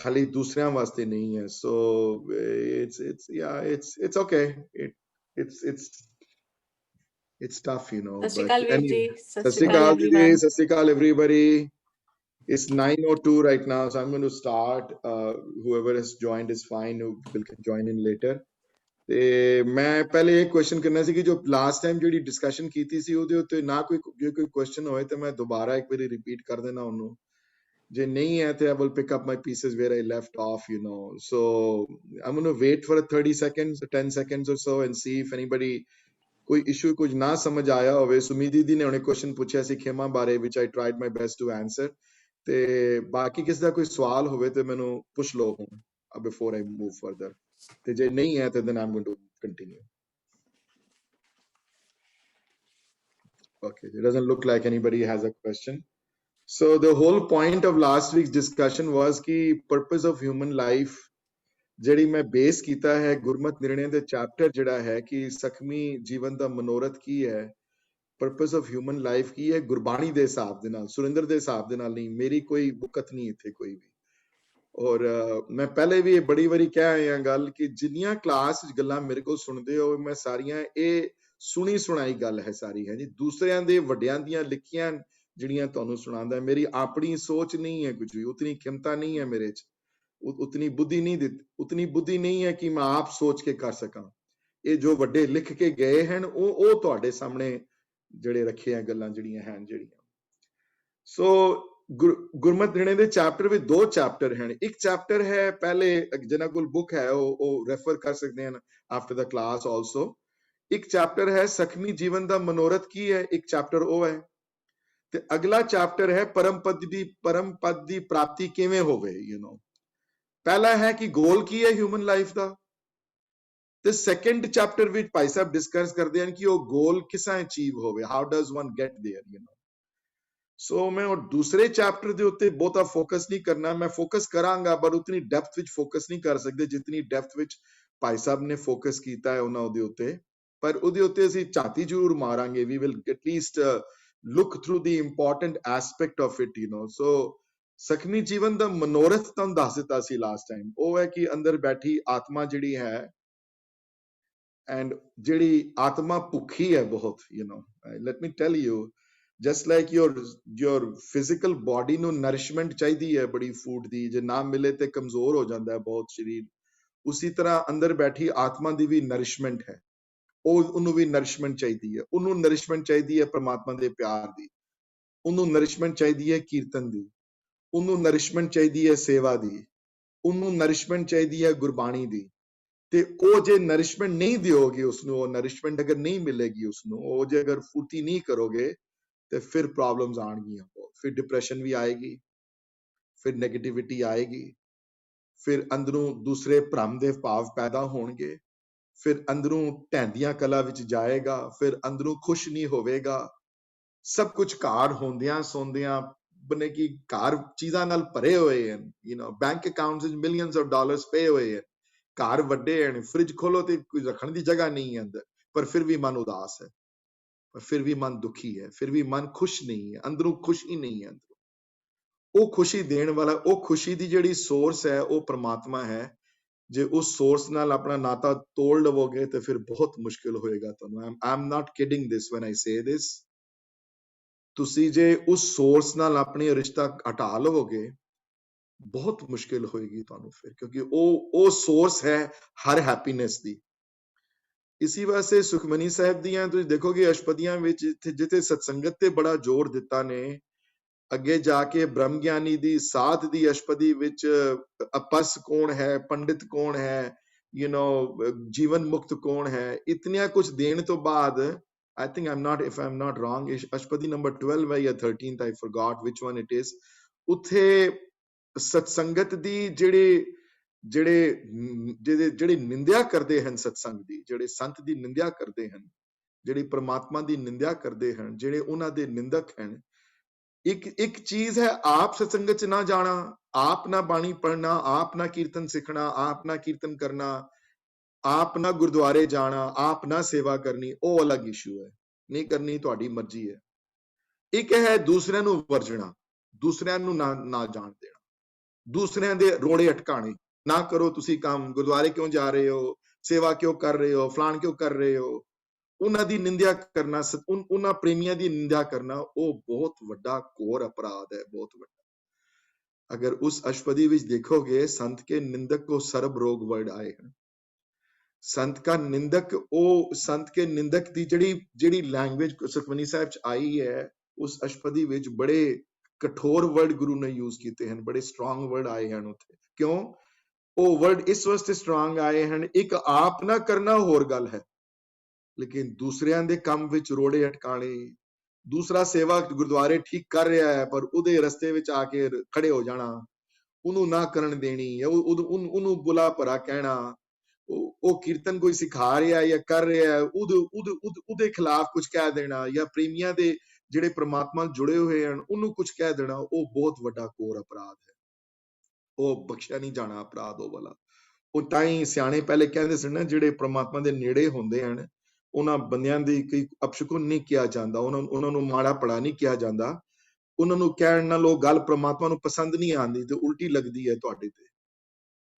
खाली दूसरियां वास्ते नहीं है. So it's okay. It's tough, you know. सत श्री But अकाल वीर जी, anyway, सत Sat श्री Sri अकाल Akal Didi, everyone. Sat Sri Akal everybody. It's 9:02 right now, so I'm going to start. Whoever has joined is fine. Who will can join in later. ਤੇ ਮੈਂ ਪਹਿਲੇ ਇੱਕ question ਕਰਨਾ ਸੀ ਕਿ ਜੋ ਲਾਸਟ ਟਾਈਮ ਜਿਹੜੀ discussion ਕੀਤੀ ਸੀ ਉਹਦੇ ਉੱਤੇ ਨਾ ਕੋਈ ਜੇ ਕੋਈ ਕੁਐਸਚਨ ਹੋਏ ਤਾਂ ਮੈਂ ਦੁਬਾਰਾ ਇੱਕ ਵਾਰੀ ਰਿਪੀਟ ਕਰ ਦੇਣਾ ਉਹਨੂੰ. ਜੇ ਨਹੀਂ ਹੈ ਤੇ I will pick up my pieces where I left off, you know. So I'm going to wait for 30 seconds, 10 seconds or so and see if anybody ਕੋਈ ਇਸ਼ੂ ਕੁਝ ਨਾ ਸਮਝ ਆਇਆ ਹੋਵੇ. ਸੁਮੀ ਦੀਦੀ ਨੇ ਉਹਨੇ ਕੁਐਸਚਨ ਪੁੱਛਿਆ ਸੀ ਖੇਮਾ ਬਾਰੇ, which I tried my best to answer. ਤੇ ਬਾਕੀ ਕਿਸੇ ਦਾ ਕੋਈ ਸਵਾਲ ਹੋਵੇ ਤੇ ਮੈਨੂੰ ਪੁੱਛ ਲਓ ਹੁਣ before I move further. ਤੇ ਜੇ ਨਹੀਂ ਹੈ ਤੇ then I'm going to continue. Okay, it doesn't look like anybody has a question. So the whole point of last week's discussion was ki purpose of human life ਜਿਹੜੀ ਮੈਂ base ਕੀਤਾ ਹੈ ਗੁਰਮਤ ਨਿਰਣੇ ਦੇ ਚੈਪਟਰ ਜਿਹੜਾ ਹੈ ਕਿ ਸਖਮੀ ਜੀਵਨ ਦਾ ਮਨੋਰਥ ਕੀ ਹੈ, ਪਰਪਸ ਆਫ ਹਿਊਮਨ ਲਾਈਫ ਕੀ ਹੈ, ਗੁਰਬਾਣੀ ਦੇ ਹਿਸਾਬ ਦੇ ਨਾਲ, ਸੁਰਿੰਦਰ ਦੇ ਹਿਸਾਬ ਦੇ ਨਾਲ ਨਹੀਂ, ਮੇਰੀ ਕੋਈ ਬੁਕਤ ਨਹੀਂ ਇੱਥੇ ਕੋਈ ਵੀ. ਔਰ ਮੈਂ ਪਹਿਲੇ ਵੀ ਬੜੀ ਵਾਰੀ ਕਹਿ ਆਇਆ ਗੱਲ ਕਿ ਜਿੰਨੀਆਂ ਕਲਾਸ ਵਿੱਚ ਗੱਲਾਂ ਮੇਰੇ ਕੋਲ ਸੁਣਦੇ ਹੋ ਮੈਂ ਸਾਰੀਆਂ ਇਹ ਸੁਣੀ ਸੁਣਾਈ ਗੱਲ ਹੈ ਸਾਰੀ, ਹੈ ਜੀ, ਦੂਸਰਿਆਂ ਦੇ ਵੱਡਿਆਂ ਦੀਆਂ ਲਿਖੀਆਂ ਜਿਹੜੀਆਂ ਤੁਹਾਨੂੰ ਸੁਣਾਉਂਦਾ. ਮੇਰੀ ਆਪਣੀ ਸੋਚ ਨਹੀਂ ਹੈ ਕੁਝ ਵੀ, ਉਤਨੀ ਖਿਮਤਾ ਨਹੀਂ ਹੈ ਮੇਰੇ 'ਚ, ਉਤਨੀ ਬੁੱਧੀ ਨਹੀਂ ਹੈ ਕਿ ਮੈਂ ਆਪ ਸੋਚ ਕੇ ਕਰ ਸਕਾਂ. ਇਹ ਜੋ ਵੱਡੇ ਲਿਖ ਕੇ ਗਏ ਹਨ ਉਹ ਤੁਹਾਡੇ ਸਾਹਮਣੇ ਜਿਹੜੇ ਰੱਖੇ ਆ ਗੱਲਾਂ ਜਿਹੜੀਆਂ ਹਨ ਜਿਹੜੀਆਂ. ਸੋ ਗੁਰਮਤ ਨਿਰਣੇ ਦੇ ਚੈਪਟਰ ਵਿੱਚ ਦੋ ਚੈਪਟਰ ਹਨ. ਇੱਕ ਚੈਪਟਰ ਹੈ ਪਹਿਲੇ ਜਿਹਨਾਂ ਕੋਲ ਬੁੱਕ ਹੈ ਉਹ ਰੈਫਰ ਕਰ ਸਕਦੇ ਹਨ ਆਫਟਰ ਦਾ ਕਲਾਸ ਆਲਸੋ. ਇੱਕ ਚੈਪਟਰ ਹੈ ਸਖਮੀ ਜੀਵਨ ਦਾ ਮਨੋਰਥ ਕੀ ਹੈ, ਇੱਕ ਚੈਪਟਰ ਉਹ ਹੈ. ਤੇ ਅਗਲਾ ਚੈਪਟਰ ਹੈ ਪਰਮ ਪਦ ਦੀ ਪ੍ਰਾਪਤੀ ਕਿਵੇਂ ਹੋਵੇ, ਯੂ ਨੋ. ਪਹਿਲਾ ਹੈ ਕਿ ਗੋਲ ਕੀ ਹੈ ਹਿਊਮਨ ਲਾਈਫ ਦਾ, ਤੇ ਸੈਕੰਡ ਚੈਪਟਰ ਵਿੱਚ ਭਾਈ ਸਾਹਿਬ ਡਿਸਕਸ ਕਰਦੇ ਹਨ ਕਿ ਉਹ ਗੋਲ ਕਿਸਾਂ ਅਚੀਵ ਹੋਵੇ, how does one get there, you know. So ਮੈਂ ਉਹ ਦੂਸਰੇ ਚੈਪਟਰ ਦੇ ਉੱਤੇ ਬਹੁਤਾ ਫੋਕਸ ਨਹੀਂ ਕਰਨਾ. ਮੈਂ ਫੋਕਸ ਕਰਾਂਗਾ ਪਰ ਉਤਨੀ ਡੈਪਥ ਵਿੱਚ ਫੋਕਸ ਨਹੀਂ ਕਰ ਸਕਦੇ ਜਿਤਨੀ ਡੈਪਥ ਵਿੱਚ ਭਾਈ ਸਾਹਿਬ ਨੇ ਫੋਕਸ ਕੀਤਾ ਹੈ ਉਹਨਾਂ ਉਹਦੇ ਉੱਤੇ. ਪਰ ਉਹਦੇ ਉੱਤੇ ਅਸੀਂ ਝਾਤੀ ਜ਼ਰੂਰ ਮਾਰਾਂਗੇ. We will at least look through the important aspect of it, you know. So ਸਖਮੀ ਜੀਵਨ ਦਾ ਮਨੋਰਥ ਤੁਹਾਨੂੰ ਦੱਸ ਦਿੱਤਾ ਸੀ ਲਾਸਟ ਟਾਈਮ. ਉਹ ਹੈ ਕਿ ਅੰਦਰ ਬੈਠੀ ਆਤਮਾ ਜਿਹੜੀ ਹੈ, ਐਂਡ ਜਿਹੜੀ ਆਤਮਾ ਭੁੱਖੀ ਹੈ ਬਹੁਤ, you know. Let me tell you, just like your physical body ਨੂੰ ਨਰਿਸ਼ਮੈਂਟ ਚਾਹੀਦੀ ਹੈ ਬੜੀ ਫੂਡ ਦੀ, ਜੇ ਨਾ ਮਿਲੇ ਤੇ ਕਮਜ਼ੋਰ ਹੋ ਜਾਂਦਾ ਹੈ ਬਹੁਤ ਸਰੀਰ. ਉਸੇ ਤਰ੍ਹਾਂ ਅੰਦਰ ਬੈਠੀ ਆਤਮਾ ਦੀ ਵੀ ਨਰਿਸ਼ਮੈਂਟ ਹੈ, ਉਹਨੂੰ ਵੀ ਨਰਿਸ਼ਮੈਂਟ ਚਾਹੀਦੀ ਹੈ. ਉਹਨੂੰ ਨਰਿਸ਼ਮੈਂਟ ਚਾਹੀਦੀ ਹੈ ਪਰਮਾਤਮਾ ਦੇ ਪਿਆਰ ਦੀ, ਉਹਨੂੰ ਨਰਿਸ਼ਮੈਂਟ ਚਾਹੀਦੀ ਹੈ ਕੀਰਤਨ ਦੀ, ਉਹਨੂੰ ਨਰਿਸ਼ਮੈਂਟ ਚਾਹੀਦੀ ਹੈ ਸੇਵਾ ਦੀ, ਉਹਨੂੰ ਨਰਿਸ਼ਮੈਂਟ ਚਾਹੀਦੀ ਹੈ ਗੁਰਬਾਣੀ ਦੀ. ਤੇ ਉਹ ਜੇ ਨਰਿਸ਼ਮੈਂਟ ਨਹੀਂ ਦਿਓਗੇ ਉਸਨੂੰ, ਉਹ ਨਰਿਸ਼ਮੈਂਟ ਅਗਰ ਨਹੀਂ ਮਿਲੇਗੀ ਉਸਨੂੰ, ਉਹ ਜੇ ਅਗਰ ਫੁਰਤੀ ਨਹੀਂ ਕਰੋਗੇ ਤੇ ਫਿਰ ਪ੍ਰੋਬਲਮਸ ਆਣਗੀਆਂ. ਫਿਰ ਡਿਪਰੈਸ਼ਨ ਵੀ ਆਏਗੀ, ਫਿਰ ਨੈਗੇਟਿਵਿਟੀ ਆਏਗੀ, ਫਿਰ ਅੰਦਰੋਂ ਦੂਸਰੇ ਭਰਮ ਦੇ ਭਾਵ ਪੈਦਾ ਹੋਣਗੇ, ਫਿਰ ਅੰਦਰੋਂ ਢਹਿੰਦੀਆਂ ਕਲਾ ਵਿੱਚ ਜਾਏਗਾ, ਫਿਰ ਅੰਦਰੋਂ ਖੁਸ਼ ਨਹੀਂ ਹੋਵੇਗਾ. ਸਭ ਕੁਝ ਘਰ ਹੁੰਦਿਆਂ ਸੌਂਦਿਆਂ ਬਨੇ ਕਿ ਘਰ ਚੀਜ਼ਾਂ ਨਾਲ ਭਰੇ ਹੋਏ ਹਨ, ਯੂ ਨੋ. ਬੈਂਕ ਅਕਾਊਂਟਸ ਵਿੱਚ ਮਿਲੀਅਨਸ ਆਫ ਡਾਲਰਸ ਪਏ ਹੋਏ ਹਨ, ਘਰ ਵੱਡੇ ਹਨ, ਫ੍ਰਿਜ ਖੋਲੋ ਤੇ ਕੁਝ ਰੱਖਣ ਦੀ ਜਗ੍ਹਾ ਨਹੀਂ ਹੈ ਅੰਦਰ, ਪਰ ਫਿਰ ਵੀ ਮਨ ਉਦਾਸ ਹੈ, ਪਰ ਫਿਰ ਵੀ ਮਨ ਦੁਖੀ ਹੈ, ਫਿਰ ਵੀ ਮਨ ਖੁਸ਼ ਨਹੀਂ ਹੈ, ਅੰਦਰੋਂ ਖੁਸ਼ੀ ਨਹੀਂ ਹੈ ਅੰਦਰੋਂ. ਉਹ ਖੁਸ਼ੀ ਦੇਣ ਵਾਲਾ, ਉਹ ਖੁਸ਼ੀ ਦੀ ਜਿਹੜੀ ਸੋਰਸ ਹੈ ਉਹ ਪ੍ਰਮਾਤਮਾ ਹੈ. ਜੇ ਉਸ ਸੋਰਸ ਨਾਲ ਆਪਣਾ ਨਾਤਾ ਤੋੜ ਲਵੋਗੇ ਤੇ ਫਿਰ ਬਹੁਤ ਮੁਸ਼ਕਿਲ ਹੋਏਗਾ ਤੁਹਾਨੂੰ. I am not kidding this when I say this. ਤੁਸੀਂ ਜੇ ਉਸ ਸੋਰਸ ਨਾਲ ਆਪਣੀ ਰਿਸ਼ਤਾ ਹਟਾ ਲਵੋਗੇ ਬਹੁਤ ਮੁਸ਼ਕਿਲ ਹੋਏਗੀ ਤੁਹਾਨੂੰ ਫਿਰ, ਕਿਉਂਕਿ ਉਹ ਸੋਰਸ ਹੈ ਹਰ ਹੈਪੀਨੈਸ ਦੀ. ਇਸੀ ਵਾਸਤੇ ਸੁਖਮਨੀ ਸਾਹਿਬ ਦੀਆਂ ਤੁਸੀਂ ਦੇਖੋਗੇ ਅਸ਼ਪਦੀਆਂ ਵਿੱਚ ਜਿੱਥੇ ਸਤਸੰਗਤ ਤੇ ਬੜਾ ਜ਼ੋਰ ਦਿੱਤਾ ਨੇ, ਅੱਗੇ ਜਾ ਕੇ ਬ੍ਰਹਮ ਗਿਆਨੀ ਦੀ ਸਾਧ ਦੀ ਅਸ਼ਪਦੀ ਵਿੱਚ ਅਪਸ ਕੌਣ ਹੈ, ਪੰਡਿਤ ਕੌਣ ਹੈ, ਯੂ ਨੋ, ਜੀਵਨ ਮੁਕਤ ਕੌਣ ਹੈ, ਇਤਨੀਆਂ ਕੁਝ ਦੇਣ ਤੋਂ ਬਾਅਦ I think if I'm not wrong, ਅਸ਼ਪਦੀ ਨੰਬਰ 12 ਹੈ ਜਾਂ 13th, I forgot which one it is. ਉੱਥੇ ਸਤਸੰਗਤ ਦੀ ਜਿਹੜੇ ਨਿੰਦਿਆ ਕਰਦੇ ਹਨ ਸਤਸੰਗ ਦੀ, ਜਿਹੜੇ ਸੰਤ ਦੀ ਨਿੰਦਿਆ ਕਰਦੇ ਹਨ, ਜਿਹੜੇ ਪ੍ਰਮਾਤਮਾ ਦੀ ਨਿੰਦਿਆ ਕਰਦੇ ਹਨ, ਜਿਹੜੇ ਉਹਨਾਂ ਦੇ ਨਿੰਦਕ ਹਨ, ਇੱਕ ਚੀਜ਼ ਹੈ ਆਪ ਸਤਸੰਗਤ ਚ ਨਾ ਜਾਣਾ, ਆਪ ਨਾ ਬਾਣੀ ਪੜ੍ਹਨਾ, ਆਪ ਨਾ ਕੀਰਤਨ ਸਿੱਖਣਾ, ਆਪ ਨਾ ਕੀਰਤਨ ਕਰਨਾ, ਆਪ ਨਾ ਗੁਰਦੁਆਰੇ ਜਾਣਾ, ਆਪ ਨਾ ਸੇਵਾ ਕਰਨੀ, ਉਹ ਅਲੱਗ ਇਸ਼ੂ ਹੈ, ਨਹੀਂ ਕਰਨੀ ਤੁਹਾਡੀ ਮਰਜ਼ੀ ਹੈ. ਇੱਕ ਹੈ ਦੂਸਰਿਆਂ ਨੂੰ ਵਰਜਣਾ, ਦੂਸਰਿਆਂ ਨੂੰ ਨਾ ਜਾਣ ਦੇਣਾ, ਦੂਸਰਿਆਂ ਦੇ ਰੋੜੇ ਅਟਕਾਣੇ ਨਾ ਕਰੋ ਤੁਸੀਂ ਕੰਮ, ਗੁਰਦੁਆਰੇ ਕਿਉਂ ਜਾ ਰਹੇ ਹੋ, ਸੇਵਾ ਕਿਉਂ ਕਰ ਰਹੇ ਹੋ, ਫਲਾਣ ਕਿਉਂ ਕਰ ਰਹੇ ਹੋ, ਉਹਨਾਂ ਦੀ ਨਿੰਦਿਆ ਕਰਨਾ, ਉਹਨਾਂ ਪ੍ਰੇਮੀਆਂ ਦੀ ਨਿੰਦਿਆ ਕਰਨਾ, ਉਹ ਬਹੁਤ ਵੱਡਾ ਘੋਰ ਅਪਰਾਧ ਹੈ, ਬਹੁਤ ਵੱਡਾ। अगर उस अष्टपदी विच देखोगे संत के निंदक को सर्ब रोग वर्ड आए हैं। संत का निंदक, ओ संत के निंदक दी जड़ी जड़ी लैंग्वेज सुखमनी साहिब च आई है, उस अष्टपदी विच बड़े कठोर वर्ड गुरु ने यूज किए हैं, बड़े स्ट्रांग वर्ड आए हैं उत्थे। क्यों ओ वर्ड इस वास्ते स्ट्रांग आए हैं, एक आप ना करना होर गल है, लेकिन दूसरियां दे काम विच रोड़े अटकाने, दूसरा सेवक गुरुद्वारे ठीक कर रहा है पर उहदे रस्ते विच आके खड़े हो जाना, ਉਹਨੂੰ ਨਾ ਕਰਨ ਦੇਣੀ, ਉਹਨੂੰ ਬੁਲਾ ਭਰਾ ਕਹਿਣਾ, ਉਹ ਕੀਰਤਨ ਕੋਈ ਸਿਖਾ ਰਿਹਾ ਜਾਂ ਕਰ ਰਿਹਾ ਉਹਦੇ ਖਿਲਾਫ ਕੁਝ ਕਹਿ ਦੇਣਾ, ਜਾਂ ਪ੍ਰੇਮੀਆਂ ਦੇ ਜਿਹੜੇ ਪ੍ਰਮਾਤਮਾ ਨਾਲ ਜੁੜੇ ਹੋਏ ਹਨ ਉਹਨੂੰ ਕੁਝ ਕਹਿ ਦੇਣਾ, ਉਹ ਬਹੁਤ ਵੱਡਾ ਘੋਰ ਅਪਰਾਧ ਹੈ, ਉਹ ਬਖਸ਼ਿਆ ਨਹੀਂ ਜਾਣਾ ਅਪਰਾਧ ਉਹ ਵਾਲਾ। ਉਹ ਤਾਂ ਹੀ ਸਿਆਣੇ ਪਹਿਲੇ ਕਹਿੰਦੇ ਸਨ ਨਾ, ਜਿਹੜੇ ਪ੍ਰਮਾਤਮਾ ਦੇ ਨੇੜੇ ਹੁੰਦੇ ਹਨ ਉਹਨਾਂ ਬੰਦਿਆਂ ਦੀ ਕੋਈ ਅਪਸ਼ਗੁਨ ਨਹੀਂ ਕਿਹਾ ਜਾਂਦਾ, ਉਹਨਾਂ ਨੂੰ ਮਾੜਾ ਭਲਾ ਨਹੀਂ ਕਿਹਾ ਜਾਂਦਾ, ਉਹਨਾਂ ਨੂੰ ਕਹਿਣ ਨਾਲ ਉਹ ਗੱਲ ਪ੍ਰਮਾਤਮਾ ਨੂੰ ਪਸੰਦ ਨਹੀਂ ਆਉਂਦੀ ਤੇ ਉਲਟੀ ਲੱਗਦੀ ਹੈ ਤੁਹਾਡੇ ਤੇ।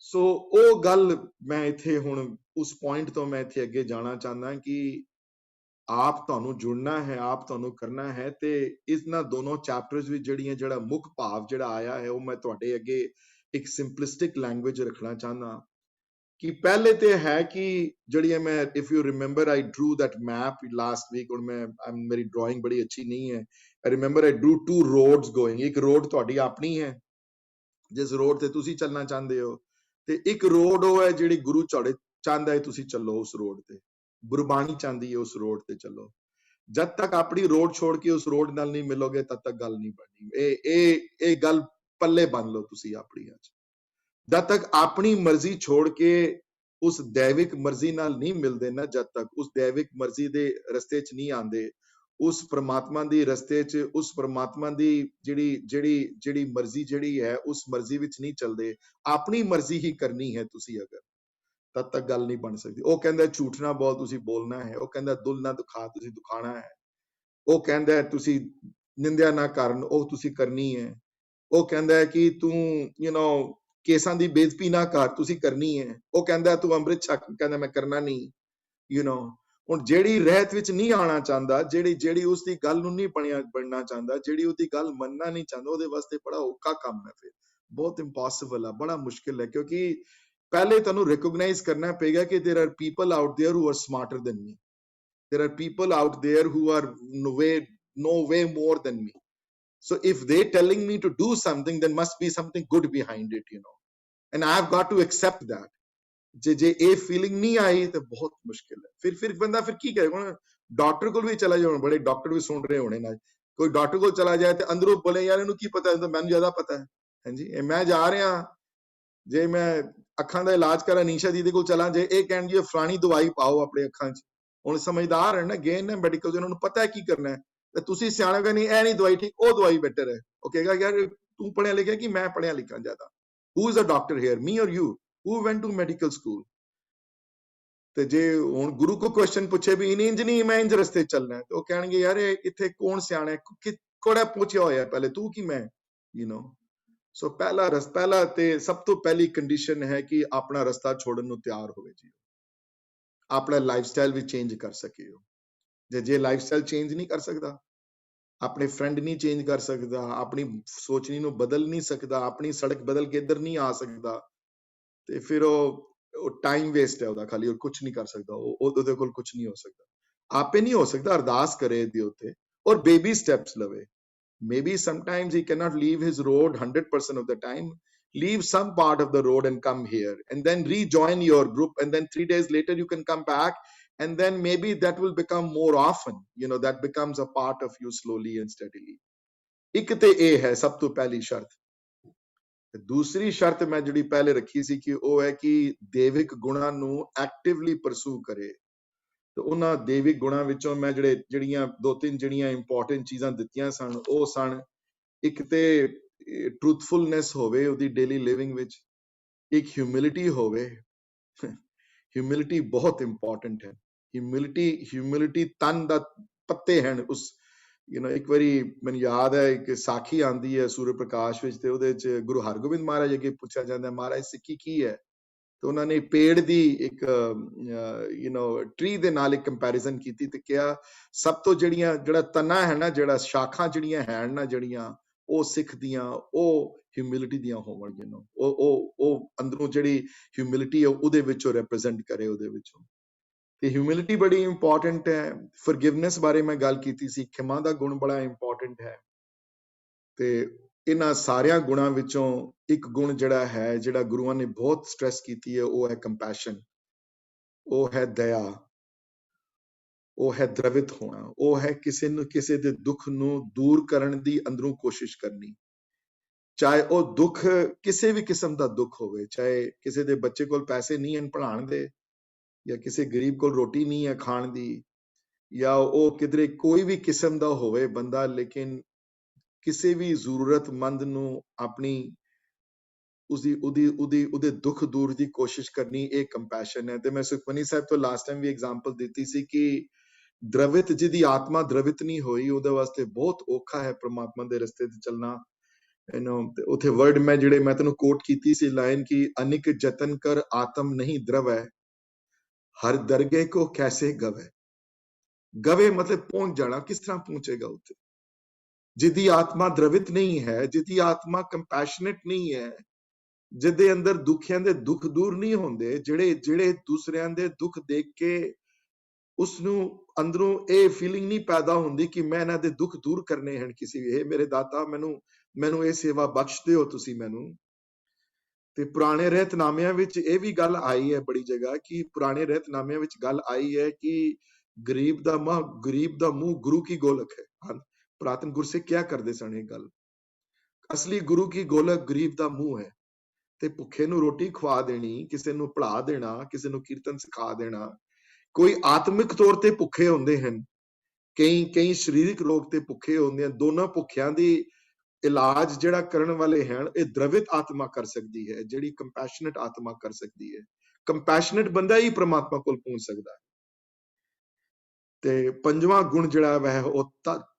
ਸੋ ਉਹ ਗੱਲ ਮੈਂ ਇੱਥੇ ਹੁਣ ਉਸ ਪੁਆਇੰਟ ਤੋਂ ਮੈਂ ਇੱਥੇ ਅੱਗੇ ਜਾਣਾ ਚਾਹੁੰਦਾ ਕਿ ਆਪ ਤੁਹਾਨੂੰ ਜੁੜਨਾ ਹੈ, ਆਪ ਤੁਹਾਨੂੰ ਕਰਨਾ ਹੈ, ਤੇ ਇਹਨਾਂ ਦੋਨੋਂ ਚੈਪਟਰਸ ਵਿੱਚ ਜਿਹੜਾ ਮੁੱਖ ਭਾਵ ਜਿਹੜਾ ਆਇਆ ਹੈ ਉਹ ਮੈਂ ਤੁਹਾਡੇ ਅੱਗੇ ਇੱਕ ਸਿੰਪਲਿਸਟਿਕ ਲੈਂਗੁਏਜ ਰੱਖਣਾ ਚਾਹੁੰਦਾ ਕਿ ਪਹਿਲੇ ਤੇ ਹੈ ਕਿ ਜਿਹੜੀਆਂ ਮੈਂ, if you remember I drew that map last week, ਔਰ ਮੇਰੀ ਡਰਾਇੰਗ ਬੜੀ ਅੱਛੀ ਨਹੀਂ ਹੈ, I remember I drew two roads going, ਇੱਕ ਰੋਡ ਤੁਹਾਡੀ ਆਪਣੀ ਹੈ ਜਿਸ ਰੋਡ ਤੇ ਤੁਸੀਂ ਚੱਲਣਾ ਚਾਹੁੰਦੇ ਹੋ, ਤੇ ਇੱਕ ਰੋਡ ਉਹ ਹੈ ਜਿਹੜੀ ਗੁਰੂ ਤੁਹਾਡੇ ਚਾਹੁੰਦਾ ਹੈ ਤੁਸੀਂ ਚੱਲੋ ਉਸ ਰੋਡ ਤੇ, ਗੁਰਬਾਣੀ ਚਾਹੁੰਦੀ ਹੈ ਉਸ ਰੋਡ ਤੇ ਚੱਲੋ। ਜਦ ਤੱਕ ਆਪਣੀ ਰੋਡ ਛੋੜ ਕੇ ਉਸ ਰੋਡ ਨਾਲ ਨਹੀਂ ਮਿਲੋਗੇ ਤਦ ਤੱਕ ਗੱਲ ਨਹੀਂ ਬਣਨੀ। ਇਹ ਗੱਲ ਪੱਲੇ ਬੰਨ ਲਓ ਤੁਸੀਂ ਆਪਣੀ ਅੱਜ। ਜਦ ਤੱਕ ਆਪਣੀ ਮਰਜ਼ੀ ਛੋੜ ਕੇ ਉਸ ਦੈਵਿਕ ਮਰਜ਼ੀ ਨਾਲ ਨਹੀਂ ਮਿਲਦੇ ਨਾ, ਜਦ ਤੱਕ ਉਸ ਦੈਵਿਕ ਮਰਜ਼ੀ ਦੇ ਰਸਤੇ 'ਚ ਨਹੀਂ ਆਉਂਦੇ, ਉਸ ਪ੍ਰਮਾਤਮਾ ਦੀ ਰਸਤੇ 'ਚ, ਉਸ ਪ੍ਰਮਾਤਮਾ ਦੀ ਜਿਹੜੀ ਮਰਜ਼ੀ ਜਿਹੜੀ ਹੈ ਉਸ ਮਰਜ਼ੀ ਵਿੱਚ ਨਹੀਂ ਚੱਲਦੇ, ਆਪਣੀ ਮਰਜ਼ੀ ਹੀ ਕਰਨੀ ਹੈ ਤੁਸੀਂ ਅਗਰ, ਤਦ ਤੱਕ ਗੱਲ ਨਹੀਂ ਬਣ ਸਕਦੀ। ਉਹ ਕਹਿੰਦਾ ਝੂਠ ਨਾ ਬੋਲ, ਤੁਸੀਂ ਬੋਲਣਾ ਹੈ। ਉਹ ਕਹਿੰਦਾ ਦੁੱਲ ਨਾ ਦੁਖਾ, ਤੁਸੀਂ ਦੁਖਾਣਾ ਹੈ। ਉਹ ਕਹਿੰਦਾ ਤੁਸੀਂ ਨਿੰਦਿਆ ਨਾ ਕਰਨ, ਉਹ ਤੁਸੀਂ ਕਰਨੀ ਹੈ। ਉਹ ਕਹਿੰਦਾ ਕਿ ਤੂੰ ਕੇਸਾਂ ਦੀ ਬੇਇੱਜ਼ਤੀ ਨਾ ਕਰ, ਤੁਸੀਂ ਕਰਨੀ ਹੈ। ਉਹ ਕਹਿੰਦਾ ਤੂੰ ਅੰਮ੍ਰਿਤ ਛਕ, ਕਹਿੰਦਾ ਮੈਂ ਕਰਨਾ ਨਹੀਂ। ਹੁਣ ਜਿਹੜੀ ਰਹਿਤ ਵਿੱਚ ਨਹੀਂ ਆਉਣਾ ਚਾਹੁੰਦਾ, ਜਿਹੜੀ ਉਸ ਦੀ ਗੱਲ ਨੂੰ ਨਹੀਂ ਬਣਨਾ ਚਾਹੁੰਦਾ, ਜਿਹੜੀ ਉਹਦੀ ਗੱਲ ਮੰਨਣਾ ਨਹੀਂ ਚਾਹੁੰਦਾ, ਉਹਦੇ ਵਾਸਤੇ ਬੜਾ ਔਖਾ ਕੰਮ ਹੈ, ਫਿਰ ਬਹੁਤ ਇੰਪੋਸੀਬਲ ਹੈ, ਬੜਾ ਮੁਸ਼ਕਿਲ ਹੈ। ਕਿਉਂਕਿ ਪਹਿਲੇ ਤੁਹਾਨੂੰ ਰਿਕੋਗਨਾਈਜ਼ ਕਰਨਾ ਪਏਗਾ ਕਿ there are people out there who are smarter than me. There are people out there who are no way more than me. So if they're telling me to do something, there must be something good behind it, and I've got to accept that. ਜੇ ਇਹ feeling ਨਹੀਂ ਆਈ ਤਾਂ ਬਹੁਤ ਮੁਸ਼ਕਿਲ ਹੈ। ਫਿਰ ਬੰਦਾ ਫਿਰ ਕੀ ਕਰੇਗਾ? ਹੁਣ ਡਾਕਟਰ ਕੋਲ ਵੀ ਚਲਾ ਜਾਓ, ਬੜੇ ਡਾਕਟਰ ਵੀ ਸੁਣ ਰਹੇ ਹੋਣੇ ਨਾ, ਕੋਈ ਡਾਕਟਰ ਕੋਲ ਚਲਾ ਜਾਏ ਤੇ ਅੰਦਰੋਂ ਬੋਲੇ ਯਾਰ ਇਹਨੂੰ ਕੀ ਪਤਾ, ਮੈਨੂੰ ਜ਼ਿਆਦਾ ਪਤਾ ਹੈ। ਹਾਂਜੀ, ਮੈਂ ਜਾ ਰਿਹਾ, ਜੇ ਮੈਂ ਅੱਖਾਂ ਦਾ ਇਲਾਜ ਕਰਾਂ ਨੀਸ਼ਾ ਦੀਦੀ ਕੋਲ ਚਲਾ, ਜੇ ਇਹ ਕਹਿਣ ਜੀ ਫਲਾਣੀ ਦਵਾਈ ਪਾਓ ਆਪਣੇ ਅੱਖਾਂ 'ਚ, ਹੁਣ ਸਮਝਦਾਰ ਹੈ ਨਾ, ਗਏ ਨੇ ਮੈਡੀਕਲ, ਉਹਨਾਂ ਨੂੰ ਪਤਾ ਹੈ ਕੀ ਕਰਨਾ ਹੈ, ਤੇ ਤੁਸੀਂ ਸਿਆਣੇ ਕਹਿੰਦੇ ਇਹ ਨਹੀਂ ਦਵਾਈ ਠੀਕ, ਉਹ ਦਵਾਈ ਬੈਟਰ ਹੈ। ਉਹ ਕਹੇਗਾ ਯਾਰ ਤੂੰ ਪੜ੍ਹਿਆ ਲਿਖਿਆ ਕਿ ਮੈਂ ਪੜ੍ਹਿਆ ਲਿਖਾ ਜ਼ਿਆਦਾ? Who is a doctor here, me or you? Who went to medical school? ਤੇ ਜੇ ਹੁਣ ਗੁਰੂ ਕੋ ਕੁਐਸਚਨ ਪੁੱਛੇ ਵੀ ਇੰਜ ਨਹੀਂ ਮੈਂ ਇੰਜ ਰਸਤੇ ਚੱਲਣਾ ਹੈ, ਤੇ ਉਹ ਕਹਿਣਗੇ ਯਾਰ ਇੱਥੇ ਕੌਣ ਸਿਆਣਾ ਹੈ, ਕੋੜਾ ਪੁੱਛਿਆ ਹੋਇਆ ਪਹਿਲੇ, ਤੂੰ ਕੀ ਮੈਂ? ਸੋ ਪਹਿਲਾ ਤੇ ਸਭ ਤੋਂ ਪਹਿਲੀ ਕੰਡੀਸ਼ਨ ਹੈ ਕਿ ਆਪਣਾ ਰਸਤਾ ਛੋੜਨ ਨੂੰ ਤਿਆਰ ਹੋਵੇ ਜੀ, ਆਪਣਾ ਲਾਈਫ ਸਟਾਈਲ ਵੀ ਚੇਂਜ ਕਰ ਸਕੇ ਹੋ। ਜੇ ਲਾਈਫ ਸਟਾਈਲ ਚੇਂਜ ਨਹੀਂ ਕਰ ਸਕਦਾ, ਆਪਣੇ ਫਰੈਂਡ ਨਹੀਂ ਚੇਂਜ ਕਰ ਸਕਦਾ, ਆਪਣੀ ਸੋਚਣੀ ਨੂੰ ਬਦਲ ਨਹੀਂ ਸਕਦਾ, ਆਪਣੀ ਸੜਕ ਬਦਲ ਕੇ ਇੱਧਰ ਨਹੀਂ ਆ ਸਕਦਾ, ਤੇ ਫਿਰ ਉਹ ਟਾਈਮ ਵੇਸਟ ਹੈ ਉਹਦਾ ਖਾਲੀ, ਔਰ ਕੁਝ ਨਹੀਂ ਕਰ ਸਕਦਾ, ਉਹਦੇ ਕੋਲ ਕੁਝ ਨਹੀਂ ਹੋ ਸਕਦਾ, ਆਪੇ ਨਹੀਂ ਹੋ ਸਕਦਾ। ਅਰਦਾਸ ਕਰੇ ਇਹਦੇ ਉੱਤੇ ਔਰ ਬੇਬੀ ਸਟੈਪਸ ਲਵੇ। Maybe sometimes he cannot leave his road 100% of the time. Leave some part of the road and come here, and then rejoin your group, and then 3 days later you can come back, and then maybe that will become more often. That becomes a part of you slowly and steadily. ਇੱਕ ਤੇ ਇਹ ਹੈ ਸਭ ਤੋਂ ਪਹਿਲੀ ਸ਼ਰਤ। ਦੂਸਰੀ ਸ਼ਰਤ ਮੈਂ ਜਿਹੜੀ ਪਹਿਲੇ ਰੱਖੀ ਸੀ ਕਿ ਉਹ ਹੈ ਕਿ ਦੇਵਿਕ ਗੁਣਾਂ ਨੂੰ ਐਕਟਿਵਲੀ ਪਰਸੂ ਕਰੇ। ਤੇ ਉਹਨਾਂ ਦੇਵਿਕ ਗੁਣਾਂ ਵਿੱਚੋਂ ਮੈਂ ਜਿਹੜੀਆਂ 2-3 ਜਿਹੜੀਆਂ ਇੰਪੋਰਟੈਂਟ ਚੀਜ਼ਾਂ ਦਿੱਤੀਆਂ ਸਨ, ਉਹ ਸਨ, ਇੱਕ ਤੇ ਟਰੂਥਫੁਲਨੈਸ ਹੋਵੇ ਉਹਦੀ ਡੇਲੀ ਲਿਵਿੰਗ ਵਿੱਚ, ਇੱਕ ਹਿਊਮਿਲਿਟੀ ਹੋਵੇ। ਹਿਊਮਿਲਿਟੀ ਬਹੁਤ ਇੰਪੋਰਟੈਂਟ ਹੈ। ਹਿਊਮਿਲਿਟੀ ਤਨ ਦਾ ਪੱਤੇ ਹਨ ਉਸ ਇੱਕ ਵਾਰੀ ਮੈਨੂੰ ਯਾਦ ਹੈ ਇੱਕ ਸਾਖੀ ਆਂਦੀ ਹੈ ਸੂਰਜ ਪ੍ਰਕਾਸ਼ ਵਿੱਚ, ਤੇ ਉਹਦੇ ਚ ਗੁਰੂ ਹਰਗੋਬਿੰਦ ਮਹਾਰਾਜ ਅੱਗੇ ਪੁੱਛਿਆ ਜਾਂਦਾ, ਮਹਾਰਾਜ ਸਿੱਖੀ ਕੀ ਹੈ? ਤੇ ਉਹਨਾਂ ਨੇ ਪੇੜ ਦੀ ਇੱਕ ਟਰੀ ਦੇ ਨਾਲ ਇੱਕ ਕੰਪੈਰੀਜ਼ਨ ਕੀਤੀ ਤੇ ਕਿਹਾ ਸਭ ਤੋਂ ਜਿਹੜਾ ਤਨਾ ਹੈ ਨਾ, ਜਿਹੜਾ ਸ਼ਾਖਾਂ ਜਿਹੜੀਆਂ ਹਨ ਨਾ, ਜਿਹੜੀਆਂ ਉਹ ਸਿੱਖ ਦੀਆਂ, ਉਹ ਹਿਊਮਿਲਿਟੀ ਦੀਆਂ ਹੋਣਗੀਆਂ। ਉਹ ਅੰਦਰੋਂ ਜਿਹੜੀ ਹਿਊਮਿਲਿਟੀ ਹੈ ਉਹਦੇ ਵਿੱਚੋਂ ਰਿਪਰੈਜ਼ੈਂਟ ਕਰੇ, ਉਹਦੇ ਵਿੱਚੋਂ। ਤੇ ਹਿਊਮਿਲਿਟੀ ਬੜੀ ਇੰਪੋਰਟੈਂਟ ਹੈ। ਫॉरगिवनेस ਬਾਰੇ ਮੈਂ ਗੱਲ ਕੀਤੀ ਸੀ, ਖਿਮਾ ਦਾ ਗੁਣ ਬੜਾ ਇੰਪੋਰਟੈਂਟ ਹੈ। ਤੇ ਇਹਨਾਂ ਸਾਰਿਆਂ ਗੁਣਾਂ ਵਿੱਚੋਂ ਇੱਕ ਗੁਣ ਜਿਹੜਾ ਹੈ, ਜਿਹੜਾ ਗੁਰੂਆਂ ਨੇ ਬਹੁਤ ਸਟ੍ਰੈਸ ਕੀਤੀ ਹੈ, ਉਹ ਹੈ ਕੰਪੈਸ਼ਨ, ਉਹ ਹੈ ਦਇਆ, ਉਹ ਹੈ ਦ੍ਰਵਿਤ ਹੋਣਾ, ਉਹ ਹੈ ਕਿਸੇ ਦੇ ਦੁੱਖ ਨੂੰ ਦੂਰ ਕਰਨ ਦੀ ਅੰਦਰੋਂ ਕੋਸ਼ਿਸ਼ ਕਰਨੀ। ਚਾਹੇ ਉਹ ਦੁੱਖ ਕਿਸੇ ਵੀ ਕਿਸਮ ਦਾ ਦੁੱਖ ਹੋਵੇ, ਚਾਹੇ ਕਿਸੇ ਦੇ ਬੱਚੇ ਕੋਲ ਪੈਸੇ ਨਹੀਂ ਹਨ ਪੜ੍ਹਾਉਣ ਦੇ, ਜਾਂ ਕਿਸੇ ਗਰੀਬ ਕੋਲ ਰੋਟੀ ਨਹੀਂ ਹੈ ਖਾਣ ਦੀ, ਜਾਂ ਉਹ ਕਿਧਰੇ ਕੋਈ ਵੀ ਕਿਸਮ ਦਾ ਹੋਵੇ ਬੰਦਾ, ਲੇਕਿਨ ਕਿਸੇ ਵੀ ਜ਼ਰੂਰਤਮੰਦ ਨੂੰ ਆਪਣੀ ਉਹਦੇ ਦੁੱਖ ਦੂਰ ਦੀ ਕੋਸ਼ਿਸ਼ ਕਰਨੀ, ਇਹ ਕੰਪੈਸ਼ਨ ਹੈ। ਤੇ ਮੈਂ ਸੁਖਮਨੀ ਸਾਹਿਬ ਤੋਂ ਲਾਸਟ ਟਾਈਮ ਵੀ ਐਗਜ਼ਾਮਪਲ ਦਿੱਤੀ ਸੀ ਕਿ ਦ੍ਰਵਿਤ, ਜਿਹਦੀ ਆਤਮਾ ਦ੍ਰਵਿਤ ਨਹੀਂ ਹੋਈ, ਉਹਦੇ ਵਾਸਤੇ ਬਹੁਤ ਔਖਾ ਹੈ ਪ੍ਰਮਾਤਮਾ ਦੇ ਰਸਤੇ ਤੇ ਚੱਲਣਾ। ਉੱਥੇ ਵਰਡ ਮੈਂ ਤੈਨੂੰ ਕੋਟ ਕੀਤੀ ਸੀ ਲਾਈਨ ਕਿ ਅਨਿਕ ਜਤਨ ਕਰ ਆਤਮ ਨਹੀਂ ਦ੍ਰਵੈ, ਹਰ ਦਰਗੇ ਕੋ ਕੈਸੇ ਗਵੇ। ਗਵੇ ਮਤਲਬ ਪਹੁੰਚ ਜਾਣਾ, ਕਿਸ ਤਰ੍ਹਾਂ ਪਹੁੰਚੇਗਾ ਉੱਥੇ? ਜਿਹਦੀ ਆਤਮਾ ਦ੍ਰਵਿਤ ਨਹੀਂ ਹੈ, ਜਿਹਦੀ ਆਤਮਾ ਕੰਪੈਸ਼ਨੇਟ ਨਹੀਂ ਹੈ, ਜਿਹਦੇ ਅੰਦਰ ਦੁਖੀਆਂ ਦੇ ਦੁੱਖ ਦੂਰ ਨਹੀਂ ਹੁੰਦੇ, ਜਿਹੜੇ ਦੂਸਰਿਆਂ ਦੇ ਦੁੱਖ ਦੇਖ ਕੇ ਉਸ ਨੂੰ ਅੰਦਰੋਂ ਇਹ ਫੀਲਿੰਗ ਨਹੀਂ ਪੈਦਾ ਹੁੰਦੀ ਕਿ ਮੈਂ ਇਹਨਾਂ ਦੇ ਦੁੱਖ ਦੂਰ ਕਰਨੇ ਹਨ ਕਿਸੇ ਵੀ, ਇਹ ਮੇਰੇ ਦਾਤਾ ਮੈਨੂੰ ਇਹ ਸੇਵਾ ਬਖਸ਼ ਦਿਓ ਤੁਸੀਂ ਮੈਨੂੰ। ਤੇ ਪੁਰਾਣੇ ਰਹਿਤਨਾਮਿਆਂ ਵਿੱਚ ਇਹ ਵੀ ਗੱਲ ਆਈ ਹੈ ਬੜੀ ਜਗ੍ਹਾ, ਕਿ ਪੁਰਾਣੇ ਰਹਿਤਨਾਮਿਆਂ ਵਿੱਚ ਗੱਲ ਆਈ ਹੈ ਕਿ ਗਰੀਬ ਦਾ ਮੂੰਹ ਗੁਰੂ ਕੀ ਗੋਲਕ ਹੈ। ਪੁਰਾਤਨ ਗੁਰਸਿੱਖ ਕਿਆ ਕਰਦੇ ਸਨ ਇਹ ਗੱਲ, ਅਸਲੀ ਗੁਰੂ ਕੀ ਗੋਲਕ ਗਰੀਬ ਦਾ ਮੂੰਹ ਹੈ। ਤੇ ਭੁੱਖੇ ਨੂੰ ਰੋਟੀ ਖਵਾ ਦੇਣੀ, ਕਿਸੇ ਨੂੰ ਪੜ੍ਹਾ ਦੇਣਾ, ਕਿਸੇ ਨੂੰ ਕੀਰਤਨ ਸਿਖਾ ਦੇਣਾ। ਕੋਈ ਆਤਮਿਕ ਤੌਰ ਤੇ ਭੁੱਖੇ ਹੁੰਦੇ ਹਨ, ਕਈ ਸਰੀਰਕ ਰੋਗ ਤੇ ਭੁੱਖੇ ਹੁੰਦੇ ਹਨ। ਦੋਨਾਂ ਭੁੱਖਿਆਂ ਦੀ ਇਲਾਜ ਜਿਹੜਾ ਕਰਨ ਵਾਲੇ ਹਨ, ਇਹ ਦ੍ਰਵਿਤ ਆਤਮਾ ਕਰ ਸਕਦੀ ਹੈ, ਜਿਹੜੀ ਕੰਪੈਸ਼ਨੇਟ ਆਤਮਾ ਕਰ ਸਕਦੀ ਹੈ। ਕੰਪੈਸ਼ਨੇਟ ਬੰਦਾ ਹੀ ਪ੍ਰਮਾਤਮਾ ਕੋਲ ਪਹੁੰਚ ਸਕਦਾ ਹੈ। ਤੇ ਪੰਜਵਾਂ ਗੁਣ ਜਿਹੜਾ ਵੈ ਉਹ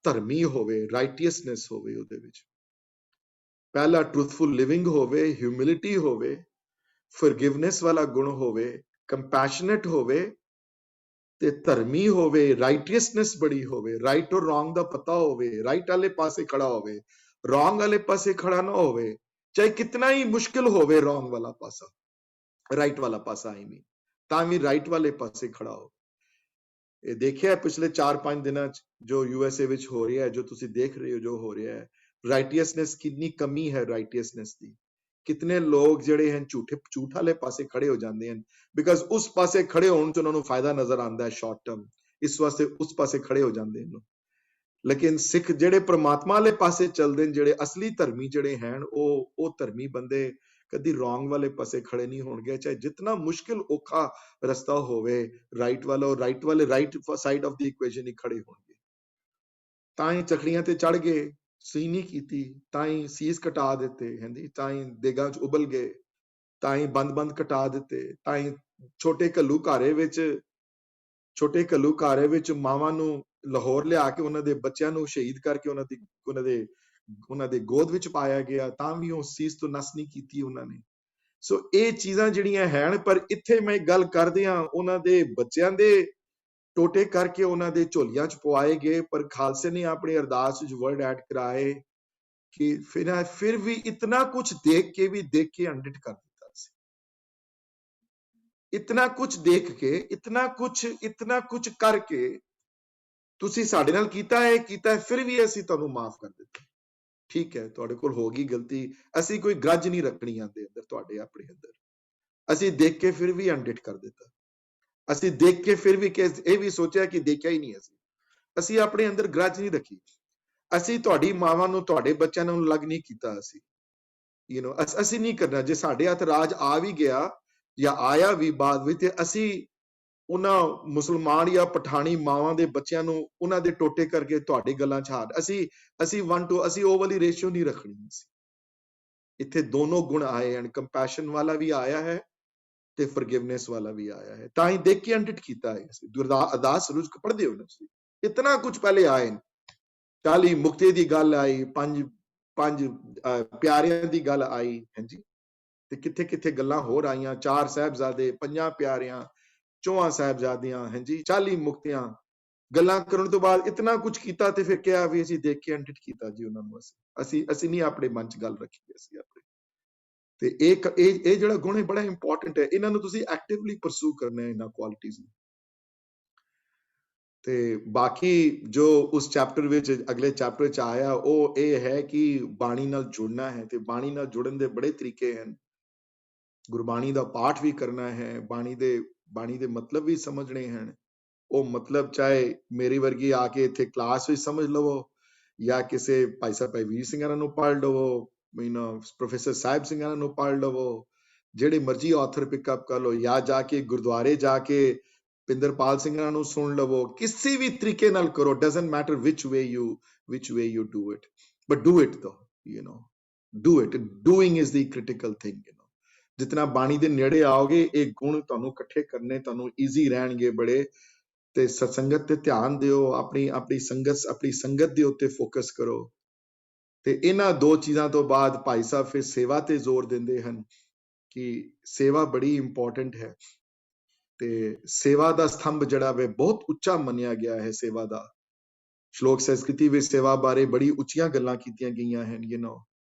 ਧਰਮੀ ਹੋਵੇ, ਰਾਈਟੀਅਸਨੈਸ ਹੋਵੇ ਉਹਦੇ ਵਿੱਚ। ਪਹਿਲਾ ਟਰੂਥਫੁਲ ਲਿਵਿੰਗ ਹੋਵੇ, ਹਿਊਮਿਲਿਟੀ ਹੋਵੇ, ਫॉरगिवनेस ਵਾਲਾ ਗੁਣ ਹੋਵੇ, ਕੰਪੈਸ਼ਨੇਟ ਹੋਵੇ ਤੇ ਧਰਮੀ ਹੋਵੇ, ਰਾਈਟੀਅਸਨੈਸ ਬੜੀ ਹੋਵੇ, ਰਾਈਟ ਔਰ ਰੋਂਗ ਦਾ ਪਤਾ ਹੋਵੇ, ਰਾਈਟ ਵਾਲੇ ਪਾਸੇ ਖੜਾ ਹੋਵੇ, ਰੋਂਗ ਵਾਲੇ ਪਾਸੇ ਖੜਾ ਨਾ ਹੋਵੇ। ਚਾਹੇ ਕਿਤਨਾ ਹੀ ਮੁਸ਼ਕਿਲ ਹੋਵੇ ਰੋਂਗ ਵਾਲਾ ਪਾਸਾ, ਰਾਈਟ ਵਾਲਾ ਪਾਸਾ ਹੀ ਨਹੀਂ, ਤਾਂ ਵੀ ਰਾਈਟ ਵਾਲੇ ਪਾਸੇ ਖੜਾ ਹੋ। ਇਹ ਦੇਖਿਆ ਪਿਛਲੇ 4-5 ਦਿਨਾਂ ਚ ਜੋ USA ਵਿੱਚ ਹੋ ਰਿਹਾ ਹੈ, ਜੋ ਤੁਸੀਂ ਦੇਖ ਰਹੇ ਹੋ ਜੋ ਹੋ ਰਿਹਾ ਹੈ, ਰਾਈਟੀਅਸਨੈਸ ਕਿੰਨੀ ਕਮੀ ਹੈ ਰਾਈਟੀਅਸਨੈਸ ਦੀ। ਕਿਤਨੇ ਲੋਕ ਜਿਹੜੇ ਹਨ ਝੂਠ ਵਾਲੇ ਪਾਸੇ ਖੜੇ ਹੋ ਜਾਂਦੇ ਹਨ, ਬਿਕਾਜ਼ ਉਸ ਪਾਸੇ ਖੜੇ ਹੋਣ ਚ ਉਹਨਾਂ ਨੂੰ ਫਾਇਦਾ ਨਜ਼ਰ ਆਉਂਦਾ ਹੈ ਸ਼ਾਰਟ ਟਰਮ, ਇਸ ਵਾਸਤੇ ਉਸ ਪਾਸੇ ਖੜੇ ਹੋ ਜਾਂਦੇ ਹਨ। ਲੇਕਿਨ ਸਿੱਖ ਜਿਹੜੇ ਪ੍ਰਮਾਤਮਾ ਵਾਲੇ ਪਾਸੇ ਚੱਲਦੇ ਨੇ, ਜਿਹੜੇ ਅਸਲੀ ਧਰਮੀ ਜਿਹੜੇ ਹਨ, ਉਹ ਧਰਮੀ ਬੰਦੇ ਕਦੀ ਰੋਂਗ ਵਾਲੇ ਪਾਸੇ ਖੜੇ ਨਹੀਂ ਹੋਣਗੇ। ਚਾਹੇ ਜਿਤਨਾ ਮੁਸ਼ਕਿਲ ਔਖਾ ਰਸਤਾ ਹੋਵੇ, right side of the equation ਹੀ ਖੜੇ ਹੋਣਗੇ। ਤਾਂ ਹੀ ਚੱਕੜੀਆਂ ਤੇ ਚੜ ਗਏ, ਸਹੀ ਨਹੀਂ ਕੀਤੀ, ਤਾਂ ਹੀ ਸੀਸ ਕਟਾ ਦਿੱਤੇ, ਹਾਂਜੀ, ਤਾਂ ਹੀ ਦੇਗਾਂ ਚ ਉਬਲ ਗਏ, ਤਾਂ ਹੀ ਬੰਦ ਕਟਾ ਦਿੱਤੇ, ਤਾਂ ਹੀ ਛੋਟੇ ਘੱਲੂਘਾਰੇ ਵਿੱਚ ਮਾਵਾਂ ਨੂੰ ਲਾਹੌਰ ਲਿਆ ਕੇ ਉਹਨਾਂ ਦੇ ਬੱਚਿਆਂ ਨੂੰ ਸ਼ਹੀਦ ਕਰਕੇ ਉਹਨਾਂ ਦੇ ਗੋਦ ਵਿੱਚ ਪਾਇਆ ਗਿਆ, ਤਾਂ ਵੀ ਉਹ ਸੀਸ ਤੋਂ ਨਸ ਨਹੀਂ ਕੀਤੀ ਉਹਨਾਂ ਨੇ। ਸੋ ਇਹ ਚੀਜ਼ਾਂ ਜਿਹੜੀਆਂ ਹਨ, ਪਰ ਇੱਥੇ ਮੈਂ ਗੱਲ ਕਰਦੇ ਹਾਂ ਉਹਨਾਂ ਦੇ ਬੱਚਿਆਂ ਦੇ ਟੋਟੇ ਕਰਕੇ ਉਹਨਾਂ ਦੇ ਝੋਲੀਆਂ ਚ ਪਵਾਏ ਗਏ, ਪਰ ਖਾਲਸੇ ਨੇ ਆਪਣੀ ਅਰਦਾਸ ਵਿੱਚ ਵਰਡ ਐਡ ਕਰਾਏ ਕਿ ਫਿਰ ਵੀ ਇਤਨਾ ਕੁਝ ਦੇਖ ਕੇ ਅੰਡਿਟ ਕਰ ਦਿੱਤਾ ਸੀ। ਇਤਨਾ ਕੁਝ ਦੇਖ ਕੇ, ਇਤਨਾ ਕੁਝ ਕਰਕੇ ਤੁਸੀਂ ਸਾਡੇ ਨਾਲ ਕੀਤਾ ਹੈ, ਫਿਰ ਵੀ ਅਸੀਂ ਤੁਹਾਨੂੰ ਮਾਫ ਕਰ ਦਿੱਤਾ। ਠੀਕ ਹੈ, ਤੁਹਾਡੇ ਕੋਲ ਹੋ ਗਈ ਗਲਤੀ, ਅਸੀਂ ਕੋਈ ਗਰਜ ਨਹੀਂ ਰੱਖਣੀ ਆਂਦੇ ਅੰਦਰ, ਤੁਹਾਡੇ ਆਪਣੇ ਅੰਦਰ। ਅਸੀਂ ਦੇਖ ਕੇ ਫਿਰ ਵੀ ਅੰਡਿਟ ਕਰ ਦਿੱਤਾ, ਅਸੀਂ ਦੇਖ ਕੇ ਫਿਰ ਵੀ ਇਹ ਵੀ ਸੋਚਿਆ ਕਿ ਦੇਖਿਆ ਹੀ ਨਹੀਂ, ਅਸੀਂ ਆਪਣੇ ਅੰਦਰ ਗਰਜ ਨਹੀਂ ਰੱਖੀ। ਅਸੀਂ ਤੁਹਾਡੀ ਮਾਵਾਂ ਨੂੰ, ਤੁਹਾਡੇ ਬੱਚਿਆਂ ਨੂੰ ਅਲੱਗ ਨਹੀਂ ਕੀਤਾ। ਅਸੀਂ ਨਹੀਂ ਕਰਨਾ। ਜੇ ਸਾਡੇ ਹੱਥ ਰਾਜ ਆ ਵੀ ਗਿਆ ਜਾਂ ਆਇਆ ਵੀ ਬਾਅਦ ਵਿੱਚ, ਤੇ ਅਸੀਂ ਉਹਨਾਂ ਮੁਸਲਮਾਨ ਜਾਂ ਪਠਾਣੀ ਮਾਵਾਂ ਦੇ ਬੱਚਿਆਂ ਨੂੰ ਉਹਨਾਂ ਦੇ ਟੋਟੇ ਕਰਕੇ ਤੁਹਾਡੀ ਗੱਲਾਂ ਚ ਹਾਰ, ਅਸੀਂ ਉਹ ਵਾਲੀ ਰੇਸ਼ੋ ਨਹੀਂ ਰੱਖਣੀ। ਇੱਥੇ ਦੋਨੋਂ ਗੁਣ ਆਏ ਹਨ, ਕੰਪੈਸ਼ਨ ਵਾਲਾ ਵੀ ਆਇਆ ਹੈ ਤੇ ਫॉरगिवनेस ਵਾਲਾ ਵੀ ਆਇਆ ਹੈ। ਤਾਂ ਹੀ ਦੇਖ ਕੇ ਅੰਡਿਟ ਕੀਤਾ ਹੈ। ਅਰਦਾਸ ਰੋਜ਼ ਪੜ੍ਹਦੇ ਹੋ ਨਾ, ਇਤਨਾ ਕੁਝ ਪਹਿਲੇ ਆਏ। 40 ਮੁਕਤੇ ਦੀ ਗੱਲ ਆਈ, ਪੰਜ ਪਿਆਰਿਆਂ ਦੀ ਗੱਲ ਆਈ, ਹਾਂਜੀ, ਤੇ ਕਿੱਥੇ ਕਿੱਥੇ ਗੱਲਾਂ ਹੋਰ ਆਈਆਂ, 4 ਸਾਹਿਬਜ਼ਾਦੇ, 5 ਪਿਆਰਿਆਂ, 4 ਸਾਹਿਬਜ਼ਾਦੀਆਂ, ਹਾਂਜੀ, 40 ਮੁਕਤਿਆਂ, ਗੱਲਾਂ ਕਰਨ ਤੋਂ ਬਾਅਦ ਇਤਨਾ ਕੁਝ ਕੀਤਾ ਤੇ ਫਿਰ ਕਿਹਾ ਵੀ ਅਸੀਂ ਦੇਖ ਕੇ ਐਡਿਟ ਕੀਤਾ ਜੀ ਉਹਨਾਂ ਨੂੰ, ਅਸੀਂ ਨਹੀਂ ਆਪਣੇ ਮਨ ਚ ਗੱਲ ਰੱਖੀ, ਅਸੀਂ ਆਪਣੇ ਤੇ ਇਹ ਜਿਹੜਾ ਗੁਣ ਹੈ ਬੜਾ ਇੰਪੋਰਟੈਂਟ ਹੈ, ਇਹਨਾਂ ਨੂੰ ਤੁਸੀਂ ਐਕਟਿਵਲੀ ਪਰਸੂ ਕਰਨਾ ਹੈ, ਇਹਨਾਂ ਕੁਆਲਿਟੀਜ਼ ਨੂੰ। ਤੇ ਬਾਕੀ ਜੋ ਉਸ ਚੈਪਟਰ ਵਿੱਚ, ਅਗਲੇ ਚੈਪਟਰ ਚ ਆਇਆ, ਉਹ ਇਹ ਹੈ ਕਿ ਬਾਣੀ ਨਾਲ ਜੁੜਨਾ ਹੈ, ਤੇ ਬਾਣੀ ਨਾਲ ਜੁੜਨ ਦੇ ਬੜੇ ਤਰੀਕੇ ਹਨ। ਗੁਰਬਾਣੀ ਦਾ ਪਾਠ ਵੀ ਕਰਨਾ ਹੈ, ਬਾਣੀ ਦੇ ਮਤਲਬ ਵੀ ਸਮਝਣੇ ਹਨ। ਉਹ ਮਤਲਬ ਚਾਹੇ ਮੇਰੀ ਵਰਗੀ ਆ ਕੇ ਇੱਥੇ ਕਲਾਸ ਵਿੱਚ ਸਮਝ ਲਵੋ, ਜਾਂ ਕਿਸੇ ਭਾਈ ਸਾਹਿਬ ਭਾਈ ਵੀਰ ਸਿੰਘਾਂ ਨੂੰ ਪੜ੍ਹ ਲਵੋ, ਪ੍ਰੋਫੈਸਰ ਸਾਹਿਬ ਸਿੰਘਾਂ ਨੂੰ ਪੜ੍ਹ ਲਵੋ, ਜਿਹੜੇ ਮਰਜ਼ੀ ਆਥਰ ਪਿਕਅਪ ਕਰ ਲਓ, ਜਾਂ ਜਾ ਕੇ ਗੁਰਦੁਆਰੇ ਜਾ ਕੇ ਪਿੰਦਰਪਾਲ ਸਿੰਘਾਂ ਨੂੰ ਸੁਣ ਲਵੋ, ਕਿਸੇ ਵੀ ਤਰੀਕੇ ਨਾਲ ਕਰੋ, doesn't matter which way you do it, but do it though, do it. Doing is the critical thing, ਜਿਤਨਾ ਬਾਣੀ ਦੇ ਨੇੜੇ ਆਓਗੇ, ਇਹ ਗੁਣ ਤੁਹਾਨੂੰ ਇਕੱਠੇ ਕਰਨੇ ਤੁਹਾਨੂੰ ਈਜ਼ੀ ਰਹਿਣਗੇ ਬੜੇ। ਤੇ ਸਤਸੰਗਤ ਤੇ ਧਿਆਨ ਦਿਓ, ਆਪਣੀ ਸੰਗਤ ਦੇ ਉੱਤੇ ਫੋਕਸ ਕਰੋ। ਤੇ ਇਹਨਾਂ 2 ਚੀਜ਼ਾਂ ਤੋਂ ਬਾਅਦ ਭਾਈ ਸਾਹਿਬ ਫਿਰ ਸੇਵਾ ਤੇ ਜ਼ੋਰ ਦਿੰਦੇ ਹਨ ਕਿ ਸੇਵਾ ਬੜੀ ਇੰਪੋਰਟੈਂਟ ਹੈ, ਤੇ ਸੇਵਾ ਦਾ ਸਤੰਭ ਜਿਹੜਾ ਵੇ ਬਹੁਤ ਉੱਚਾ ਮੰਨਿਆ ਗਿਆ ਹੈ। ਸੇਵਾ ਦਾ ਸ਼ਲੋਕ ਸੰਸਕ੍ਰਿਤੀ ਵਿੱਚ ਸੇਵਾ ਬਾਰੇ ਬੜੀ ਉੱਚੀਆਂ ਗੱਲਾਂ ਕੀਤੀਆਂ ਗਈਆਂ ਹਨ।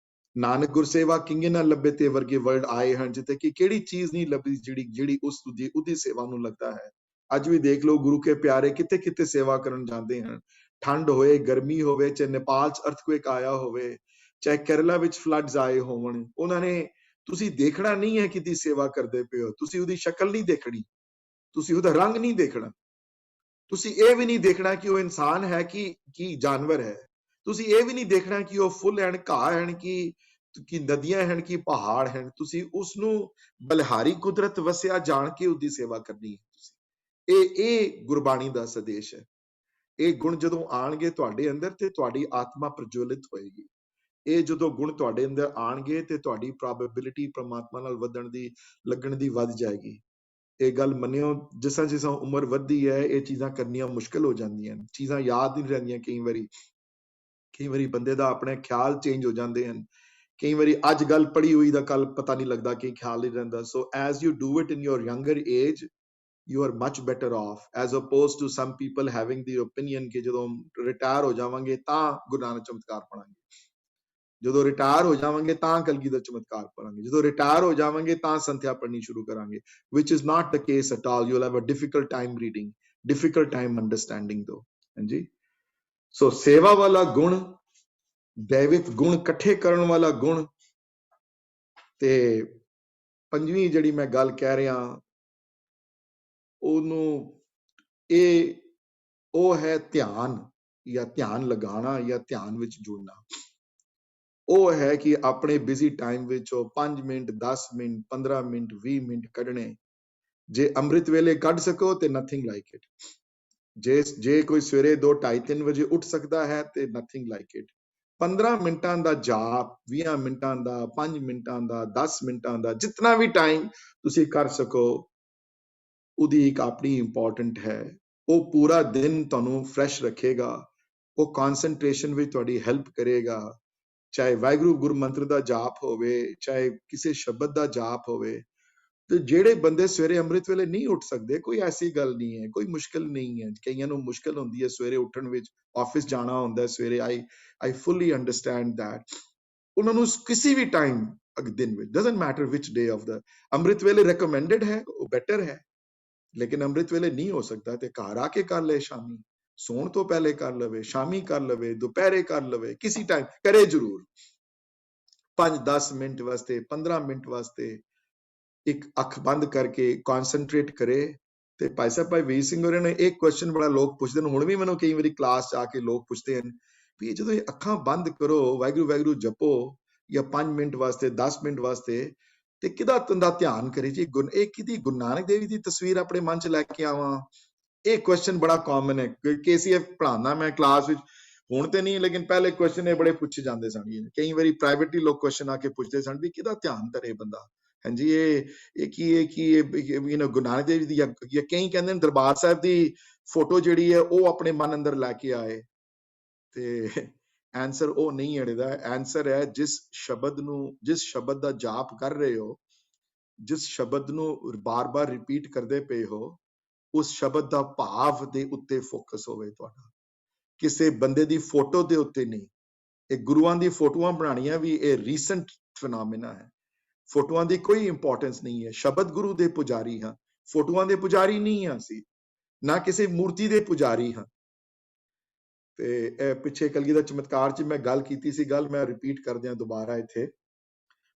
ਨਾਨਕ ਗੁਰਸੇਵਾ ਕਿੰਗੇ ਨਾ ਲੱਭੇ ਤੇ ਵਰਗੇ ਵਰਡ ਆਏ ਹਨ, ਜਿੱਥੇ ਕਿ ਕਿਹੜੀ ਚੀਜ਼ ਨਹੀਂ ਲੱਭਦੀ ਜਿਹੜੀ ਉਹਦੀ ਸੇਵਾ ਨੂੰ ਲੱਗਦਾ ਹੈ। ਅੱਜ ਵੀ ਦੇਖ ਲਓ, ਗੁਰੂ ਕੇ ਪਿਆਰੇ ਕਿਤੇ ਕਿਤੇ ਸੇਵਾ ਕਰਨ ਜਾਂਦੇ ਹਨ, ਠੰਡ ਹੋਏ, ਗਰਮੀ ਹੋਵੇ, ਚਾਹੇ ਨੇਪਾਲ 'ਚ ਅਰਥਕੁਏਕ ਆਇਆ ਹੋਵੇ, ਚਾਹੇ ਕੇਰਲਾ ਵਿੱਚ ਫਲੱਡਸ ਆਏ ਹੋਣ, ਉਹਨਾਂ ਨੇ, ਤੁਸੀਂ ਦੇਖਣਾ ਨਹੀਂ ਹੈ ਕਿਹਦੀ ਸੇਵਾ ਕਰਦੇ ਪਏ ਹੋ, ਤੁਸੀਂ ਉਹਦੀ ਸ਼ਕਲ ਨਹੀਂ ਦੇਖਣੀ, ਤੁਸੀਂ ਉਹਦਾ ਰੰਗ ਨਹੀਂ ਦੇਖਣਾ, ਤੁਸੀਂ ਇਹ ਵੀ ਨਹੀਂ ਦੇਖਣਾ ਕਿ ਉਹ ਇਨਸਾਨ ਹੈ ਕਿ ਜਾਨਵਰ ਹੈ, ਤੁਸੀਂ ਇਹ ਵੀ ਨਹੀਂ ਦੇਖਣਾ ਕਿ ਉਹ ਫੁੱਲ ਹਨ, ਘਾਹ ਹਨ, ਕਿ ਨਦੀਆਂ ਹਨ, ਕਿ ਪਹਾੜ ਹਨ, ਤੁਸੀਂ ਉਸ ਨੂੰ ਬਲਿਹਾਰੀ ਕੁਦਰਤ ਵਸਿਆ ਜਾਣ ਕੇ ਉਹਦੀ ਸੇਵਾ ਕਰਨੀ ਹੈ। ਤੁਸੀਂ ਇਹ ਗੁਰਬਾਣੀ ਦਾ ਸੰਦੇਸ਼ ਹੈ। ਇਹ ਗੁਣ ਜਦੋਂ ਆਣਗੇ ਤੁਹਾਡੇ ਅੰਦਰ ਤੇ ਤੁਹਾਡੀ ਆਤਮਾ ਪ੍ਰਜਵਲਿਤ ਹੋਏਗੀ। ਇਹ ਜਦੋਂ ਗੁਣ ਤੁਹਾਡੇ ਅੰਦਰ ਆਣਗੇ ਤੇ ਤੁਹਾਡੀ ਪ੍ਰੋਬੇਬਿਲਿਟੀ ਪ੍ਰਮਾਤਮਾ ਨਾਲ ਲੱਗਣ ਦੀ ਵੱਧ ਜਾਏਗੀ। ਇਹ ਗੱਲ ਮੰਨਿਓ, ਜਿਸ ਤਰ੍ਹਾਂ ਉਮਰ ਵੱਧਦੀ ਹੈ, ਇਹ ਚੀਜ਼ਾਂ ਕਰਨੀਆਂ ਮੁਸ਼ਕਲ ਹੋ ਜਾਂਦੀਆਂ, ਚੀਜ਼ਾਂ ਯਾਦ ਨਹੀਂ ਰਹਿੰਦੀਆਂ। ਕਈ ਵਾਰੀ ਬੰਦੇ ਦਾ ਆਪਣੇ ਖਿਆਲ ਚੇਂਜ ਹੋ ਜਾਂਦੇ ਹਨ। ਕਈ ਵਾਰੀ ਅੱਜ ਗੱਲ ਪੜ੍ਹੀ ਹੋਈ ਦਾ ਕੱਲ ਪਤਾ ਨਹੀਂ ਲੱਗਦਾ, ਕਿ ਖਿਆਲ ਨਹੀਂ ਰਹਿੰਦਾ। So as you do it in your younger age, you are much better off as opposed to some people having the opinion ਕਿ ਜਦੋਂ ਰਿਟਾਇਰ ਹੋ ਜਾਵਾਂਗੇ ਤਾਂ ਗੁਰੂ ਨਾਨਕ ਚਮਤਕਾਰ ਪੜਾਂਗੇ, ਜਦੋਂ ਰਿਟਾਇਰ ਹੋ ਜਾਵਾਂਗੇ ਤਾਂ ਕਲਗੀਧਰ ਚਮਤਕਾਰ ਪੜਾਂਗੇ, ਜਦੋਂ ਰਿਟਾਇਰ ਹੋ ਜਾਵਾਂਗੇ ਤਾਂ ਸੰਥਿਆ ਪੜ੍ਹਨੀ ਸ਼ੁਰੂ ਕਰਾਂਗੇ, which is not the case at all. You'll have a difficult time reading, difficult time understanding though। ਹਾਂਜੀ, ਸੋ ਸੇਵਾ ਵਾਲਾ ਗੁਣ, ਦੈਵਿਕ ਗੁਣ ਇਕੱਠੇ ਕਰਨ ਵਾਲਾ ਗੁਣ, ਤੇ ਪੰਜਵੀਂ ਜਿਹੜੀ ਮੈਂ ਗੱਲ ਕਹਿ ਰਿਹਾ ਉਹਨੂੰ, ਉਹ ਹੈ ਧਿਆਨ, ਜਾਂ ਧਿਆਨ ਲਗਾਉਣਾ, ਜਾਂ ਧਿਆਨ ਵਿੱਚ ਜੁੜਨਾ। ਉਹ ਹੈ ਕਿ ਆਪਣੇ ਬਿਜ਼ੀ ਟਾਈਮ ਵਿੱਚ 5 ਮਿੰਟ 10 ਮਿੰਟ 15 ਮਿੰਟ 20 ਮਿੰਟ ਕੱਢਣੇ। ਜੇ ਅੰਮ੍ਰਿਤ ਵੇਲੇ ਕੱਢ ਸਕੋ ਤੇ ਨਥਿੰਗ ਲਾਈਕ ਇਟ। ਜੇ ਕੋਈ ਸਵੇਰੇ 2, 2:30, 3 ਵਜੇ ਉੱਠ ਸਕਦਾ ਹੈ ਤੇ ਨਥਿੰਗ ਲਾਈਕ ਇਟ। 15 ਮਿੰਟਾਂ ਦਾ ਜਾਪ, 20 ਮਿੰਟਾਂ ਦਾ, 5 ਮਿੰਟਾਂ ਦਾ, 10 ਮਿੰਟਾਂ ਦਾ, ਜਿਤਨਾ ਵੀ ਟਾਈਮ ਤੁਸੀਂ ਕਰ ਸਕੋ, ਉਹਦੀ ਇੱਕ ਆਪਣੀ ਇੰਪੋਰਟੈਂਟ ਹੈ। ਉਹ ਪੂਰਾ ਦਿਨ ਤੁਹਾਨੂੰ ਫਰੈਸ਼ ਰੱਖੇਗਾ, ਉਹ ਕਨਸੈਂਟਰੇਸ਼ਨ ਵਿੱਚ ਤੁਹਾਡੀ ਹੈਲਪ ਕਰੇਗਾ। ਚਾਹੇ ਵਾਹਿਗੁਰੂ ਗੁਰੂ ਮੰਤਰ ਦਾ ਜਾਪ ਹੋਵੇ, ਚਾਹੇ ਕਿਸੇ ਸ਼ਬਦ ਦਾ ਜਾਪ ਹੋਵੇ। ਤੇ ਜਿਹੜੇ ਬੰਦੇ ਸਵੇਰੇ ਅੰਮ੍ਰਿਤ ਵੇਲੇ ਨਹੀਂ ਉੱਠ ਸਕਦੇ, ਕੋਈ ਐਸੀ ਗੱਲ ਨਹੀਂ ਹੈ, ਕੋਈ ਮੁਸ਼ਕਲ ਨਹੀਂ ਹੈ। ਕਈਆਂ ਨੂੰ ਮੁਸ਼ਕਲ ਹੁੰਦੀ ਹੈ ਸਵੇਰੇ ਉੱਠਣ ਵਿੱਚ, ਆਫਿਸ ਜਾਣਾ ਹੁੰਦਾ ਸਵੇਰੇ। I fully understand that. ਉਹਨਾਂ ਨੂੰ ਕਿਸੇ ਵੀ ਟਾਈਮ ਦਿਨ ਵਿੱਚ, doesn't matter which day of ਦਾ, ਅੰਮ੍ਰਿਤ ਵੇਲੇ ਰეკਮੈਂਡਡ ਹੈ, ਉਹ ਬੈਟਰ ਹੈ। ਲੇਕਿਨ ਅੰਮ੍ਰਿਤ ਵੇਲੇ ਨਹੀਂ ਹੋ ਸਕਦਾ ਤੇ ਘਰ ਆ ਕੇ ਕਰ ਲਏ, ਸ਼ਾਮੀ ਸੌਣ ਤੋਂ ਪਹਿਲੇ ਕਰ ਲਵੇ, ਸ਼ਾਮੀ ਕਰ ਲਵੇ, ਦੁਪਹਿਰੇ ਕਰ ਲਵੇ, ਕਿਸੇ ਟਾਈਮ ਕਰੇ ਜ਼ਰੂਰ। 5-10 ਮਿੰਟ ਵਾਸਤੇ, 15 ਮਿੰਟ ਵਾਸਤੇ ਇੱਕ ਅੱਖ ਬੰਦ ਕਰਕੇ ਕਨਸੈਂਟਰੇਟ ਕਰੇ। ਤੇ ਭਾਈ ਸਾਹਿਬ ਭਾਈ ਵੀਰ ਸਿੰਘ ਹੋਰਾਂ ਨੇ ਇੱਕ ਕੁਐਸਚਨ ਬੜਾ ਲੋਕ ਪੁੱਛਦੇ ਨੇ, ਹੁਣ ਵੀ ਮੈਨੂੰ ਕਈ ਵਾਰੀ ਕਲਾਸ 'ਚ ਆ ਕੇ ਲੋਕ ਪੁੱਛਦੇ ਹਨ ਵੀ ਜਦੋਂ ਇਹ ਅੱਖਾਂ ਬੰਦ ਕਰੋ, ਵਾਹਿਗੁਰੂ ਵਾਹਿਗੁਰੂ ਜਪੋ, ਜਾਂ 5 ਮਿੰਟ ਵਾਸਤੇ 10 ਮਿੰਟ ਵਾਸਤੇ, ਤੇ ਕਿਹਦਾ ਤੰਦਾ ਧਿਆਨ ਕਰੇ ਜੀ? ਇਹ ਕਿਹਦੀ ਗੁਰੂ ਨਾਨਕ ਦੇਵ ਦੀ ਤਸਵੀਰ ਆਪਣੇ ਮਨ 'ਚ ਲੈ ਕੇ ਆਵਾਂ? ਇਹ ਕੁਐਸਚਨ ਬੜਾ ਕਾਮਨ ਹੈ। KCF ਪੜ੍ਹਾਉਂਦਾ ਮੈਂ ਕਲਾਸ ਵਿੱਚ, ਹੁਣ ਤੇ ਨਹੀਂ, ਲੇਕਿਨ ਪਹਿਲੇ ਕੁਐਸਚਨ ਇਹ ਬੜੇ ਪੁੱਛੇ ਜਾਂਦੇ ਸਨ। ਕਈ ਵਾਰੀ ਪ੍ਰਾਈਵੇਟਲੀ ਲੋਕ ਕੁਐਸਚਨ ਆ ਕੇ ਪੁੱਛਦੇ ਸਨ ਵੀ ਕਿਹਦਾ ਧਿਆਨ ਧਰੇ ਬੰਦਾ। ਹਾਂਜੀ, ਇਹ ਕੀ ਗੁਰੂ ਨਾਨਕ ਦੇਵ ਦੀ, ਜਾਂ ਕਈ ਕਹਿੰਦੇ ਨੇ ਦਰਬਾਰ ਸਾਹਿਬ ਦੀ ਫੋਟੋ ਜਿਹੜੀ ਹੈ ਉਹ ਆਪਣੇ ਮਨ ਅੰਦਰ ਲੈ ਕੇ ਆਏ। ਤੇ ਆਨਸਰ ਉਹ ਨਹੀਂ ਅੜਦਾ। ਆਨਸਰ ਹੈ ਜਿਸ ਸ਼ਬਦ ਦਾ ਜਾਪ ਕਰ ਰਹੇ ਹੋ, ਜਿਸ ਸ਼ਬਦ ਨੂੰ ਬਾਰ-ਬਾਰ ਰਿਪੀਟ ਕਰਦੇ ਪਏ ਹੋ, ਉਸ ਸ਼ਬਦ ਦਾ ਭਾਵ ਦੇ ਉੱਤੇ ਫੋਕਸ ਹੋਵੇ ਤੁਹਾਡਾ, ਕਿਸੇ ਬੰਦੇ ਦੀ ਫੋਟੋ ਦੇ ਉੱਤੇ ਨਹੀਂ। ਇਹ ਗੁਰੂਆਂ ਦੀ ਫੋਟੋਆਂ ਬਣਾਉਣੀਆਂ ਵੀ ਇਹ ਰੀਸੈਂਟ ਫਿਨੋਮੇਨਾ ਹੈ। ਫੋਟੋਆਂ ਦੀ ਕੋਈ ਇੰਪੋਰਟੈਂਸ ਨਹੀਂ ਹੈ। ਸ਼ਬਦ ਗੁਰੂ ਦੇ ਪੁਜਾਰੀ ਹਾਂ, ਫੋਟੋਆਂ ਦੇ ਪੁਜਾਰੀ ਨਹੀਂ ਹਾਂ ਅਸੀਂ, ਨਾ ਕਿਸੇ ਮੂਰਤੀ ਦੇ ਪੁਜਾਰੀ ਹਾਂ। ਤੇ ਇਹ ਪਿੱਛੇ ਕਲਗੀਧਰ ਚਮਤਕਾਰ 'ਚ ਮੈਂ ਗੱਲ ਕੀਤੀ ਸੀ, ਗੱਲ ਮੈਂ ਰਿਪੀਟ ਕਰਦਿਆਂ ਦੁਬਾਰਾ ਇੱਥੇ।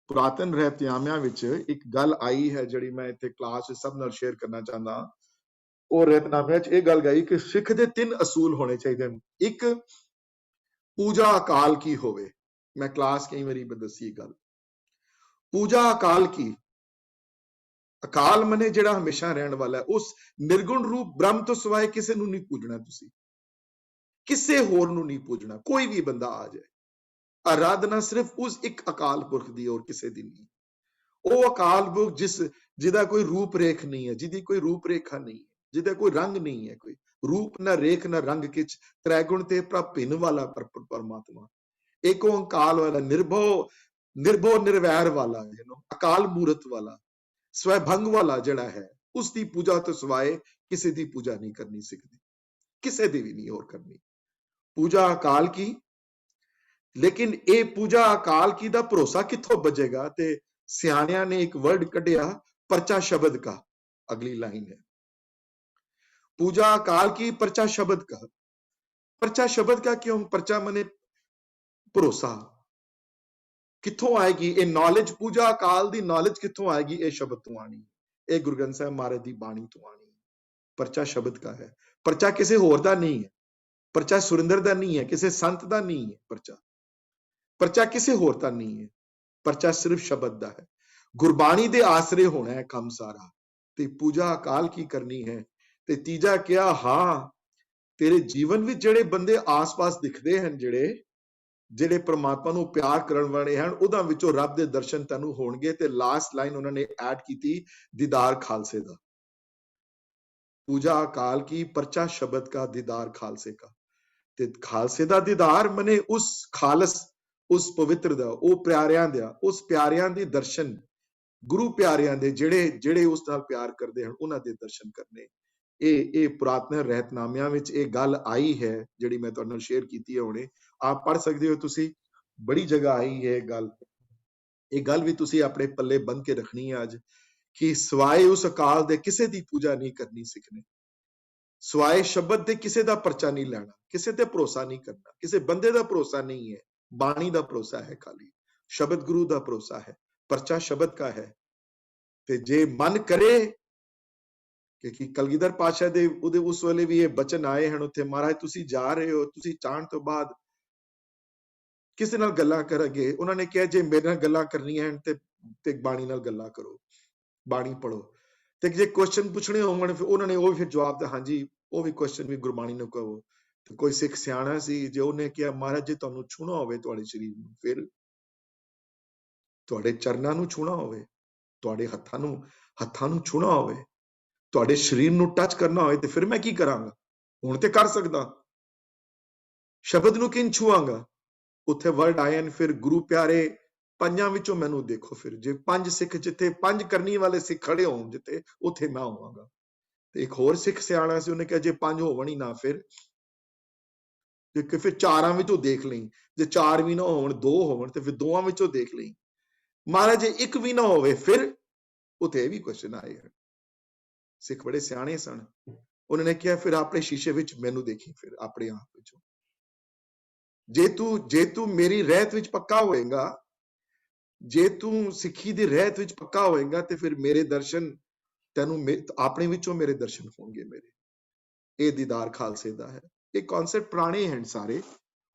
ਪੁਰਾਤਨ ਰਹਿਤਨਾਮਿਆਂ ਵਿੱਚ ਇੱਕ ਗੱਲ ਆਈ ਹੈ ਜਿਹੜੀ ਮੈਂ ਇੱਥੇ ਕਲਾਸ ਵਿੱਚ ਸਭ ਨਾਲ ਸ਼ੇਅਰ ਕਰਨਾ ਚਾਹੁੰਦਾ। ਉਹ ਰਹਿਤਨਾਮਿਆਂ 'ਚ ਇਹ ਗੱਲ ਗਈ ਕਿ ਸਿੱਖ ਦੇ 3 ਅਸੂਲ ਹੋਣੇ ਚਾਹੀਦੇ ਹਨ। ਇੱਕ, ਪੂਜਾ ਅਕਾਲ ਕੀ ਹੋਵੇ। ਮੈਂ ਕਲਾਸ ਕਈ ਵਾਰੀ ਦੱਸੀ ਗੱਲ। ਪੂਜਾ ਅਕਾਲ ਕੀ, ਅਕਾਲ ਮਨੇ ਜਿਹੜਾ ਹਮੇਸ਼ਾ ਰਹਿਣ ਵਾਲਾ, ਉਸ ਨਿਰਗੁਣ ਰੂਪ ਬ੍ਰਹਮ ਤੋਂ ਸਿਵਾਏ ਕਿਸੇ ਨੂੰ ਨਹੀਂ ਪੂਜਣਾ। ਤੁਸੀਂ ਕਿਸੇ ਹੋਰ ਨੂੰ ਨਹੀਂ ਪੂਜਣਾ। ਕੋਈ ਵੀ ਬੰਦਾ ਆ ਜਾਏ, ਆਰਾਧਨਾ ਸਿਰਫ ਉਸ ਇੱਕ ਅਕਾਲ ਪੁਰਖ ਦੀ, ਔਰ ਕਿਸੇ ਦੀ ਨਹੀਂ। ਉਹ ਅਕਾਲ ਪੁਰਖ ਜਿਹਦਾ ਕੋਈ ਰੂਪ ਰੇਖ ਨਹੀਂ ਹੈ, ਜਿਹਦੀ ਕੋਈ ਰੂਪ ਰੇਖਾ ਨਹੀਂ ਹੈ, ਜਿਹਦਾ ਕੋਈ ਰੰਗ ਨਹੀਂ ਹੈ, ਕੋਈ ਰੂਪ ਨਾ ਰੇਖ ਨਾ ਰੰਗ ਕਿਛ, ਤ੍ਰੈਗੁਣ ਤੇ ਪ੍ਰਭਿੰਨ ਵਾਲਾ ਪਰਮਾਤਮਾ, ਏਕ ਓੰਕਾਰ ਵਾਲਾ, ਨਿਰਭਉ ਨਿਰਵੈਰ ਵਾਲਾ, ਅਕਾਲ ਮੂਰਤ ਵਾਲਾ, ਸਵੈਭੰਗ ਵਾਲਾ ਜਿਹੜਾ ਹੈ, ਉਸ ਦੀ ਪੂਜਾ ਤੋਂ ਸਿਵਾਏ ਕਿਸੇ ਦੀ ਪੂਜਾ ਨਹੀਂ ਕਰਨੀ ਸਿੱਖਦੇ, ਕਿਸੇ ਦੀ ਵੀ ਨਹੀਂ ਹੋਰ ਕਰਨੀ। ਪੂਜਾ ਅਕਾਲ ਕੀ। ਲੇਕਿਨ ਇਹ ਪੂਜਾ ਅਕਾਲ ਕੀ ਦਾ ਭਰੋਸਾ ਕਿੱਥੋਂ ਬਚੇਗਾ? ਤੇ ਸਿਆਣਿਆਂ ਨੇ ਇੱਕ ਵਰਡ ਕੱਢਿਆ, ਪਰਚਾ ਸ਼ਬਦ का। अगली लाइन है, पूजा अकाल की परचा शब्द का। परचा शब्द का क्यों? परचा मने भरोसा। कित्थों आएगी ये नॉलेज? पूजा अकाल दी नॉलेज कित्थों आएगी? ये शब्द तो आनी, ये गुरु ग्रंथ साहिब महाराज दी बाणी तो आनी। परचा शब्द का है, परचा किसी होर दा नहीं है, परचा सुरिंदर दा नहीं है, किसी संत दा नहीं है। परचा किसी होर दा नहीं है, परचा सिर्फ शब्द दा है। गुरबाणी दे आसरे होना है काम सारा। ते पूजा अकाल की करनी है। ते तीजा क्या, हाँ तेरे जीवन विच जेड़े बंदे आस पास दिखदे हन, ਜਿਹੜੇ परमात्मा ਨੂੰ ਪਿਆਰ ਕਰਨ ਵਾਲੇ ਹਨ, ਉਹਨਾਂ ਵਿੱਚੋਂ ਰੱਬ ਦੇ ਦਰਸ਼ਨ ਤੈਨੂੰ ਹੋਣਗੇ। ਤੇ ਲਾਸਟ ਲਾਈਨ ਉਹਨਾਂ ਨੇ ਐਡ ਕੀਤੀ, ਦੀਦਾਰ ਖਾਲਸੇ ਦਾ। ਪੂਜਾ ਅਕਾਲ ਕੀ, ਪਰਚਾ ਸ਼ਬਦ का, ਦੀਦਾਰ ਖਾਲਸੇ का। ਤੇ ਖਾਲਸੇ ਦਾ ਦੀਦਾਰ ਮਨੇ ਉਸ ਖਾਲਸ, ਉਸ ਪਵਿੱਤਰ ਦਾ, ਉਹ ਪਿਆਰਿਆਂ ਦਾ, ਉਸ ਪਿਆਰਿਆਂ ਦੇ ਦਰਸ਼ਨ, ਗੁਰੂ ਪਿਆਰਿਆਂ ਦੇ, ਜਿਹੜੇ ਉਸ ਨਾਲ ਪਿਆਰ ਕਰਦੇ ਹਨ, ਉਹਨਾਂ ਦੇ ਦਰਸ਼ਨ ਕਰਨੇ। ਇਹ ਪੁਰਾਤਨ ਰਹਿਤਨਾਮਿਆਂ ਵਿੱਚ ਇਹ ਗੱਲ ਆਈ ਹੈ, ਜਿਹੜੀ ਮੈਂ ਤੁਹਾਡੇ ਨਾਲ ਸ਼ੇਅਰ ਕੀਤੀ ਹੈ ਹੁਣੇ। ਆਪ ਪੜ੍ਹ ਸਕਦੇ ਹੋ ਤੁਸੀਂ, ਬੜੀ ਜਗ੍ਹਾ ਆਈ ਹੈ ਗੱਲ। ਇਹ ਗੱਲ ਵੀ ਤੁਸੀਂ ਆਪਣੇ ਪੱਲੇ ਬੰਨ ਕੇ ਰੱਖਣੀ ਹੈ ਅੱਜ, ਕਿ ਸਵਾਏ ਉਸ ਅਕਾਲ ਦੇ ਕਿਸੇ ਦੀ ਪੂਜਾ ਨਹੀਂ ਕਰਨੀ ਸਿੱਖਣੀ। ਸਵਾਏ ਸ਼ਬਦ ਦੇ ਕਿਸੇ ਦਾ ਪਰਚਾ ਨਹੀਂ ਲੈਣਾ, ਕਿਸੇ ਤੇ ਭਰੋਸਾ ਨਹੀਂ ਕਰਨਾ, ਕਿਸੇ ਬੰਦੇ ਦਾ ਭਰੋਸਾ ਨਹੀਂ ਹੈ, ਬਾਣੀ ਦਾ ਭਰੋਸਾ ਹੈ ਖਾਲੀ, ਸ਼ਬਦ ਗੁਰੂ ਦਾ ਭਰੋਸਾ ਹੈ, ਪਰਚਾ ਸ਼ਬਦ का है। ਤੇ ਜੇ ਮਨ ਕਰੇ, ਕਿ ਕਲਗੀਧਰ ਪਾਤਸ਼ਾਹ ਦੇ ਉਹਦੇ ਉਸ ਵੇਲੇ ਵੀ ਇਹ ਬਚਨ ਆਏ ਹਨ ਉੱਥੇ, ਮਹਾਰਾਜ ਤੁਸੀਂ ਜਾ ਰਹੇ ਹੋ, ਤੁਸੀਂ ਚਾਹਣ ਤੋਂ ਬਾਅਦ ਕਿਸੇ ਨਾਲ ਗੱਲਾਂ ਕਰਾਂਗੇ। ਉਹਨਾਂ ਨੇ ਕਿਹਾ ਜੇ ਮੇਰੇ ਨਾਲ ਗੱਲਾਂ ਕਰਨੀਆਂ ਹਨ ਤੇ ਬਾਣੀ ਨਾਲ ਗੱਲਾਂ ਕਰੋ, ਬਾਣੀ ਪੜੋ। ਤੇ ਜੇ ਕੁਐਸਚਨ ਪੁੱਛਣੇ ਹੋਣ ਫਿਰ ਉਹਨਾਂ ਨੇ ਉਹ ਫਿਰ ਜਵਾਬ ਦਿੱਤਾ, ਹਾਂਜੀ ਉਹ ਵੀ ਕੁਐਸਚਨ ਵੀ ਗੁਰਬਾਣੀ ਨੂੰ ਕਹੋ। ਤੇ ਕੋਈ ਸਿੱਖ ਸਿਆਣਾ ਸੀ, ਜੇ ਉਹਨੇ ਕਿਹਾ ਮਹਾਰਾਜ ਜੇ ਤੁਹਾਨੂੰ ਛੂਣਾ ਹੋਵੇ ਤੁਹਾਡੇ ਸਰੀਰ ਨੂੰ, ਫਿਰ ਤੁਹਾਡੇ ਚਰਨਾਂ ਨੂੰ ਛੂਣਾ ਹੋਵੇ, ਤੁਹਾਡੇ ਹੱਥਾਂ ਨੂੰ ਛੂਣਾ ਹੋਵੇ, ਤੁਹਾਡੇ ਸਰੀਰ ਨੂੰ ਟੱਚ ਕਰਨਾ ਹੋਵੇ, ਤੇ ਫਿਰ ਮੈਂ ਕੀ ਕਰਾਂਗਾ? ਹੁਣ ਤੇ ਕਰ ਸਕਦਾ, ਸ਼ਬਦ ਨੂੰ ਕਿੰਨ ਛੂਆਂਗਾ? ਉੱਥੇ ਵਰਡ ਆਏ ਹਨ, ਫਿਰ ਗੁਰੂ ਪਿਆਰੇ ਪੰਜਾਂ ਵਿੱਚੋਂ ਮੈਨੂੰ ਦੇਖੋ। ਫਿਰ ਜੇ 5 ਸਿੱਖ, ਜਿੱਥੇ 5 ਕਰਨੀ ਵਾਲੇ ਸਿੱਖ ਖੜੇ ਹੋਣ ਜਿੱਥੇ, ਉੱਥੇ ਮੈਂ ਹੋਵਾਂਗਾ। ਤੇ ਇੱਕ ਹੋਰ ਸਿੱਖ ਸਿਆਣਾ ਸੀ, ਉਹਨੇ ਕਿਹਾ ਜੇ 5 ਹੋਵਣ ਹੀ ਨਾ, ਫਿਰ 4 ਵਿੱਚੋਂ ਦੇਖ ਲਈ। ਜੇ 4 ਵੀ ਨਾ ਹੋਣ, 2 ਹੋਵਣ, ਤੇ ਫਿਰ 2 ਵਿੱਚੋਂ ਦੇਖ ਲਈ। ਮਹਾਰਾਜ ਜੇ 1 ਵੀ ਨਾ ਹੋਵੇ, ਫਿਰ ਉੱਥੇ ਇਹ ਵੀ ਕੁਐਸਚਨ ਆਏ ਹਨ। ਸਿੱਖ ਬੜੇ ਸਿਆਣੇ ਸਨ, ਉਹਨਾਂ ਨੇ ਕਿਹਾ ਫਿਰ ਆਪਣੇ ਸ਼ੀਸ਼ੇ ਵਿੱਚ ਮੈਨੂੰ ਦੇਖੀ, ਫਿਰ ਆਪਣੇ ਆਪ ਵਿੱਚੋਂ। ਜੇ ਤੂੰ ਮੇਰੀ ਰਹਿਤ ਵਿੱਚ ਪੱਕਾ ਹੋਏਗਾ, ਜੇ ਤੂੰ ਸਿੱਖੀ ਦੀ ਰਹਿਤ ਵਿੱਚ ਪੱਕਾ ਹੋਏਗਾ, ਤੇ ਫਿਰ ਮੇਰੇ ਦਰਸ਼ਨ ਤੈਨੂੰ ਆਪਣੇ ਵਿੱਚੋਂ ਮੇਰੇ ਦਰਸ਼ਨ ਹੋਣਗੇ ਮੇਰੇ। ਇਹ ਦੀਦਾਰ ਖਾਲਸੇ ਦਾ ਹੈ। ਇਹ ਕਨਸੈਪਟ ਪੁਰਾਣੇ ਹਨ ਸਾਰੇ,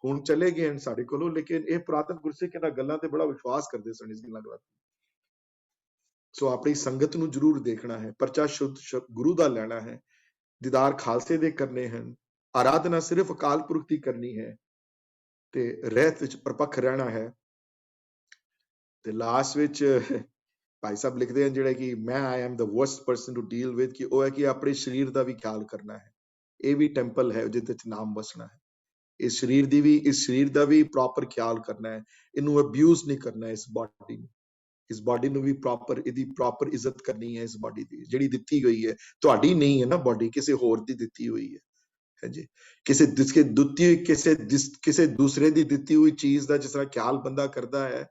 ਹੁਣ ਚਲੇ ਗਏ ਹਨ ਸਾਡੇ ਕੋਲੋਂ, ਲੇਕਿਨ ਇਹ ਪੁਰਾਤਨ ਗੁਰਸਿੱਖ ਇਹਨਾਂ ਗੱਲਾਂ ਤੇ ਬੜਾ ਵਿਸ਼ਵਾਸ ਕਰਦੇ ਸਨ, ਇਸ ਗੱਲਾਂ ਦਾ। ਸੋ ਆਪਣੀ ਸੰਗਤ ਨੂੰ ਜ਼ਰੂਰ ਦੇਖਣਾ ਹੈ, ਪਰਚਾ ਸ਼ੁੱਧ ਗੁਰੂ ਦਾ ਲੈਣਾ ਹੈ, ਦੀਦਾਰ ਖਾਲਸੇ ਦੇ ਕਰਨੇ ਹਨ, ਆਰਾਧਨਾ ਸਿਰਫ ਅਕਾਲ ਪੁਰਖ ਦੀ ਕਰਨੀ ਹੈ, ਤੇ ਰਹਿਤ ਵਿੱਚ ਪਰਪੱਖ ਰਹਿਣਾ ਹੈ। ਤੇ ਲਾਸਟ ਵਿੱਚ ਭਾਈ ਸਾਹਿਬ ਲਿਖਦੇ ਹਨ ਜਿਹੜੇ ਕਿ ਮੈਂ I am the worst person to deal with, ਕਿ ਉਹ ਹੈ ਕਿ ਆਪਣੇ ਸਰੀਰ ਦਾ ਵੀ ਖਿਆਲ ਕਰਨਾ ਹੈ। ਇਹ ਵੀ ਟੈਂਪਲ ਹੈ ਜਿਹਦੇ ਵਿੱਚ ਨਾਮ ਵਸਣਾ ਹੈ। ਇਸ ਸਰੀਰ ਦਾ ਵੀ ਪ੍ਰੋਪਰ ਖਿਆਲ ਕਰਨਾ ਹੈ, ਇਹਨੂੰ ਅਬਿਊਜ਼ ਨਹੀਂ ਕਰਨਾ, ਇਸ ਬਾਡੀ ਨੂੰ ਵੀ ਪ੍ਰੋਪਰ, ਇਹਦੀ ਪ੍ਰੋਪਰ ਇੱਜ਼ਤ ਕਰਨੀ ਹੈ, ਇਸ ਬਾਡੀ ਦੀ ਜਿਹੜੀ ਦਿੱਤੀ ਗਈ ਹੈ, ਤੁਹਾਡੀ ਨਹੀਂ ਹੈ ਨਾ ਬਾਡੀ, ਕਿਸੇ ਹੋਰ ਦੀ ਦਿੱਤੀ ਹੋਈ ਹੈ, ਹਾਂਜੀ। ਕਿਸੇ ਦੂਸਰੇ ਦੀ ਦਿੱਤੀ ਹੋਈ ਚੀਜ਼ ਦਾ ਜਿਸ ਤਰ੍ਹਾਂ ਖਿਆਲ ਬੰਦਾ ਕਰਦਾ ਹੈ,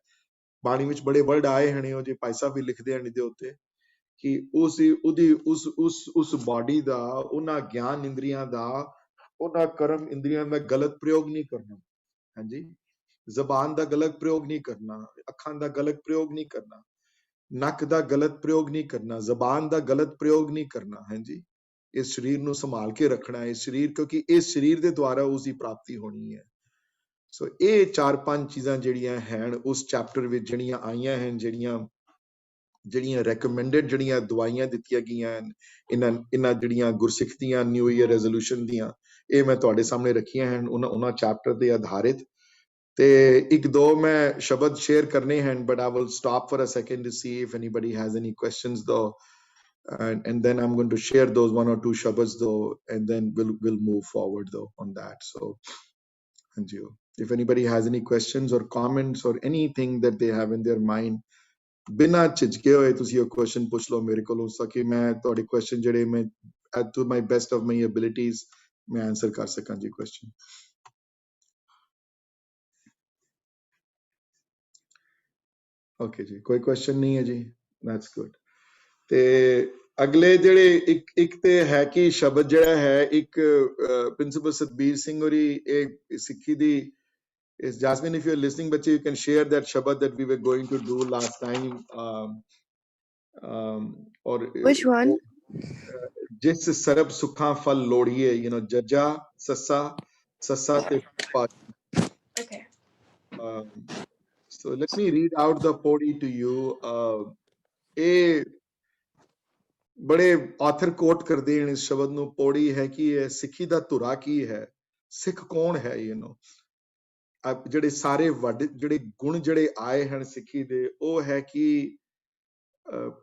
ਬਾਣੀ ਵਿੱਚ ਬੜੇ ਵਰਡ ਆਏ ਹਨ, ਉਹ ਜੇ ਭਾਈ ਸਾਹਿਬ ਵੀ ਲਿਖਦੇ ਹਨ ਇਹਦੇ ਉੱਤੇ, ਕਿ ਉਸ ਬਾਡੀ ਦਾ, ਉਹਨਾਂ ਗਿਆਨ ਇੰਦਰੀਆਂ ਦਾ, ਉਹਨਾਂ ਕਰਮ ਇੰਦਰੀਆਂ ਦਾ ਗਲਤ ਪ੍ਰਯੋਗ ਨਹੀਂ ਕਰਨਾ, ਹਾਂਜੀ। ਜ਼ਬਾਨ ਦਾ ਗਲਤ ਪ੍ਰਯੋਗ ਨਹੀਂ ਕਰਨਾ, ਅੱਖਾਂ ਦਾ ਗਲਤ ਪ੍ਰਯੋਗ ਨਹੀਂ ਕਰਨਾ, ਨੱਕ ਦਾ ਗਲਤ ਪ੍ਰਯੋਗ ਨਹੀਂ ਕਰਨਾ, ਜ਼ਬਾਨ ਦਾ ਗਲਤ ਪ੍ਰਯੋਗ ਨਹੀਂ ਕਰਨਾ, ਹਾਂਜੀ। ਇਸ ਸਰੀਰ ਨੂੰ ਸੰਭਾਲ ਕੇ ਰੱਖਣਾ ਹੈ, ਕਿਉਂਕਿ ਇਸ ਸਰੀਰ ਦੇ ਦੁਆਰਾ ਉਸ ਦੀ ਪ੍ਰਾਪਤੀ ਹੋਣੀ ਹੈ। ਸੋ ਇਹ 4-5 ਚੀਜ਼ਾਂ ਜਿਹੜੀਆਂ ਹਨ ਉਸ ਚੈਪਟਰ ਵਿੱਚ ਜਿਹੜੀਆਂ ਆਈਆਂ ਹਨ, ਜਿਹੜੀਆਂ ਰეკਮੈਂਡਡ ਜਿਹੜੀਆਂ ਦਵਾਈਆਂ ਦਿੱਤੀਆਂ ਗਈਆਂ ਹਨ, ਇਹਨਾਂ ਜਿਹੜੀਆਂ ਗੁਰਸਿੱਖ ਦੀਆਂ ਨਿਊ ਈਅਰ ਰੈਜ਼ੋਲੂਸ਼ਨ ਦੀਆਂ, ਇਹ ਮੈਂ ਤੁਹਾਡੇ ਸਾਹਮਣੇ ਰੱਖੀਆਂ ਹਨ ਉਹਨਾਂ ਚੈਪਟਰ ਦੇ ਆਧਾਰਿਤ। ਤੇ ਇੱਕ ਦੋ ਮੈਂ ਸ਼ਬਦ ਸ਼ੇਅਰ ਕਰਨੇ ਹਨ, but I will stop for a second to see if anybody has any questions though, and then I'm going to share those 1 or 2 shabads though, and then we'll move forward though on that. So Anju, if anybody has any questions or comments or anything that they have in their mind, ਬਿਨਾਂ ਝਿਜਕੇ ਹੋਏ ਤੁਸੀਂ ਉਹ question ਪੁੱਛ ਲਓ ਮੇਰੇ ਕੋਲੋਂ, ਤਾਂ ਕਿ ਮੈਂ ਤੁਹਾਡੇ ਕੁਐਸਚਨ ਜਿਹੜੇ ਮੈਂ to my best of my abilities ਮੈਂ ਆਨਸਰ ਕਰ ਸਕਾਂ ਜੀ ਕੁਐਸਚਨ। ਓਕੇ ਜੀ, ਕੋਈ ਕੁਐਸਚਨ ਨਹੀਂ ਹੈ ਜੀ, ਦੈਟਸ ਗੁੱਡ। ਤੇ ਅਗਲੇ ਜਿਹੜੇ ਇੱਕ ਤੇ ਹੈ ਕਿ ਸ਼ਬਦ ਜਿਹੜਾ ਹੈ, ਇੱਕ ਪ੍ਰਿੰਸੀਪਲ ਸਤਬੀਰ ਸਿੰਘ ਹੋਰੀ ਇਹ ਸਿੱਖੀ ਦੀ, is Jasmine, if you're listening, bache, you can share that Shabad that we were going to do last time. Or which one? Jis sarab sukha fal lodiye, jaja sassa te pa. Okay. So let me read out the podi to you. A बड़े author quote ਕਰਦੇ ਹਨ ਇਸ ਸ਼ਬਦ ਨੂੰ, ਪੌੜੀ ਹੈ ਕਿ ਇਹ ਸਿੱਖੀ ਦਾ ਧੁਰਾ ਕੀ ਹੈ, ਸਿੱਖ ਕੌਣ ਹੈ, ਜਿਹੜੇ ਸਾਰੇ ਜਿਹੜੇ ਗੁਣ ਜਿਹੜੇ ਆਏ ਹਨ ਸਿੱਖੀ ਦੇ, ਉਹ ਹੈ ਕਿ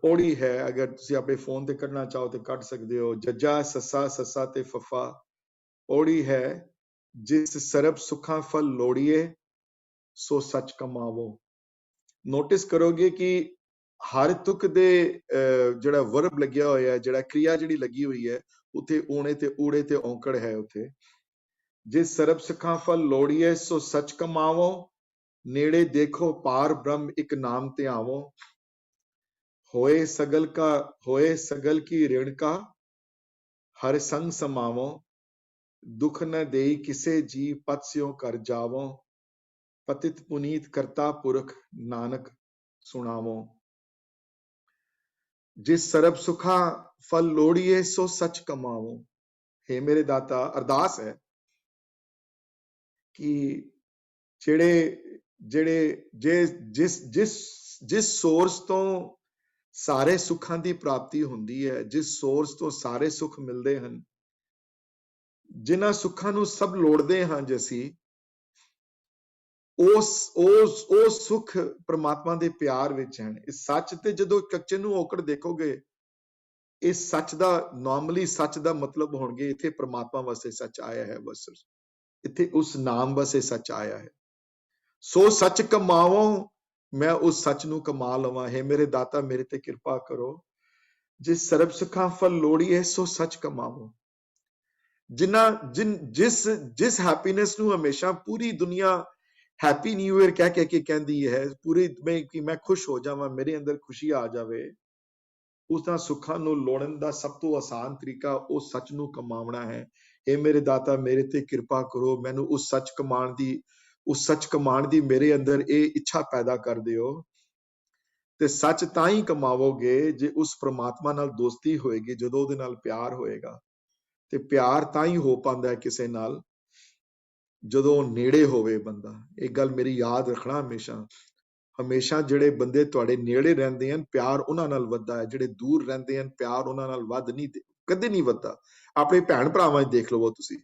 ਪੌੜੀ ਹੈ। ਅਗਰ ਤੁਸੀਂ ਆਪਣੇ ਫੋਨ ਤੇ ਕੱਢਣਾ ਚਾਹੋ ਤੇ ਕੱਢ ਸਕਦੇ ਹੋ, ਜੱਜਾ ਸੱਸਾ ਤੇ ਫੱਫਾ, ਪੌੜੀ ਹੈ ਜਿਸ ਸਰਬ ਸੁੱਖਾਂ ਫਲ ਲੋੜੀਏ ਸੋ ਸੱਚ ਕਮਾਵੋ। ਨੋਟਿਸ ਕਰੋਗੇ ਕਿ ਹਰ ਤੁਕ ਦੇ ਜਿਹੜਾ ਵਰਬ ਲੱਗਿਆ ਹੋਇਆ, ਜਿਹੜਾ ਕ੍ਰਿਆ ਜਿਹੜੀ ਲੱਗੀ ਹੋਈ ਹੈ, ਉੱਥੇ ਊਣੇ ਤੇ ਊੜੇ ਤੇ ਔਂਕੜ ਹੈ ਉੱਥੇ। ਜਿਸ ਸਰਬ ਸੁੱਖਾਂ ਫਲ ਲੋੜੀਏ ਸੋ ਸੱਚ ਕਮਾਵੋ, ਨੇੜੇ ਦੇਖੋ ਪਾਰ ਬ੍ਰਹਮ ਇੱਕ ਨਾਮ ਤੇ ਆਵੋ, ਹੋਏ ਸਗਲ ਕੀ ਰਿਣ ਕਾ ਹਰ ਸੰਗ ਸਮਾਵੋ, ਦੁਖ ਨ ਦੇਈ ਕਿਸੇ ਜੀ ਪਤ ਸਿਓ ਕਰ ਜਾਵੋ, ਪਤਿਤ ਪੁਨੀਤ ਕਰਤਾ ਪੁਰਖ ਨਾਨਕ ਸੁਣਾਵੋ। ਜਿਸ ਸਰਬ ਸੁਖਾ ਫਲ ਲੋੜੀਏ ਸੋ ਸੱਚ ਕਮਾਵੋ। हे ਮੇਰੇ ਦਾਤਾ, ਅਰਦਾਸ ਹੈ ਕਿ ਜਿਸ ਸੋਰਸ ਤੋਂ ਸਾਰੇ ਸੁੱਖਾਂ ਦੀ ਪ੍ਰਾਪਤੀ ਹੁੰਦੀ ਹੈ, ਜਿਸ ਸੋਰਸ ਤੋਂ ਸਾਰੇ ਸੁੱਖ ਮਿਲਦੇ ਹਨ, ਜਿਨ੍ਹਾਂ ਸੁੱਖਾਂ ਨੂੰ ਸਭ ਲੋੜਦੇ ਹਾਂ ਜੇ ਅਸੀਂ, ਉਹ ਸੁੱਖ ਪ੍ਰਮਾਤਮਾ ਦੇ ਪਿਆਰ ਵਿੱਚ ਹਨ। ਇਸ ਸੱਚ ਤੇ ਜਦੋਂ ਕੱਚੇ ਨੂੰ ਔਕੜ ਦੇਖੋਗੇ, ਇਸ ਸੱਚ ਦਾ ਨਾਰਮਲੀ ਸੱਚ ਦਾ ਮਤਲਬ ਹੋਣਗੇ ਇੱਥੇ ਪ੍ਰਮਾਤਮਾ ਵਾਸਤੇ ਸੱਚ ਆਇਆ ਹੈ, ਬਸ ਇੱਥੇ ਉਸ ਨਾਮ ਵਾਸਤੇ ਸੱਚ ਆਇਆ ਹੈ। ਸੋ ਸੱਚ ਕਮਾਵੋ, ਮੈਂ ਉਸ ਸੱਚ ਨੂੰ ਕਮਾ ਲਵਾਂ। ਹੈ ਮੇਰੇ ਦਾਤਾ, ਮੇਰੇ ਤੇ ਕਿਰਪਾ ਕਰੋ। ਜਿਸ ਸਰਬ ਸੁੱਖਾਂ ਫਲ ਲੋੜੀਏ ਸੋ ਸੱਚ ਕਮਾਵੋ। ਜਿਸ ਹੈਪੀਨੈਸ ਨੂੰ ਹਮੇਸ਼ਾ ਪੂਰੀ ਦੁਨੀਆ ਹੈਪੀ ਨਿਊ ਈਅਰ ਕਹਿ ਕੇ ਕਹਿੰਦੀ ਹੈ, ਪੂਰੀ ਕਿ ਮੈਂ ਖੁਸ਼ ਹੋ ਜਾਵਾਂ, ਮੇਰੇ ਅੰਦਰ ਖੁਸ਼ੀ ਆ ਜਾਵੇ, ਉਸ ਦਾ ਸੁੱਖਾਂ ਨੂੰ ਲੋੜਨ ਦਾ ਸਭ ਤੋਂ ਆਸਾਨ ਤਰੀਕਾ ਉਹ ਸੱਚ ਨੂੰ ਕਮਾਉਣਾ ਹੈ। ਇਹ ਮੇਰੇ ਦਾਤਾ, ਮੇਰੇ ਤੇ ਕਿਰਪਾ ਕਰੋ, ਮੈਨੂੰ ਉਸ ਸੱਚ ਕਮਾਉਣ ਦੀ ਮੇਰੇ ਅੰਦਰ ਇਹ ਇੱਛਾ ਪੈਦਾ ਕਰ ਦਿਓ। ਤੇ ਸੱਚ ਤਾਂ ਹੀ ਕਮਾਵੋਗੇ ਜੇ ਉਸ ਪ੍ਰਮਾਤਮਾ ਨਾਲ ਦੋਸਤੀ ਹੋਏਗੀ, ਜਦੋਂ ਉਹਦੇ ਨਾਲ ਪਿਆਰ ਹੋਏਗਾ। ਤੇ ਪਿਆਰ ਤਾਂ ਹੀ ਹੋ ਪਾਉਂਦਾ ਹੈ ਕਿਸੇ ਨਾਲ ਜਦੋਂ ਨੇੜੇ ਹੋਵੇ ਬੰਦਾ। ਇਹ ਗੱਲ ਮੇਰੀ ਯਾਦ ਰੱਖਣਾ ਹਮੇਸ਼ਾ ਜਿਹੜੇ ਬੰਦੇ ਤੁਹਾਡੇ ਨੇੜੇ ਰਹਿੰਦੇ ਹਨ, ਪਿਆਰ ਉਹਨਾਂ ਨਾਲ ਵੱਧਦਾ ਹੈ। ਜਿਹੜੇ ਦੂਰ ਰਹਿੰਦੇ ਹਨ, ਪਿਆਰ ਉਹਨਾਂ ਨਾਲ ਕਦੇ ਨਹੀਂ ਵੱਧਦਾ। ਆਪਣੇ ਭੈਣ ਭਰਾਵਾਂ 'ਚ ਦੇਖ ਲਵੋ ਤੁਸੀਂ,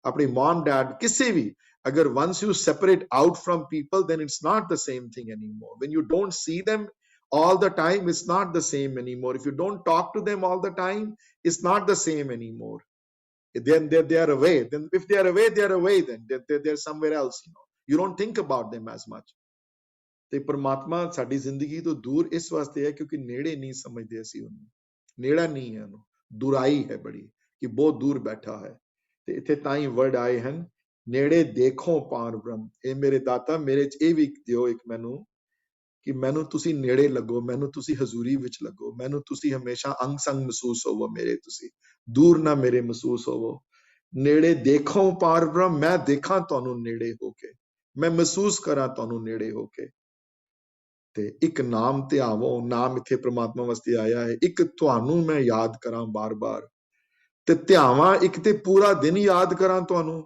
ਆਪਣੀ ਮਮ ਡੈਡ, ਕਿਸੇ ਵੀ, ਅਗਰ once you separate out from people, then it's not the same thing anymore. When you don't see them all the time, it's not the same anymore. If you don't talk to them all the time, it's not the same anymore. then they are away. Then if they are away, they are away. Then they're somewhere else. You don't think about them as much. ਤੇ ਪਰਮਾਤਮਾ ਸਾਡੀ ਜ਼ਿੰਦਗੀ ਤੋਂ ਦੂਰ ਇਸ ਵਾਸਤੇ ਹੈ ਕਿਉਂਕਿ ਨੇੜੇ ਨਹੀਂ ਸਮਝਦੇ ਅਸੀਂ ਉਹਨੂੰ, ਨੇੜਾ ਨਹੀਂ ਹੈ ਉਹਨੂੰ, ਦੁਰਾਈ ਹੈ ਬੜੀ ਕਿ ਬਹੁਤ ਦੂਰ ਬੈਠਾ ਹੈ। ਤੇ ਇੱਥੇ ਤਾਂ ਹੀ ਵਰਡ ਆਏ ਹਨ, ਨੇੜੇ ਦੇਖੋ ਪਾਰ ਬ੍ਰਹਮ। ਇਹ ਮੇਰੇ ਦਾਤਾ ਮੇਰੇ ਚ ਇਹ ਵੀ ਦਿਓ ਇੱਕ ਮੈਨੂੰ ਕਿ ਮੈਨੂੰ ਤੁਸੀਂ ਨੇੜੇ ਲੱਗੋ, ਮੈਨੂੰ ਤੁਸੀਂ ਹਜ਼ੂਰੀ ਵਿੱਚ ਲੱਗੋ, ਮੈਨੂੰ ਤੁਸੀਂ ਹਮੇਸ਼ਾ ਅੰਗ ਸੰਗ ਮਹਿਸੂਸ ਹੋਵੋ ਮੇਰੇ, ਤੁਸੀਂ ਦੂਰ ਨਾ ਮੇਰੇ ਮਹਿਸੂਸ ਹੋਵੋ। ਨੇੜੇ ਦੇਖੋ ਪਾਰ ਬ੍ਰਹਮ, ਮੈਂ ਦੇਖਾਂ ਤੁਹਾਨੂੰ ਨੇੜੇ ਹੋ ਕੇ, ਮੈਂ ਮਹਿਸੂਸ ਕਰਾਂ ਤੁਹਾਨੂੰ ਨੇੜੇ ਹੋ ਕੇ। ਤੇ ਇੱਕ ਨਾਮ ਧਿਆਵੋ, ਨਾਮ ਇੱਥੇ ਪ੍ਰਮਾਤਮਾ ਵਾਸਤੇ ਆਇਆ ਹੈ, ਇੱਕ ਤੁਹਾਨੂੰ ਮੈਂ ਯਾਦ ਕਰਾਂ ਬਾਰ-ਬਾਰ। ਤੇ ਧਿਆਵਾਂ ਇੱਕ ਤੇ ਪੂਰਾ ਦਿਨ ਯਾਦ ਕਰਾਂ ਤੁਹਾਨੂੰ,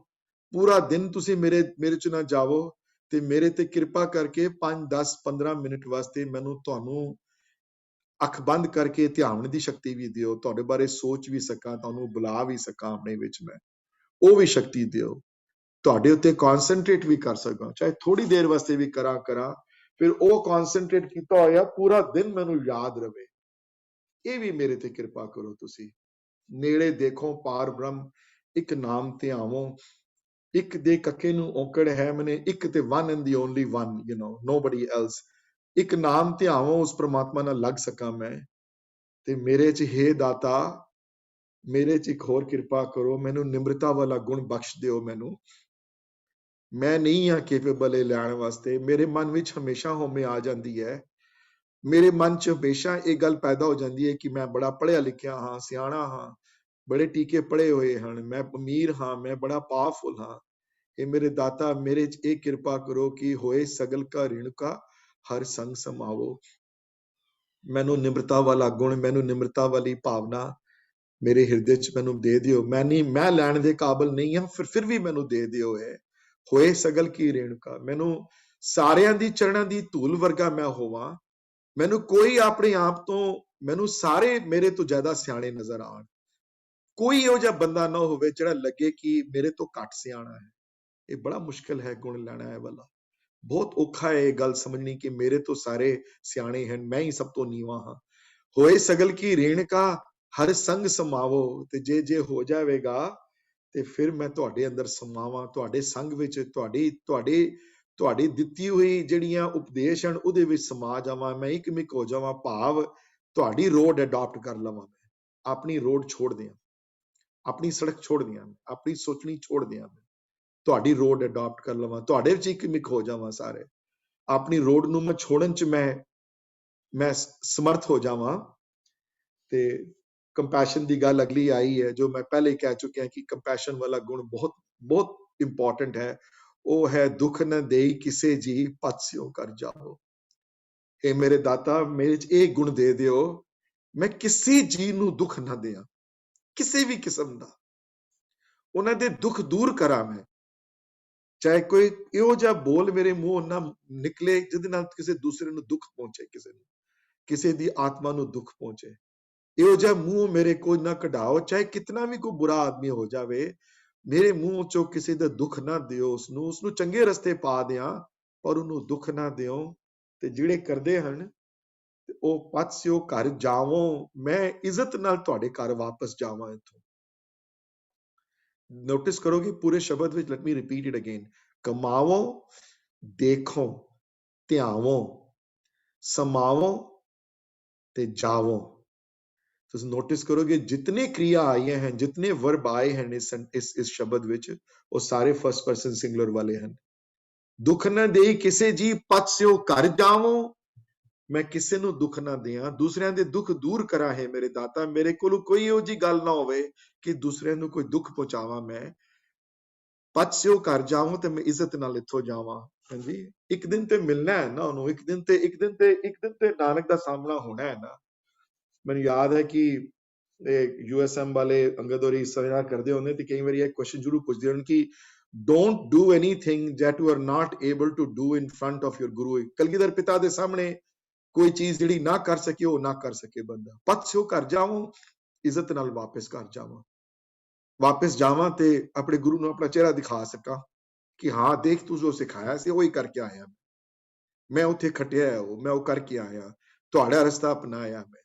ਪੂਰਾ ਦਿਨ ਤੁਸੀਂ ਮੇਰੇ ਚ ਨਾ ਜਾਵੋ ਤੇ ਮੇਰੇ ਤੇ ਕਿਰਪਾ ਕਰਕੇ 5 10 15 ਮਿੰਟ ਵਾਸਤੇ ਮੈਨੂੰ ਤੁਹਾਨੂੰ ਅੱਖ ਬੰਦ ਕਰਕੇ ਧਿਆਨ ਦੀ ਸ਼ਕਤੀ ਵੀ ਦਿਓ, ਤੁਹਾਡੇ ਬਾਰੇ ਸੋਚ ਵੀ ਸਕਾਂ, ਤੁਹਾਨੂੰ ਬੁਲਾ ਵੀ ਸਕਾਂ ਆਪਣੇ ਵਿੱਚ, ਮੈਂ ਉਹ ਵੀ ਸ਼ਕਤੀ ਦਿਓ, ਤੁਹਾਡੇ ਉੱਤੇ ਕਨਸੈਂਟਰੇਟ ਵੀ ਕਰ ਸਕਾਂ, ਚਾਹੇ ਥੋੜੀ ਦੇਰ ਵਾਸਤੇ ਵੀ ਕਰਾਂ ਫਿਰ ਉਹ ਕਨਸੈਂਟਰੇਟ ਕੀਤਾ ਹੋਇਆ ਪੂਰਾ ਦਿਨ ਮੈਨੂੰ ਯਾਦ ਰਵੇ। ਇਹ ਵੀ ਮੇਰੇ ਤੇ ਕਿਰਪਾ ਕਰੋ ਤੁਸੀਂ। ਨੇੜੇ ਦੇਖੋ ਪਾਰ ਬ੍ਰਹਮ, ਇੱਕ ਨਾਮ ਧਿਆਵੋ, ਇੱਕ ਦੇ ਕੱਕੇ ਨੂੰ ਔਕੜ ਹੈ ਮਨੇ, ਇੱਕ ਤੇ one and the only one, nobody else। ਇੱਕ ਨਾਮ ਧਿਆਵੋ, ਉਸ ਪ੍ਰਮਾਤਮਾ ਨਾਲ ਲੱਗ ਸਕਾਂ ਮੈਂ। ਤੇ ਮੇਰੇ ਚ ਹੈ ਦਾਤਾ, ਮੇਰੇ ਚ ਇੱਕ ਹੋਰ ਕਿਰਪਾ ਕਰੋ, ਮੈਨੂੰ ਨਿਮਰਤਾ ਵਾਲਾ ਗੁਣ ਬਖਸ਼ ਦਿਓ ਮੈਨੂੰ। ਮੈਂ ਨਹੀਂ ਹਾਂ ਕੈਪੇਬਲ ਇਹ ਲੈਣ ਵਾਸਤੇ। ਮੇਰੇ ਮਨ ਵਿੱਚ ਹਮੇਸ਼ਾ ਹਉਮੈ ਆ ਜਾਂਦੀ ਹੈ, ਮੇਰੇ ਮਨ ਚ ਹਮੇਸ਼ਾ ਇਹ ਗੱਲ ਪੈਦਾ ਹੋ ਜਾਂਦੀ ਹੈ ਕਿ ਮੈਂ ਬੜਾ ਪੜ੍ਹਿਆ ਲਿਖਿਆ ਹਾਂ, ਸਿਆਣਾ ਹਾਂ, ਬੜੇ ਟੀਕੇ ਪੜ੍ਹੇ ਹੋਏ ਹਨ, ਮੈਂ ਅਮੀਰ ਹਾਂ, ਮੈਂ ਬੜਾ ਪਾਵਰਫੁਲ ਹਾਂ। ਇਹ ਮੇਰੇ ਦਾਤਾ ਮੇਰੇ ਚ ਇਹ ਕਿਰਪਾ ਕਰੋ ਕਿ ਹੋਏ ਸਗਲ ਕਾ ਰਿਣ ਕਾ ਹਰ ਸੰਗ ਸਮਾਵੋ। ਮੈਨੂੰ ਨਿਮਰਤਾ ਵਾਲਾ ਗੁਣ, ਮੈਨੂੰ ਨਿਮਰਤਾ ਵਾਲੀ ਭਾਵਨਾ ਮੇਰੇ ਹਿਰਦੇ ਚ ਮੈਨੂੰ ਦੇ ਦਿਓ। ਮੈਂ ਲੈਣ ਦੇ ਕਾਬਿਲ ਨਹੀਂ ਹਾਂ, ਫਿਰ ਵੀ ਮੈਨੂੰ ਦੇ ਦਿਓ। ਇਹ ਹੋਏ ਸਗਲ ਕੀ ਰੇਣੁਕਾ, ਮੈਨੂੰ ਸਾਰਿਆਂ ਦੀ ਚਰਨਾਂ ਦੀ ਧੂਲ ਵਰਗਾ ਮੈਂ ਹੋਵਾਂ, ਮੈਨੂੰ ਕੋਈ ਆਪਣੇ ਆਪ ਤੋਂ, ਮੈਨੂੰ ਸਾਰੇ ਮੇਰੇ ਤੋਂ ਜ਼ਿਆਦਾ ਸਿਆਣੇ ਨਜ਼ਰ ਆਉਣ। ਕੋਈ ਇਹੋ ਜਿਹਾ ਬੰਦਾ ਨਾ ਹੋਵੇ ਜਿਹੜਾ ਲੱਗੇ ਕਿ ਮੇਰੇ ਤੋਂ ਘੱਟ ਸਿਆਣਾ ਹੈ। ਇਹ ਬੜਾ ਮੁਸ਼ਕਿਲ ਹੈ ਗੁਣ ਲੈਣਾ ਇਹ ਵਾਲਾ, ਬਹੁਤ ਔਖਾ ਹੈ ਇਹ ਗੱਲ ਸਮਝਣੀ ਕਿ ਮੇਰੇ ਤੋਂ ਸਾਰੇ ਸਿਆਣੇ ਹਨ, ਮੈਂ ਹੀ ਸਭ ਤੋਂ ਨੀਵਾਂ ਹਾਂ। ਹੋਏ ਸਗਲ ਕੀ ਰੇਣੁਕਾ ਹਰ ਸੰਗ ਸਮਾਵੋ, ਤੇ ਜੇ ਹੋ ਜਾਵੇਗਾ ਤੇ ਫਿਰ ਮੈਂ ਤੁਹਾਡੇ ਅੰਦਰ ਸਮਾਵਾਂ, ਤੁਹਾਡੇ ਸੰਗ ਵਿੱਚ, ਤੁਹਾਡੀ ਦਿੱਤੀ ਹੋਈ ਜਿਹੜੀਆਂ ਉਪਦੇਸ਼ ਹਨ ਉਹਦੇ ਵਿੱਚ ਸਮਾ ਜਾਵਾਂ, ਮੈਂ ਇੱਕ ਮਿਕ ਹੋ ਜਾਵਾਂ। ਭਾਵ ਤੁਹਾਡੀ ਰੋਡ ਅਡਾਪਟ ਕਰ ਲਵਾਂ, ਮੈਂ ਆਪਣੀ ਰੋਡ ਛੋੜ ਦਿਆਂ, ਆਪਣੀ ਸੜਕ ਛੋੜ ਦਿਆਂ, ਆਪਣੀ ਸੋਚਣੀ ਛੋੜ ਦਿਆਂ, ਮੈਂ ਤੁਹਾਡੀ ਰੋਡ ਅਡਾਪਟ ਕਰ ਲਵਾਂ, ਤੁਹਾਡੇ ਵਿੱਚ ਇੱਕ ਮਿਕ ਹੋ ਜਾਵਾਂ। ਸਾਰੇ ਆਪਣੀ ਰੋਡ ਨੂੰ ਮੈਂ ਛੋੜਨ ਚ ਮੈਂ ਸਮਰਥ ਹੋ ਜਾਵਾਂ। ਤੇ ਕੰਪੈਸ਼ਨ ਦੀ ਗੱਲ ਅਗਲੀ ਆਈ ਹੈ, ਜੋ ਮੈਂ ਪਹਿਲੇ ਕਹਿ ਚੁੱਕਿਆ ਕਿ ਕੰਪੈਸ਼ਨ ਵਾਲਾ ਗੁਣ ਬਹੁਤ ਬਹੁਤ ਇੰਪੋਰਟੈਂਟ ਹੈ। ਉਹ ਹੈ ਦੁੱਖ ਨਾ ਦੇਈ ਕਿਸੇ ਜੀ ਪਤ ਸਿਓ ਕਰ ਜਾਓ। ਇਹ ਮੇਰੇ ਦਾਤਾ ਮੇਰੇ ਚ ਇਹ ਗੁਣ ਦੇ ਦਿਓ, ਮੈਂ ਕਿਸੇ ਜੀ ਨੂੰ ਦੁੱਖ ਨਾ ਦਿਆਂ, ਕਿਸੇ ਵੀ ਕਿਸਮ ਦਾ, ਉਹਨਾਂ ਦੇ ਦੁੱਖ ਦੂਰ ਕਰਾਂ ਮੈਂ। ਚਾਹੇ ਕੋਈ ਇਹੋ ਜਿਹਾ ਬੋਲ ਮੇਰੇ ਮੂੰਹ ਨਾ ਨਿਕਲੇ ਜਿਹਦੇ ਨਾਲ ਕਿਸੇ ਦੂਸਰੇ ਨੂੰ ਦੁੱਖ ਪਹੁੰਚੇ, ਕਿਸੇ ਦੀ ਆਤਮਾ ਨੂੰ ਦੁੱਖ ਪਹੁੰਚੇ, ਇਹੋ ਜਿਹਾ ਮੂੰਹ ਮੇਰੇ ਕੋਈ ਨਾ ਕਢਾਓ। ਚਾਹੇ ਕਿਤਨਾ ਵੀ ਕੋਈ ਬੁਰਾ ਆਦਮੀ ਹੋ ਜਾਵੇ, ਮੇਰੇ ਮੂੰਹ ਚੋਂ ਕਿਸੇ ਦਾ ਦੁੱਖ ਨਾ ਦਿਓ, ਉਸਨੂੰ ਚੰਗੇ ਰਸਤੇ ਪਾ ਦਿਆਂ, ਪਰ ਉਹਨੂੰ ਦੁੱਖ ਨਾ ਦਿਓ। ਤੇ ਜਿਹੜੇ ਕਰਦੇ ਹਨ ਉਹ ਪਤ ਸਿਓ ਘਰ ਜਾਵੋ, ਮੈਂ ਇੱਜ਼ਤ ਨਾਲ ਤੁਹਾਡੇ ਘਰ ਵਾਪਸ ਜਾਵਾਂ ਇੱਥੋਂ। ਨੋਟਿਸ ਕਰੋਗੇ ਪੂਰੇ ਸ਼ਬਦ ਵਿੱਚ, let me repeat it again, ਕਮਾਵੋ, ਦੇਖੋ, ਧਿਆਵੋ, ਸਮਾਵੋ ਤੇ ਜਾਵੋ। ਤੁਸੀਂ ਨੋਟਿਸ ਕਰੋਗੇ ਜਿਤਨੇ क्रिया ਆਈਆਂ ਹਨ, ਜਿਤਨੇ ਵਰਬ ਆਏ ਹਨ ਇਸ ਸ਼ਬਦ ਵਿੱਚ, ਉਹ ਸਾਰੇ ਫਸਟ ਪਰਸਨ ਸਿੰਗੂਲਰ ਵਾਲੇ ਹਨ। ਦੁੱਖ ਨਾ ਦੇਈ ਕਿਸੇ ਜੀ ਪਤ ਸਿਓ ਘਰ ਜਾਵੋ, ਮੈਂ ਕਿਸੇ ਨੂੰ ਦੁੱਖ ਨਾ ਦਿਆਂ, ਦੂਸਰਿਆਂ ਦੇ ਦੁੱਖ ਦੂਰ ਕਰਾਂ। ਹੈ ਮੇਰੇ ਦਾਤਾ ਮੇਰੇ ਕੋਲ ਕੋਈ ਇਹੋ ਜਿਹੀ ਗੱਲ ਨਾ ਹੋਵੇ ਕਿ ਦੂਸਰਿਆਂ ਨੂੰ ਕੋਈ ਦੁੱਖ ਪਹੁੰਚਾਵਾਂ ਮੈਂ। ਪਤ ਸਿਓ ਘਰ ਜਾਵਾਂ ਤੇ ਮੈਂ ਇੱਜ਼ਤ ਨਾਲ ਇੱਥੋਂ ਜਾਵਾਂ। ਹਾਂਜੀ, ਇੱਕ ਦਿਨ ਤੇ ਮਿਲਣਾ ਹੈ ਨਾ ਉਹਨੂੰ, ਇੱਕ ਦਿਨ ਤੇ ਨਾਨਕ ਦਾ ਸਾਹਮਣਾ ਹੋਣਾ ਹੈ ਨਾ। ਮੈਨੂੰ ਯਾਦ ਹੈ ਕਿ USM ਵਾਲੇ ਅੰਗਦ ਹੋਰੀ ਸਵਿਆ ਕਰਦੇ ਹੁੰਦੇ ਤੇ ਕਈ ਵਾਰੀ ਇਹ ਕੁਐਸਚਨ ਜ਼ਰੂਰ ਪੁੱਛਦੇ ਹਨ ਕਿ don't do anything that you are not able to do in front of your guru। Kalgidhar ਪਿਤਾ ਦੇ ਸਾਹਮਣੇ ਕੋਈ ਚੀਜ਼ ਜਿਹੜੀ ਨਾ ਕਰ ਸਕੇ ਉਹ ਨਾ ਕਰ ਸਕੇ ਬੰਦਾ। ਪਤ ਸਿਓ ਘਰ ਜਾਵਾਂ, ਇੱਜ਼ਤ ਨਾਲ ਵਾਪਸ ਘਰ ਜਾਵਾਂ, ਵਾਪਸ ਜਾਵਾਂ ਤੇ ਆਪਣੇ ਗੁਰੂ ਨੂੰ ਆਪਣਾ ਚਿਹਰਾ ਦਿਖਾ ਸਕਾਂ ਕਿ ਹਾਂ ਦੇਖ ਤੂੰ ਜੋ ਸਿਖਾਇਆ ਸੀ ਉਹੀ ਕਰਕੇ ਆਇਆ, ਮੈਂ ਉੱਥੇ ਖਟਿਆ, ਮੈਂ ਉਹ ਕਰਕੇ ਆਇਆ, ਤੁਹਾਡਾ ਰਸਤਾ ਅਪਣਾਇਆ ਮੈਂ।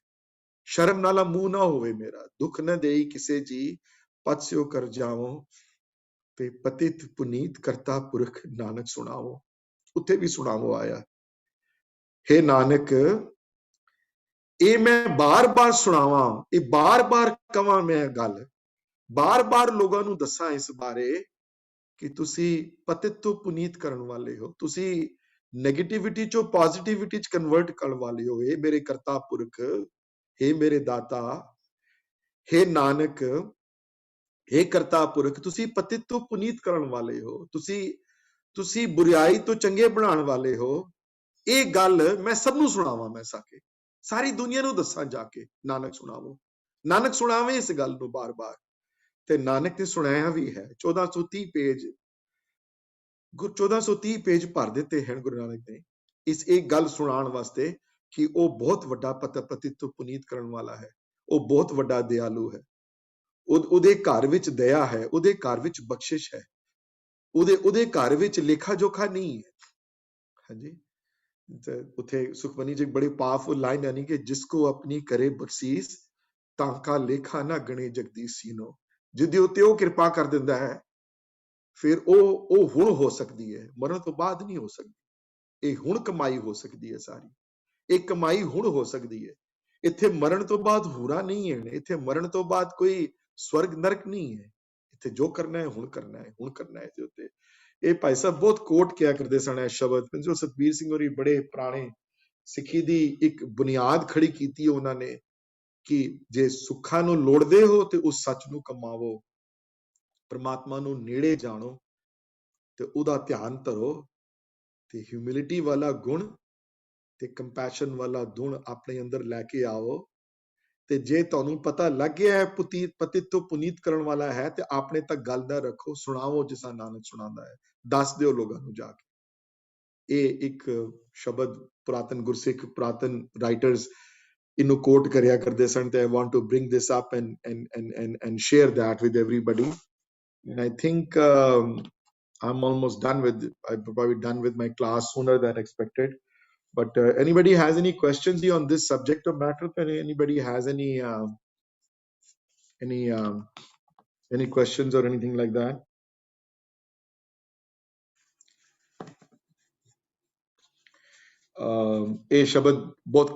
ਸ਼ਰਮ ਨਾਲਾ ਮੂੰਹ ਨਾ ਹੋਵੇ ਮੇਰਾ, ਦੁੱਖ ਨਾ ਦੇਈ ਕਿਸੇ ਜੀ पत स्यो कर जावो ते पतित पुनीत करता पुरख नानक सुनावो। उत्थे भी सुनावो आया। हे नानक ये मैं बार बार सुनावा, ये बार बार कवां मैं गल, बार बार लोगों नूं दसां इस बारे कि तुसी पतित तो पुनीत करन वाले हो, तुसी नेगेटिविटी चो पॉजिटिविटी च कन्वर्ट करन वाले हो। हे मेरे करता पुरख, हे मेरे दाता, हे नानक, हे करता पुरख, तुसी पतित तो पुनीत करन वाले हो, तुसी बुराई तो चंगे बनाने वाले हो। ये गल मैं सबनू सुनावा, मैं साके सारी दुनिया नू दसां जाके, नानक सुनावो, नानक सुनावे इस गल नू बार बार। ते नानक ने सुनाया भी है। 1430 पेज 1430 पेज भर दिते हैं गुरु नानक ने इस एक गल सुनाने वास्ते कि वो बहुत वड्डा पतित तो पुनीत करने वाला है, वो बहुत वड्डा दयालु है, उदे घर विच दया है, उदे घर विच बख्शिश है, उदे घर विच लेखा जोखा नहीं है। हाँ जी, उथे सुखमनी जी बड़ी पावरफुल लाइन यानी कि जिसको अपनी करे बख्शीश तांका लेखा ना गणे जगदीश सीनो। जिदे उत्ते वो कृपा कर दिंदा है फिर ਉਹ ਹੁਣ ਹੋ ਸਕਦੀ ਹੈ, ਮਰਨ ਤੋਂ ਬਾਅਦ ਨਹੀਂ ਹੋ ਸਕਦੀ। ਇਹ ਹੁਣ ਕਮਾਈ ਹੋ ਸਕਦੀ ਹੈ ਸਾਰੀ, ਇਹ ਕਮਾਈ ਹੁਣ ਹੋ ਸਕਦੀ ਹੈ। ਇੱਥੇ ਮਰਨ ਤੋਂ ਬਾਅਦ ਹੂਰਾ ਨਹੀਂ ਹੈ, ਇੱਥੇ ਮਰਨ ਤੋਂ ਬਾਅਦ ਕੋਈ ਸਵਰਗ ਨਰਕ ਨਹੀਂ ਹੈ। ਇੱਥੇ ਜੋ ਕਰਨਾ ਹੈ ਹੁਣ ਕਰਨਾ ਹੈ, ਹੁਣ ਕਰਨਾ ਹੈ। ਇਹਦੇ ਉੱਤੇ ਇਹ ਭਾਈ ਸਾਹਿਬ ਬਹੁਤ ਕੋਟ ਕਿਆ ਕਰਦੇ ਸਨ ਇਹ ਸ਼ਬਦ। ਜੋ ਸਤਬੀਰ ਸਿੰਘ ਹੋਰੀ ਬੜੇ ਪੁਰਾਣੇ ਸਿੱਖੀ ਦੀ ਇੱਕ ਬੁਨਿਆਦ ਖੜੀ ਕੀਤੀ ਉਹਨਾਂ ਨੇ ਕਿ ਜੇ ਸੁੱਖਾਂ ਨੂੰ ਲੋੜਦੇ ਹੋ ਤੇ ਉਸ ਸੱਚ ਨੂੰ ਕਮਾਵੋ, परमात्मा नू नेड़े जानो ते उदा ध्यान धरो ते ह्यूमिलिटी वाला गुण ते कंपैशन वाला गुण अपने अंदर लैके आओ। ते जे तुहानू पता लग गया है पतित तो पुनीत करने वाला है ते अपने तक गल ना रखो, सुनाओ जिसा नानक सुनांदा है, दस दिओ लोगां नू जाके। ये एक शब्द पुरातन गुरसिख पुरातन राइटर्स इनू कोट करया करदे सन। ते I want to bring this up and share that with everybody. And I think I'm almost done with, I'm probably done with my class sooner than expected. But anybody has any questions on this subject of matter? Anybody has any questions or anything like that? ਇਹ ਸ਼ਬਦ ਬਹੁਤ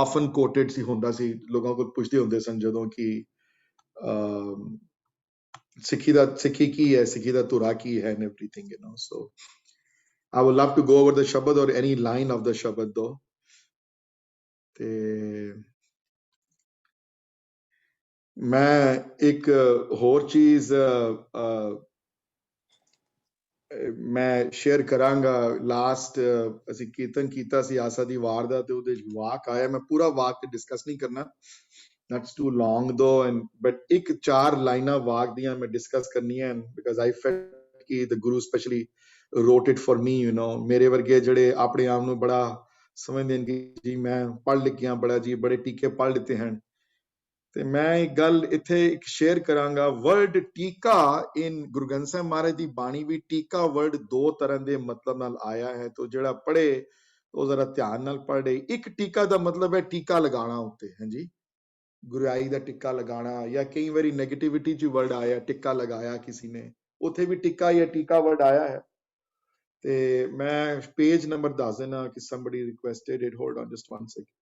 often quoted ਸੀ ਹੁੰਦਾ ਸੀ, ਲੋਕਾਂ ਕੋਲ ਪੁੱਛਦੇ ਹੁੰਦੇ ਸਨ ਜਦੋਂ ਕਿ ਸਿੱਖੀ ਕੀ ਹੈ, ਸਿੱਖੀ ਦਾ ਧੁਰਾ ਕੀ ਹੈ, and everything, you know. So I would love to go over the shabad or any line of the shabad though. ਤੇ ਮੈਂ ਇੱਕ ਹੋਰ ਚੀਜ਼ ਮੈਂ ਸ਼ੇਅਰ ਕਰਾਂਗਾ। ਲਾਸਟ ਅਸੀਂ ਕੀਰਤਨ ਕੀਤਾ ਸੀ ਆਸਾ ਦੀ ਵਾਰ ਦਾ, ਤੇ ਉਹਦੇ ਵਾਕ ਆਇਆ। ਮੈਂ ਪੂਰਾ ਵਾਕ ਡਿਸਕਸ ਨਹੀਂ ਕਰਨਾ, that's too long though, and but ਇੱਕ 4 ਲਾਈਨਾਂ ਵਾਕ ਦੀਆਂ ਮੈਂ ਡਿਸਕਸ ਕਰਨੀਆਂ, because I felt ਕਿ the Guru specially wrote it for me, you know. ਮੇਰੇ ਵਰਗੇ ਜਿਹੜੇ ਆਪਣੇ ਆਪ ਨੂੰ ਬੜਾ ਸਮਝਦੇ ਨੇ ਕਿ ਜੀ ਮੈਂ ਪੜ੍ਹ ਲਿਖ ਗਿਆ, ਬੜਾ ਜੀ ਬੜੇ ਟੀਕੇ ਪੜ੍ਹ ਲਿੱਤੇ ਹਨ। ਤੇ ਮੈਂ ਇੱਕ ਗੱਲ ਇੱਥੇ ਇੱਕ ਸ਼ੇਅਰ ਕਰਾਂਗਾ। ਵਰਡ ਟੀਕਾ ਇਨ ਗੁਰੂ ਗ੍ਰੰਥ ਸਾਹਿਬ ਮਹਾਰਾਜ ਦੀ ਬਾਣੀ ਵੀ ਟੀਕਾ ਵਰਡ 2 ਤਰ੍ਹਾਂ ਦੇ ਮਤਲਬ ਨਾਲ ਆਇਆ ਹੈ। ਤੋ ਜਿਹੜਾ ਪੜ੍ਹੇ ਉਹ ਜ਼ਰਾ ਧਿਆਨ ਨਾਲ ਪੜ੍ਹੇ। ਇੱਕ ਟੀਕਾ ਦਾ ਮਤਲਬ ਹੈ ਟੀਕਾ ਲਗਾਉਣਾ ਉੱਤੇ, ਹਾਂਜੀ, ਗੁਰਿਆਈ ਦਾ ਟਿੱਕਾ ਲਗਾਉਣਾ, ਜਾਂ ਕਈ ਵਾਰੀ ਨੈਗੇਟਿਵਿਟੀ 'ਚ ਵਰਡ ਆਇਆ ਟਿੱਕਾ ਲਗਾਇਆ ਕਿਸੇ ਨੇ, ਉੱਥੇ ਵੀ ਟਿੱਕਾ ਜਾਂ ਟੀਕਾ ਵਰਡ ਆਇਆ ਹੈ। ਤੇ ਮੈਂ ਪੇਜ ਨੰਬਰ ਦੱਸ ਦੇਣਾ ਕਿ somebody requested it, hold on just one second.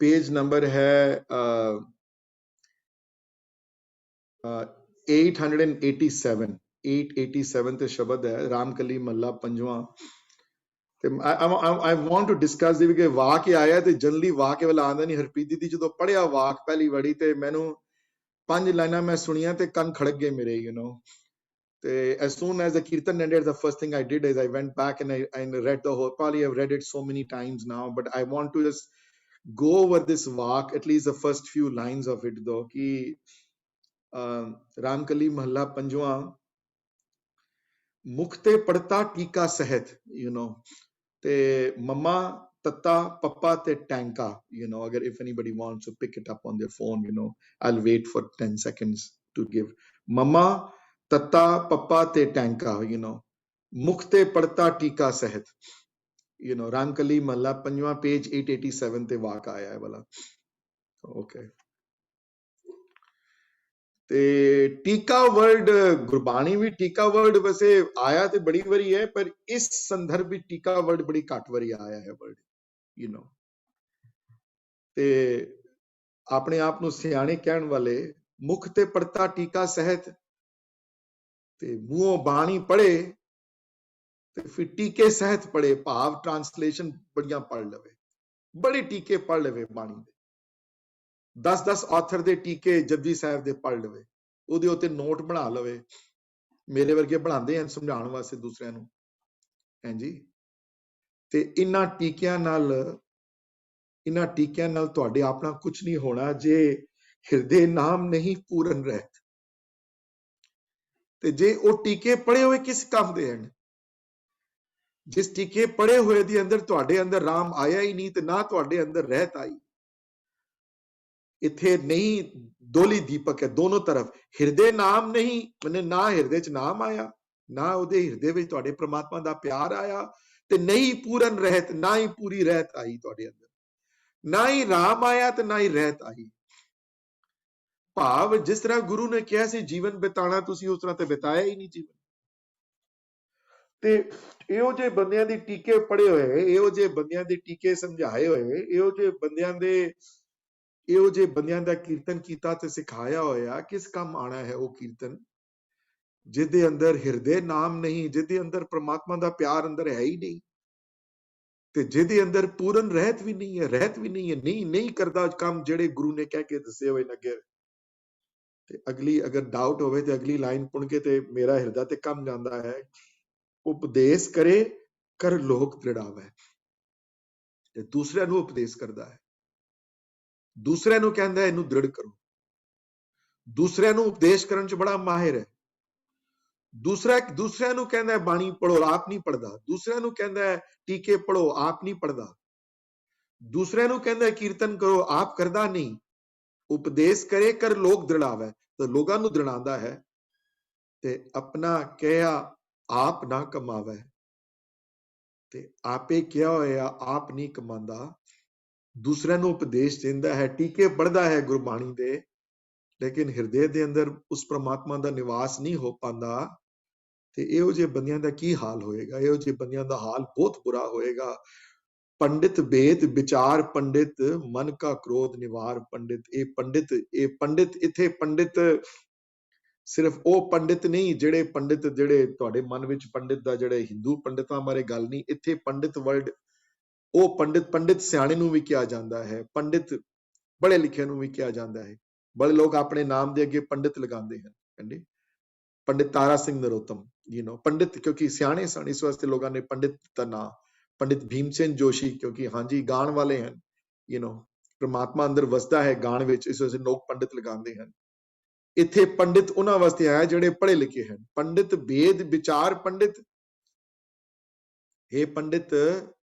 Page number है 887 ਤੇ ਸ਼ਬਦ ਹੈ ਰਾਮਕਲੀ ਮਹੱਲਾ 5ਵਾਂ। ਤੇ I want to discuss the ਕਿ ਵਾਕ ਆਇਆ ਤੇ ਜਨਰਲੀ ਵਾਕ ਵਾਲਾ ਆਂਦਾ ਨਹੀਂ। ਹਰਪ੍ਰੀਤ ਦੀ ਜਦੋਂ ਪੜਿਆ ਵਾਕ ਪਹਿਲੀ ਵਾਰੀ ਤੇ ਮੈਨੂੰ 5 ਲਾਈਨਾਂ ਮੈਂ ਸੁਣੀਆਂ ਤੇ ਕੰਨ ਖੜਕ ਗਏ ਮੇਰੇ, you know. ਤੇ as soon as the kirtan ended, the first thing I did is I went back and I read the whole. Probably I've read it so many times now, but I want to just go over this walk, at least the first few lines of it though, ki Ramkali Mahalla Panjwa Mukte Padta Tika Sahet, you know, te mama tata papa te tanka, you know. Agar if anybody wants to pick it up on their phone, you know, I'll wait for 10 seconds to give. Mama tata papa te tanka, you know, Mukte Padta Tika Sahet, you know. Ramkali Mahalla Panjwa page 887 te वाक आया है वाला। Okay. ਤੇ ਟੀਕਾ word Gurbani ਵੀ ਟੀਕਾ word ਵੈਸੇ ਆਇਆ ਤੇ ਬੜੀ ਵਾਰੀ ਹੈ, ਪਰ ਇਸ ਸੰਦਰਭ ਵਿੱਚ ਟੀਕਾ ਵਰਡ ਬੜੀ ਘੱਟ ਵਾਰੀ ਆਇਆ ਹੈ ਵਰਡ, ਯੂ نو। ਤੇ ਆਪਣੇ ਆਪ ਨੂੰ ਸਿਆਣੇ ਕਹਿਣ ਵਾਲੇ ਮੁਖ ਤੇ ਪੜਤਾ ਟੀਕਾ ਸਹਿਤ, ਤੇ ਮੂੰਹੋਂ ਬਾਣੀ ਪੜੇ ਤੇ ਫਿਰ ਟੀਕੇ ਸਹਿਤ ਪੜੇ, ਭਾਵ ਟ੍ਰਾਂਸਲੇਸ਼ਨ ਬੜੀਆਂ ਪੜ ਲਵੇ, ਬੜੇ ਟੀਕੇ ਪੜ ਲਵੇ ਬਾਣੀ ਦੇ, 10-10 ਆਥਰ ਦੇ ਟੀਕੇ ਜਪਜੀ ਸਾਹਿਬ ਦੇ ਪੜ ਲਵੇ, ਉਹਦੇ ਉੱਤੇ ਨੋਟ ਬਣਾ ਲਵੇ, ਮੇਰੇ ਵਰਗੇ ਬਣਾਉਂਦੇ ਹਨ ਸਮਝਾਉਣ ਵਾਸਤੇ ਦੂਸਰਿਆਂ ਨੂੰ, ਹਾਂਜੀ। ਤੇ ਇਹਨਾਂ ਟੀਕਿਆਂ ਨਾਲ ਤੁਹਾਡੇ ਆਪਣਾ ਕੁਝ ਨਹੀਂ ਹੋਣਾ ਜੇ ਹਿਰਦੇ ਨਾਮ ਨਹੀਂ ਪੂਰਨ ਰਹਿਤ। ਤੇ ਜੇ ਉਹ ਟੀਕੇ ਪੜੇ ਹੋਏ ਕਿਸ ਕੰਮ ਦੇ ਹਨ? ਜਿਸ ਟੀਕੇ ਪੜੇ ਹੋਏ ਦੇ ਅੰਦਰ ਤੁਹਾਡੇ ਅੰਦਰ ਰਾਮ ਆਇਆ ਹੀ ਨਹੀਂ, ਤੇ ਨਾ ਤੁਹਾਡੇ ਅੰਦਰ ਰਹਿਤ ਆਈ। ਇੱਥੇ ਨਹੀਂ ਦੋਲੀ ਦੀਪਕ ਹੈ ਦੋਨੋਂ ਤਰਫ, ਹਿਰਦੇ ਨਾਮ ਨਹੀਂ, ਮਨੇ ਨਾ ਹਿਰਦੇ ਚ ਨਾਮ ਆਇਆ, ਨਾ ਉਹਦੇ ਹਿਰਦੇ ਵਿੱਚ ਤੁਹਾਡੇ ਪ੍ਰਮਾਤਮਾ ਦਾ ਪਿਆਰ ਆਇਆ, ਤੇ ਨਹੀਂ ਪੂਰਨ ਰਹਿਤ, ਨਾ ਹੀ ਪੂਰੀ ਰਹਿਤ ਆਈ ਤੁਹਾਡੇ ਅੰਦਰ, ਨਾ ਹੀ ਰਾਮ ਆਇਆ ਤੇ ਨਾ ਹੀ ਰਹਿਤ ਆਈ। ਭਾਵ ਜਿਸ ਤਰ੍ਹਾਂ ਗੁਰੂ ਨੇ ਕਿਹਾ ਸੀ ਜੀਵਨ ਬਿਤਾਣਾ, ਤੁਸੀਂ ਉਸ ਤਰ੍ਹਾਂ ਤੇ ਬਿਤਾਇਆ ਹੀ ਨਹੀਂ ਜੀਵਨ। ਤੇ ਇਹੋ ਜਿਹੇ ਬੰਦਿਆਂ ਦੀ ਟੀਕੇ ਪੜੇ ਹੋਏ, ਇਹੋ ਜਿਹੇ ਬੰਦਿਆਂ ਦੇ ਟੀਕੇ ਸਮਝਾਏ ਹੋਏ, ਇਹੋ ਜਿਹੇ ਬੰਦਿਆਂ ਦਾ ਕੀਰਤਨ ਕੀਤਾ ਤੇ ਸਿਖਾਇਆ ਹੋਇਆ, ਕਿਸ ਕੰਮ ਆਣਾ ਹੈ ਉਹ ਕੀਰਤਨ ਜਿਹਦੇ ਅੰਦਰ ਹਿਰਦੇ ਨਾਮ ਨਹੀਂ, ਜਿਹਦੇ ਅੰਦਰ ਪ੍ਰਮਾਤਮਾ ਦਾ ਪਿਆਰ ਅੰਦਰ ਹੈ ਹੀ ਨਹੀਂ, ਤੇ ਜਿਹਦੇ ਅੰਦਰ ਪੂਰਨ ਰਹਿਤ ਵੀ ਨਹੀਂ ਹੈ, ਨਹੀਂ ਕਰਦਾ ਕੰਮ ਜਿਹੜੇ ਗੁਰੂ ਨੇ ਕਹਿ ਕੇ ਦੱਸੇ ਹੋਏ ਨਗਰ। ਤੇ ਅਗਲੀ ਅਗਰ ਡਾਊਟ ਹੋਵੇ ਤੇ ਅਗਲੀ ਲਾਈਨ ਪੁਣ ਕੇ ਤੇ ਮੇਰਾ ਹਿਰਦਾ ਤੇ ਕੰਮ ਜਾਂਦਾ ਹੈ, ਉਪਦੇਸ਼ ਕਰੇ ਕਰ ਲੋਕ ਦ੍ਰਿੜਾਵੇ। ਤੇ ਦੂਸਰਿਆਂ ਨੂੰ ਉਪਦੇਸ਼ ਕਰਦਾ ਹੈ, ਦੂਸਰਿਆਂ ਨੂੰ ਕਹਿੰਦਾ ਇਹਨੂੰ ਦ੍ਰਿੜ ਕਰੋ, ਦੂਸਰਿਆਂ ਨੂੰ ਉਪਦੇਸ਼ ਕਰਨ ਚ ਬੜਾ ਮਾਹਿਰ ਹੈ। ਦੂਸਰਿਆਂ ਨੂੰ ਕਹਿੰਦਾ ਬਾਣੀ ਪੜੋ, ਆਪ ਨਹੀਂ ਪੜਦਾ। ਦੂਸਰਿਆਂ ਨੂੰ ਕਹਿੰਦਾ ਟੀਕੇ ਪੜੋ, ਆਪ ਨਹੀਂ ਪੜਦਾ। ਦੂਸਰਿਆਂ ਨੂੰ ਕਹਿੰਦਾ ਕੀਰਤਨ ਕਰੋ, ਆਪ ਕਰਦਾ ਨਹੀਂ। ਉਪਦੇਸ਼ ਕਰੇ ਕਰ ਲੋਕ ਦ੍ਰਿੜਾਵੇ, ਤਾਂ ਲੋਕਾਂ ਨੂੰ ਦ੍ਰਿੜਾਉਂਦਾ ਹੈ, ਤੇ ਆਪਣਾ ਕਿਹਾ ਆਪ ਨਾ ਕਮਾਵੇ। ਤੇ ਆਪੇ ਕਿਹਾ ਹੋਇਆ ਆਪ ਨਹੀਂ ਕਮਾਉਂਦਾ, ਦੂਸਰਿਆਂ ਨੂੰ ਉਪਦੇਸ਼ ਦਿੰਦਾ ਹੈ, ਟੀਕੇ ਪੜਦਾ ਹੈ ਗੁਰਬਾਣੀ ਦੇ, ਲੇਕਿਨ ਹਿਰਦੇ ਦੇ ਅੰਦਰ ਉਸ ਪ੍ਰਮਾਤਮਾ ਦਾ ਨਿਵਾਸ ਨਹੀਂ ਹੋ ਪਾਉਂਦਾ। ਤੇ ਇਹੋ ਜਿਹੇ ਬੰਦਿਆਂ ਦਾ ਕੀ ਹਾਲ ਹੋਏਗਾ? ਇਹੋ ਜਿਹੇ ਬੰਦਿਆਂ ਦਾ ਹਾਲ ਬਹੁਤ ਬੁਰਾ ਹੋਏਗਾ। ਪੰਡਿਤ ਵੇਦ ਵਿਚਾਰ ਪੰਡਿਤ, ਮਨ ਕਾ ਕ੍ਰੋਧ ਨਿਵਾਰ ਪੰਡਿਤ। ਇਹ ਪੰਡਿਤ ਇੱਥੇ ਪੰਡਿਤ ਸਿਰਫ ਉਹ ਪੰਡਿਤ ਨਹੀਂ ਜਿਹੜੇ ਤੁਹਾਡੇ ਮਨ ਵਿੱਚ ਪੰਡਿਤ ਦਾ, ਜਿਹੜੇ ਹਿੰਦੂ ਪੰਡਿਤਾਂ ਬਾਰੇ ਗੱਲ ਨਹੀਂ। ਇੱਥੇ ਪੰਡਿਤ ਵਰਡ ਉਹ ਪੰਡਿਤ ਸਿਆਣੇ ਨੂੰ ਵੀ ਕਿਹਾ ਜਾਂਦਾ ਹੈ, ਪੰਡਿਤ ਪੜ੍ਹੇ ਲਿਖੇ ਨੂੰ ਵੀ ਕਿਹਾ ਜਾਂਦਾ ਹੈ। ਬੜੇ ਲੋਕ ਆਪਣੇ ਨਾਮ ਦੇ ਅੱਗੇ ਪੰਡਿਤ ਲਗਾਉਂਦੇ ਹਨ, ਕਹਿੰਦੇ ਪੰਡਿਤ ਤਾਰਾ ਸਿੰਘ ਨਰੋਤਮ, ਪੰਡਿਤ ਕਿਉਂਕਿ ਸਿਆਣੇ ਸਨ, ਇਸ ਵਾਸਤੇ ਲੋਕਾਂ ਨੇ ਪੰਡਿਤ ਦਾ ਨਾਂ। ਪੰਡਿਤ ਭੀਮਸੈਨ ਜੋਸ਼ੀ ਕਿਉਂਕਿ ਹਾਂਜੀ ਗਾਣ ਵਾਲੇ ਹਨ, ਪ੍ਰਮਾਤਮਾ ਅੰਦਰ ਵਸਦਾ ਹੈ ਗਾਣ ਵਿੱਚ, ਇਸ ਵਾਸਤੇ ਲੋਕ ਪੰਡਿਤ ਲਗਾਉਂਦੇ ਹਨ। ਇੱਥੇ ਪੰਡਿਤ ਉਹਨਾਂ ਵਾਸਤੇ ਆਇਆ ਜਿਹੜੇ ਪੜ੍ਹੇ ਲਿਖੇ ਹਨ। ਪੰਡਿਤ ਵੇਦ ਵਿਚਾਰ ਪੰਡਿਤ, ਇਹ ਪੰਡਿਤ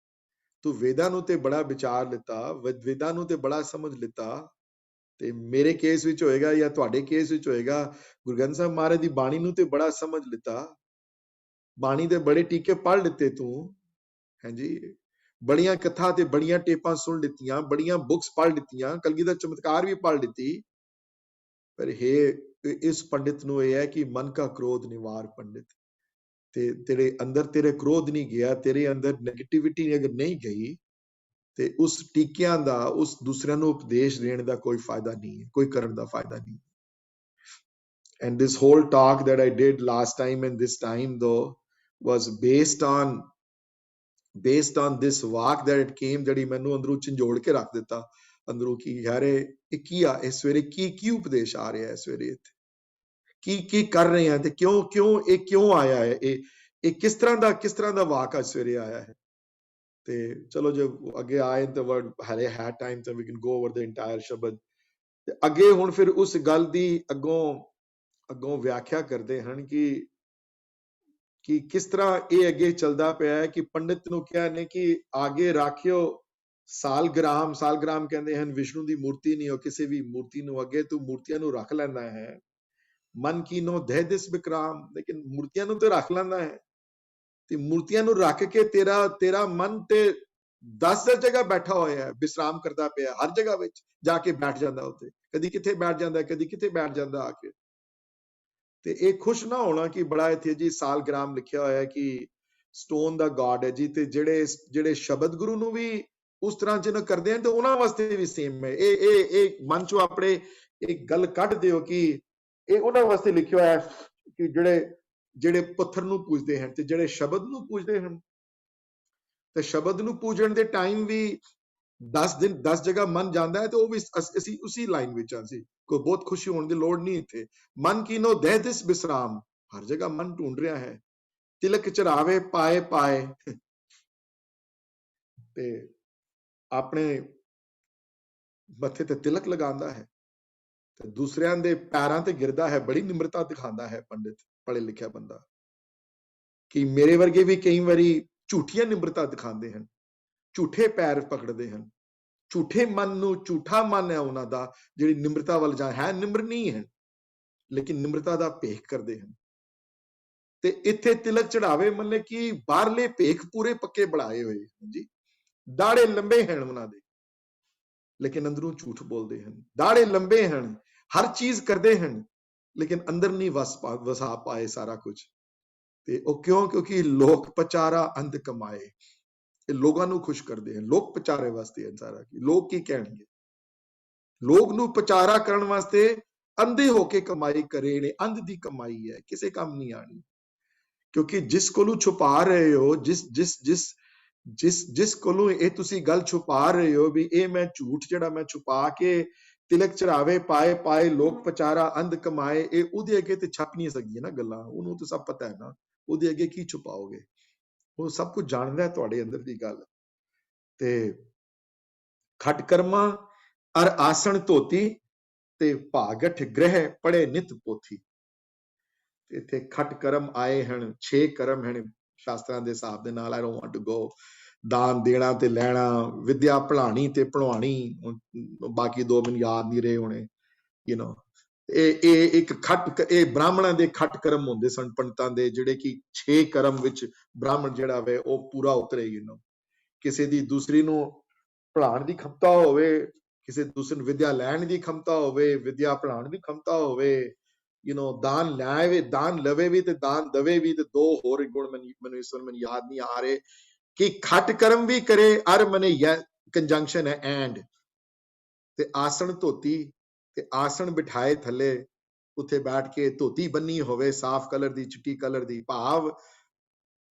ਤੂੰ ਵੇਦਾਂ ਨੂੰ ਤੇ ਬੜਾ ਵਿਚਾਰ ਲਿੱਤਾ, ਵੇਦਾਂ ਨੂੰ ਤੇ ਬੜਾ ਸਮਝ ਲਿੱਤਾ, ਤੇ ਮੇਰੇ ਕੇਸ ਵਿੱਚ ਹੋਏਗਾ ਜਾਂ ਤੁਹਾਡੇ ਕੇਸ ਵਿੱਚ ਹੋਏਗਾ, ਗੁਰੂ ਗ੍ਰੰਥ ਸਾਹਿਬ ਮਹਾਰਾਜ ਦੀ ਬਾਣੀ ਨੂੰ ਤੇ ਬੜਾ ਸਮਝ ਲਿੱਤਾ, ਬਾਣੀ ਦੇ ਬੜੇ ਟੀਕੇ ਪੜ੍ਹ ਲਿੱਤੇ ਤੂੰ, ਹਾਂਜੀ ਬੜੀਆਂ ਕਥਾ ਤੇ ਬੜੀਆਂ ਟੇਪਾਂ ਸੁਣ ਲਿੱਤੀਆਂ, ਬੜੀਆਂ ਬੁੱਕਸ ਪੜ੍ਹ ਲਿੱਤੀਆਂ, ਕਲਗੀਧਰ ਚਮਤਕਾਰ ਵੀ ਪੜ੍ਹ ਲਿੱਤੀ, ਪਰ ਇਸ ਪੰਡਿਤ ਨੂੰ ਇਹ ਹੈ ਕਿ ਮਨ ਕਾ ਕ੍ਰੋਧ ਨਿਵਾਰ ਪੰਡਿਤ। ਤੇ ਤੇਰੇ ਅੰਦਰ ਤੇਰੇ ਕ੍ਰੋਧ ਨਹੀਂ ਗਿਆ, ਤੇਰੇ ਅੰਦਰ ਨੈਗੇਟਿਵਿਟੀ ਅਗਰ ਨਹੀਂ ਗਈ, ਤੇ ਉਸ ਟੀਕਿਆਂ ਦਾ, ਉਸ ਦੂਸਰਿਆਂ ਨੂੰ ਉਪਦੇਸ਼ ਦੇਣ ਦਾ ਕੋਈ ਫਾਇਦਾ ਨਹੀਂ ਹੈ, ਕੋਈ ਕਰਨ ਦਾ ਫਾਇਦਾ ਨਹੀਂ। And this whole talk that I did last time and this time though was based on this walk that it came, ਜਿਹੜੀ ਮੈਨੂੰ ਅੰਦਰੋਂ ਝੰਜੋੜ ਕੇ ਰੱਖ ਦਿੱਤਾ ਅੰਦਰੋਂ, ਕੀ ਯਾਰ ਇਹ ਕੀ ਆ, ਇਸ ਸਵੇਰੇ ਕੀ ਉਪਦੇਸ਼ ਆ ਰਿਹਾ ਹੈ, ਸਵੇਰੇ ਇੱਥੇ ਕੀ ਕਰ ਰਹੇ ਹਾਂ, ਤੇ ਕਿਉਂ ਆਇਆ ਹੈ, ਇਹ ਕਿਸ ਤਰ੍ਹਾਂ ਦਾ ਵਾਕ ਅੱਜ ਸਵੇਰੇ ਆਇਆ ਹੈ। ਤੇ ਚਲੋ ਜੇ ਅੱਗੇ ਆਏ ਤਾਂ ਵਰਡ ਹਰੇ ਹੈ ਟਾਈਮ ਤਾਂ we can go over the entire ਸ਼ਬਦ। ਤੇ ਅੱਗੇ ਹੁਣ ਫਿਰ ਉਸ ਗੱਲ ਦੀ ਅੱਗੋਂ ਵਿਆਖਿਆ ਕਰਦੇ ਹਨ ਕਿ ਕਿਸ ਤਰ੍ਹਾਂ ਇਹ ਅੱਗੇ ਚੱਲਦਾ ਪਿਆ ਹੈ। ਕਿ ਪੰਡਿਤ ਨੂੰ ਕਿਹਾ ਨੇ ਕਿ ਆਗੇ ਰੱਖਿਓ ਸਾਲਗ੍ਰਾਮ ਕਹਿੰਦੇ ਹਨ ਵਿਸ਼ਨੂੰ ਦੀ ਮੂਰਤੀ ਨਹੀਂ, ਉਹ ਕਿਸੇ ਵੀ ਮੂਰਤੀ ਨੂੰ, ਅੱਗੇ ਤੂੰ ਮੂਰਤੀਆਂ ਨੂੰ ਰੱਖ ਲੈਂਦਾ ਹੈ, ਮਨ ਕੀਨੋ ਦਹਿ ਦਿਸ ਵਿਕਰਾਮ, ਲੇਕਿਨ ਮੂਰਤੀਆਂ ਨੂੰ ਤੇ ਰੱਖ ਲੈਂਦਾ ਹੈ, ਤੇ ਮੂਰਤੀਆਂ ਨੂੰ ਰੱਖ ਕੇ ਤੇਰਾ ਮਨ ਤੇ 10 ਜਗ੍ਹਾ ਬੈਠਾ ਹੋਇਆ ਹੈ, ਵਿਸਰਾਮ ਕਰਦਾ ਪਿਆ, ਹਰ ਜਗ੍ਹਾ ਵਿੱਚ ਜਾ ਕੇ ਬੈਠ ਜਾਂਦਾ ਉੱਤੇ, कदी किथे बैठ जाता है, कदी किथे बैठ जाता आके। ਤੇ ਇਹ ਖੁਸ਼ ਨਾ ਹੋਣਾ ਕਿ ਬੜਾ ਇੱਥੇ ਜੀ ਸਾਲਗ੍ਰਾਮ ਲਿਖਿਆ ਹੋਇਆ ਹੈ ਕਿ ਸਟੋਨ ਦਾ ਗॉड ਹੈ ਜੀ, ਤੇ ਜਿਹੜੇ ਸ਼ਬਦ ਗੁਰੂ ਨੂੰ ਵੀ ਉਸ ਤਰ੍ਹਾਂ ਜਿਹਨਾਂ ਕਰਦੇ ਹਨ ਤੇ ਉਹਨਾਂ ਵਾਸਤੇ ਵੀ ਸੇਮ ਹੈ। ਇਹ ਮਨ ਚੋਂ ਆਪਣੇ ਇੱਕ ਗੱਲ ਕੱਢ ਦਿਓ ਕਿ ਇਹ ਉਹਨਾਂ ਵਾਸਤੇ ਲਿਖਿਆ ਹੋਇਆ ਹੈ ਕਿ ਜਿਹੜੇ ਪੱਥਰ ਨੂੰ ਪੂਜਦੇ ਹਨ ਤੇ ਜਿਹੜੇ ਸ਼ਬਦ ਨੂੰ ਪੂਜਦੇ ਹਨ, ਤੇ ਸ਼ਬਦ ਨੂੰ ਪੂਜਣ ਦੇ ਟਾਈਮ ਵੀ 10 ਜਗ੍ਹਾ ਮਨ ਜਾਂਦਾ ਹੈ, ਤੇ ਉਹ ਵੀ ਅਸੀਂ ਉਸੇ ਲਾਈਨ ਵਿੱਚ ਹਾਂ। ਅਸੀਂ ਕੋਈ ਬਹੁਤ ਖੁਸ਼ੀ ਹੋਣ ਦੀ ਲੋੜ ਨਹੀਂ ਇੱਥੇ। ਮਨ ਕੀਨੋ ਦੇਹ ਦਿਸ ਬਿਸਰਾਮ, ਹਰ ਜਗ੍ਹਾ ਮਨ ਢੂੰਡ ਰਿਹਾ ਹੈ। ਤਿਲਕ ਚੜਾਵੇ ਪਾਏ ਪਾਏ, ਤੇ ਆਪਣੇ ਮੱਥੇ ਤੇ ਤਿਲਕ ਲਗਾਉਂਦਾ ਹੈ ਤੇ ਦੂਸਰਿਆਂ ਦੇ ਪੈਰਾਂ ਤੇ ਗਿਰਦਾ ਹੈ। ਬੜੀ ਨਿਮਰਤਾ ਦਿਖਾਉਂਦਾ ਹੈ ਪੰਡਿਤ, ਪੜ੍ਹੇ ਲਿਖਿਆ ਬੰਦਾ। ਕਿ ਮੇਰੇ ਵਰਗੇ ਵੀ ਕਈ ਵਾਰੀ ਝੂਠੀਆਂ ਨਿਮਰਤਾ ਦਿਖਾਉਂਦੇ ਹਨ, ਝੂਠੇ ਪੈਰ ਪਕੜਦੇ ਹਨ, ਝੂਠੇ ਮਨ ਨੂੰ, ਝੂਠਾ ਮਨ ਹੈ ਉਹਨਾਂ ਦਾ ਜਿਹੜੀ ਨਿਮਰਤਾ ਵੱਲ ਜਾ ਹੈ, ਨਿਮਰ ਨਹੀਂ ਹੈ ਲੇਕਿਨ ਨਿਮਰਤਾ ਦਾ ਭੇਖ ਕਰਦੇ ਹਨ। ਤੇ ਇੱਥੇ ਤਿਲਕ ਚੜਾਵੇ ਮੰਨੇ ਕਿ ਬਾਹਰਲੇ ਭੇਖ ਪੂਰੇ ਪੱਕੇ ਬਣਾਏ ਹੋਏ ਜੀ, ਦਾੜੇ ਲੰਬੇ ਹਨ ਉਹਨਾਂ ਦੇ ਲੇਕਿਨ ਅੰਦਰੋਂ ਝੂਠ ਬੋਲਦੇ ਹਨ। ਦਾੜੇ ਲੰਬੇ ਹਨ, ਹਰ ਚੀਜ਼ ਕਰਦੇ ਹਨ ਲੇਕਿਨ ਅੰਦਰ ਨਹੀਂ ਵਸਾ ਪਾਏ ਸਾਰਾ ਕੁਝ। ਤੇ ਉਹ ਕਿਉਂ? ਕਿਉਂਕਿ ਲੋਕ ਪਚਾਰਾ ਅੰਧ ਕਮਾਏ। ਇਹ ਲੋਕਾਂ ਨੂੰ ਖੁਸ਼ ਕਰਦੇ ਹਨ, ਲੋਕ ਪਚਾਰੇ ਵਾਸਤੇ ਹੈ ਸਾਰਾ। ਲੋਕ ਕੀ ਕਹਿਣਗੇ? ਲੋਕ ਨੂੰ ਪਚਾਰਾ ਕਰਨ ਵਾਸਤੇ ਅੰਧੇ ਹੋ ਕੇ ਕਮਾਈ ਕਰੇ ਨੇ। ਅੰਧ ਦੀ ਕਮਾਈ ਹੈ, ਕਿਸੇ ਕੰਮ ਨਹੀਂ ਆਣੀ। ਕਿਉਂਕਿ ਜਿਸ ਕੋਲੋਂ ਛੁਪਾ ਰਹੇ ਹੋ, ਜਿਸ ਕੋਲੋਂ ਇਹ ਤੁਸੀਂ ਗੱਲ ਛੁਪਾ ਰਹੇ ਹੋ ਵੀ ਇਹ ਮੈਂ ਝੂਠ ਜਿਹੜਾ ਮੈਂ ਛੁਪਾ ਕੇ ਤਿਲਕ ਚੜਾਵੇ ਪਾਏ ਪਾਏ ਲੋਕ ਪਚਾਰਾ ਅੰਧ ਕਮਾਏ, ਇਹ ਉਹਦੇ ਅੱਗੇ ਤੇ ਛਪ ਨਹੀਂ ਸਕਦੀਆਂ ਨਾ ਗੱਲਾਂ। ਉਹਨੂੰ ਤਾਂ ਸਭ ਪਤਾ ਹੈ ਨਾ, ਉਹਦੇ ਅੱਗੇ ਕੀ ਛੁਪਾਓਗੇ? ਉਹ ਸਭ ਕੁਝ ਜਾਣਦਾ ਹੈ ਤੁਹਾਡੇ ਅੰਦਰ ਦੀ ਗੱਲ। ਤੇ ਖਟ ਕਰਮਾ ਅਰ ਆਸਣ ਧੋਤੀ, ਤੇ ਭਾਗਠ ਗ੍ਰਹਿ ਪੜੇ ਨਿਤ ਪੋਥੀ। ਇੱਥੇ ਖਟ ਕਰਮ ਆਏ ਹਨ, 6 ਕਰਮ ਹਨ ਸ਼ਾਸਤਰਾਂ ਦੇ ਹਿਸਾਬ ਦੇ ਨਾਲ। I don't want to go, ਦਾਨ ਦੇਣਾ ਤੇ ਲੈਣਾ, ਵਿਦਿਆ ਪੜ੍ਹਾਣੀ ਤੇ ਪੜ੍ਹਾਉਣੀ, ਬਾਕੀ 2 ਮੈਨੂੰ ਯਾਦ ਨਹੀਂ ਰਹੇ ਹੋਣੇ। ਇਹ ਇੱਕ ਖਟ, ਇਹ ਬ੍ਰਾਹਮਣਾਂ ਦੇ ਖਟ ਕਰਮ ਹੁੰਦੇ ਸਨ ਪੰਡਤਾਂ ਦੇ, ਜਿਹੜੇ ਕਿ 6 ਕਰਮ ਵਿੱਚ ਬ੍ਰਾਹਮਣ ਜਿਹੜਾ ਵੇ ਉਹ ਪੂਰਾ ਉਤਰੇ। ਕਿਸੇ ਦੀ ਦੂਸਰੀ ਨੂੰ ਪੜ੍ਹਾਉਣ ਦੀ ਖਮਤਾ ਹੋਵੇ, ਕਿਸੇ ਦੂਸਰੇ ਨੂੰ ਵਿਦਿਆ ਲੈਣ ਦੀ ਖਮਤਾ ਹੋਵੇ, ਵਿਦਿਆ ਪੜ੍ਹਾਉਣ ਦੀ ਖਮਤਾ ਹੋਵੇ, ਦਾਨ ਲੈ ਦਾਨ ਲਵੇ ਵੀ ਤੇ ਦਾਨ ਦਵੇ ਵੀ। ਤੇ 2 ਹੋਰ ਗੁਣ ਮੈਨੂੰ ਇਸ ਵਾਰ ਮੈਨੂੰ ਯਾਦ ਨਹੀਂ ਆ ਰਹੇ ਕਿ ਖਟ ਕਰਮ ਵੀ ਕਰੇ ਅਰ ਮਨੇ ਕੰਜੰਕਸ਼ਨ ਹੈ ਐਂਡ, ਤੇ ਆਸਣ ਧੋਤੀ, ਤੇ ਆਸਣ ਬਿਠਾਏ ਥੱਲੇ, ਉੱਥੇ ਬੈਠ ਕੇ ਧੋਤੀ ਬੰਨੀ ਹੋਵੇ ਸਾਫ਼ ਕਲਰ ਦੀ, ਚਿੱਟੀ ਕਲਰ ਦੀ, ਭਾਵ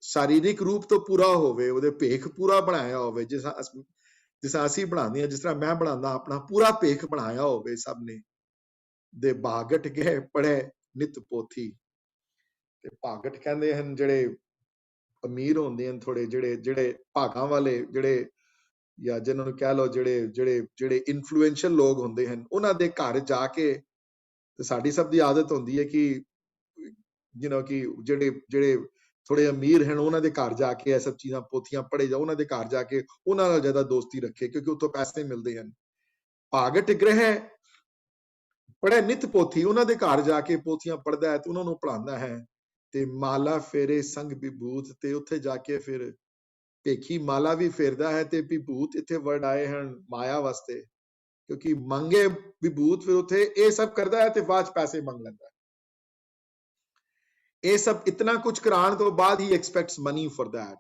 ਸਰੀਰਿਕ ਰੂਪ ਤੋਂ ਪੂਰਾ ਹੋਵੇ, ਉਹਦੇ ਭੇਖ ਪੂਰਾ ਬਣਾਇਆ ਹੋਵੇ। ਜਿਸ ਤਰ੍ਹਾਂ ਅਸੀਂ ਬਣਾਉਂਦੇ ਹਾਂ, ਜਿਸ ਤਰ੍ਹਾਂ ਮੈਂ ਬਣਾਉਂਦਾ, ਆਪਣਾ ਪੂਰਾ ਭੇਖ ਬਣਾਇਆ ਹੋਵੇ ਸਭ ਨੇ। ਦੇ ਭਾਗਠ ਗਏ ਪੜੇ ਨਿਤ ਪੋਥੀ। ਤੇ ਭਾਗਠ ਕਹਿੰਦੇ ਹਨ ਜਿਹੜੇ ਅਮੀਰ ਹੁੰਦੇ ਹਨ ਥੋੜੇ, ਜਿਹੜੇ ਭਾਗਾਂ ਵਾਲੇ, ਜਿਹੜੇ ਜਾਂ ਜਿਹਨਾਂ ਨੂੰ ਕਹਿ ਲਓ ਜਿਹੜੇ ਇਨਫਲੂਐਂਸ਼ੀਅਲ ਲੋਕ ਹੁੰਦੇ ਹਨ, ਉਹਨਾਂ ਦੇ ਘਰ ਜਾ ਕੇ। ਤੇ ਸਾਡੀ ਸਭ ਦੀ ਆਦਤ ਹੁੰਦੀ ਹੈ ਕਿ ਕਿ ਜਿਹੜੇ ਥੋੜੇ ਅਮੀਰ ਹਨ ਉਹਨਾਂ ਦੇ ਘਰ ਜਾ ਕੇ ਇਹ ਸਭ ਚੀਜ਼ਾਂ, ਪੋਥੀਆਂ ਪੜ੍ਹੇ ਜਾ, ਉਹਨਾਂ ਦੇ ਘਰ ਜਾ ਕੇ ਉਹਨਾਂ ਨਾਲ ਜ਼ਿਆਦਾ ਦੋਸਤੀ ਰੱਖੇ ਕਿਉਂਕਿ ਉੱਥੋਂ ਪੈਸੇ ਮਿਲਦੇ ਹਨ। ਭਾਗਠ ਗ੍ਰਹਿ ਪੜ੍ਹੇ ਨਿਤ ਪੋਥੀ, ਉਹਨਾਂ ਦੇ ਘਰ ਜਾ ਕੇ ਪੋਥੀਆਂ ਪੜ੍ਹਦਾ ਹੈ ਤੇ ਉਹਨਾਂ ਨੂੰ ਪੜ੍ਹਾਉਂਦਾ ਹੈ। ਤੇ ਮਾਲਾ ਫੇਰੇ ਸੰਗ ਵਿਭੂਤ, ਤੇ ਉੱਥੇ ਜਾ ਕੇ ਫਿਰ ਭੇਖੀ ਮਾਲਾ ਵੀ ਫੇਰਦਾ ਹੈ। ਤੇ ਵਿਭੂਤ ਇੱਥੇ ਵਰਡ ਆਏ ਹਨ ਮਾਇਆ ਵਾਸਤੇ, ਕਿਉਂਕਿ ਮੰਗੇ ਵਿਭੂਤ, ਫਿਰ ਉੱਥੇ ਇਹ ਸਭ ਕਰਦਾ ਹੈ ਤੇ ਬਾਅਦ ਚ ਪੈਸੇ ਮੰਗ ਲੈਂਦਾ ਹੈ। ਇਹ ਸਭ ਇਤਨਾ ਕੁਝ ਕਰਾਉਣ ਤੋਂ ਬਾਅਦ ਹੀ ਐਕਸਪੈਕਟਸ ਮਨੀ ਫॉर दैट।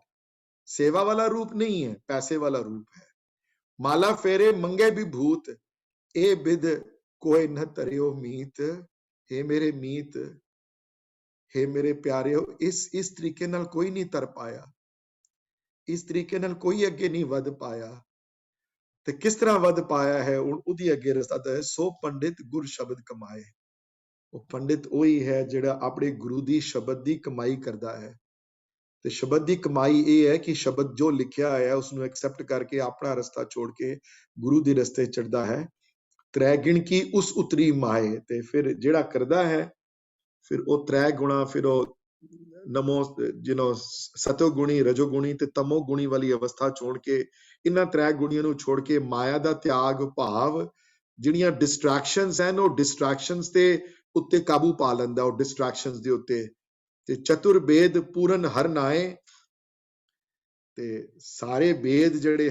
ਸੇਵਾ ਵਾਲਾ ਰੂਪ ਨਹੀਂ ਹੈ, ਪੈਸੇ ਵਾਲਾ ਰੂਪ ਹੈ। ਮਾਲਾ ਫੇਰੇ ਮੰਗੇ ਵਿਭੂਤ, ਇਹ ਬਿਦ ਕੋਈ ਨ ਤਰਿਓ ਮੀਤ। हे ਮੇਰੇ ਮੀਤ, हे ਮੇਰੇ ਪਿਆਰਿਓ, ਇਸ ਤਰੀਕੇ ਨਾਲ ਕੋਈ ਨਹੀਂ ਤਰ ਪਾਇਆ, ਇਸ ਤਰੀਕੇ ਨਾਲ ਕੋਈ ਅੱਗੇ ਨਹੀਂ ਵੱਧ ਪਾਇਆ। ਤੇ ਕਿਸ ਤਰ੍ਹਾਂ ਵੱਧ ਪਾਇਆ ਹੈ ਉਹਦੀ ਅੱਗੇ ਰਸਤਾ ਹੈ। ਸੋ ਪੰਡਿਤ ਗੁਰ ਸ਼ਬਦ ਕਮਾਏ। ਉਹ ਪੰਡਿਤ ਉਹੀ ਹੈ ਜਿਹੜਾ ਆਪਣੇ ਗੁਰੂ ਦੀ ਸ਼ਬਦ ਦੀ ਕਮਾਈ ਕਰਦਾ ਹੈ। ਤੇ ਸ਼ਬਦ ਦੀ ਕਮਾਈ ਇਹ ਹੈ ਕਿ ਸ਼ਬਦ ਜੋ ਲਿਖਿਆ ਹੈ ਉਸਨੂੰ ਐਕਸੈਪਟ ਕਰਕੇ ਆਪਣਾ ਰਸਤਾ ਛੋੜ ਕੇ ਗੁਰੂ ਦੇ ਰਸਤੇ ਚੜਦਾ ਹੈ। ਤ੍ਰੈ ਗਿਣ ਕੀ ਉਸ ਉਤਰੀ ਮਾਏ। ਤੇ ਫਿਰ ਜਿਹੜਾ ਕਰਦਾ ਹੈ ਫਿਰ ਉਹ ਤ੍ਰੈ ਗੁਣਾ, ਫਿਰ ਉਹ ਨਮੋ ਸਤੋ ਗੁਣੀ, ਰਜੋ ਗੁਣੀ ਤੇ ਤਮੋ ਗੁਣੀ ਵਾਲੀ ਅਵਸਥਾ ਛੋੜ ਕੇ, ਇਹਨਾਂ 3 ਗੁਣੀਆਂ ਨੂੰ ਛੋੜ ਕੇ ਮਾਇਆ ਦਾ ਤਿਆਗ, ਭਾਵ ਜਿਹੜੀਆਂ ਡਿਸਟਰੈਕਸ਼ਨਸ ਹਨ ਉਹ ਡਿਸਟਰੈਕਸ਼ਨਸ ਦੇ ਉੱਤੇ ਕਾਬੂ ਪਾ ਲੈਂਦਾ, ਉਹ ਡਿਸਟਰੈਕਸ਼ਨਸ ਦੇ ਉੱਤੇ। ਤੇ ਚਤੁਰ ਵੇਦ ਪੂਰਨ ਹਰ ਨਾਏ। ਤੇ ਸਾਰੇ ਵੇਦ ਜਿਹੜੇ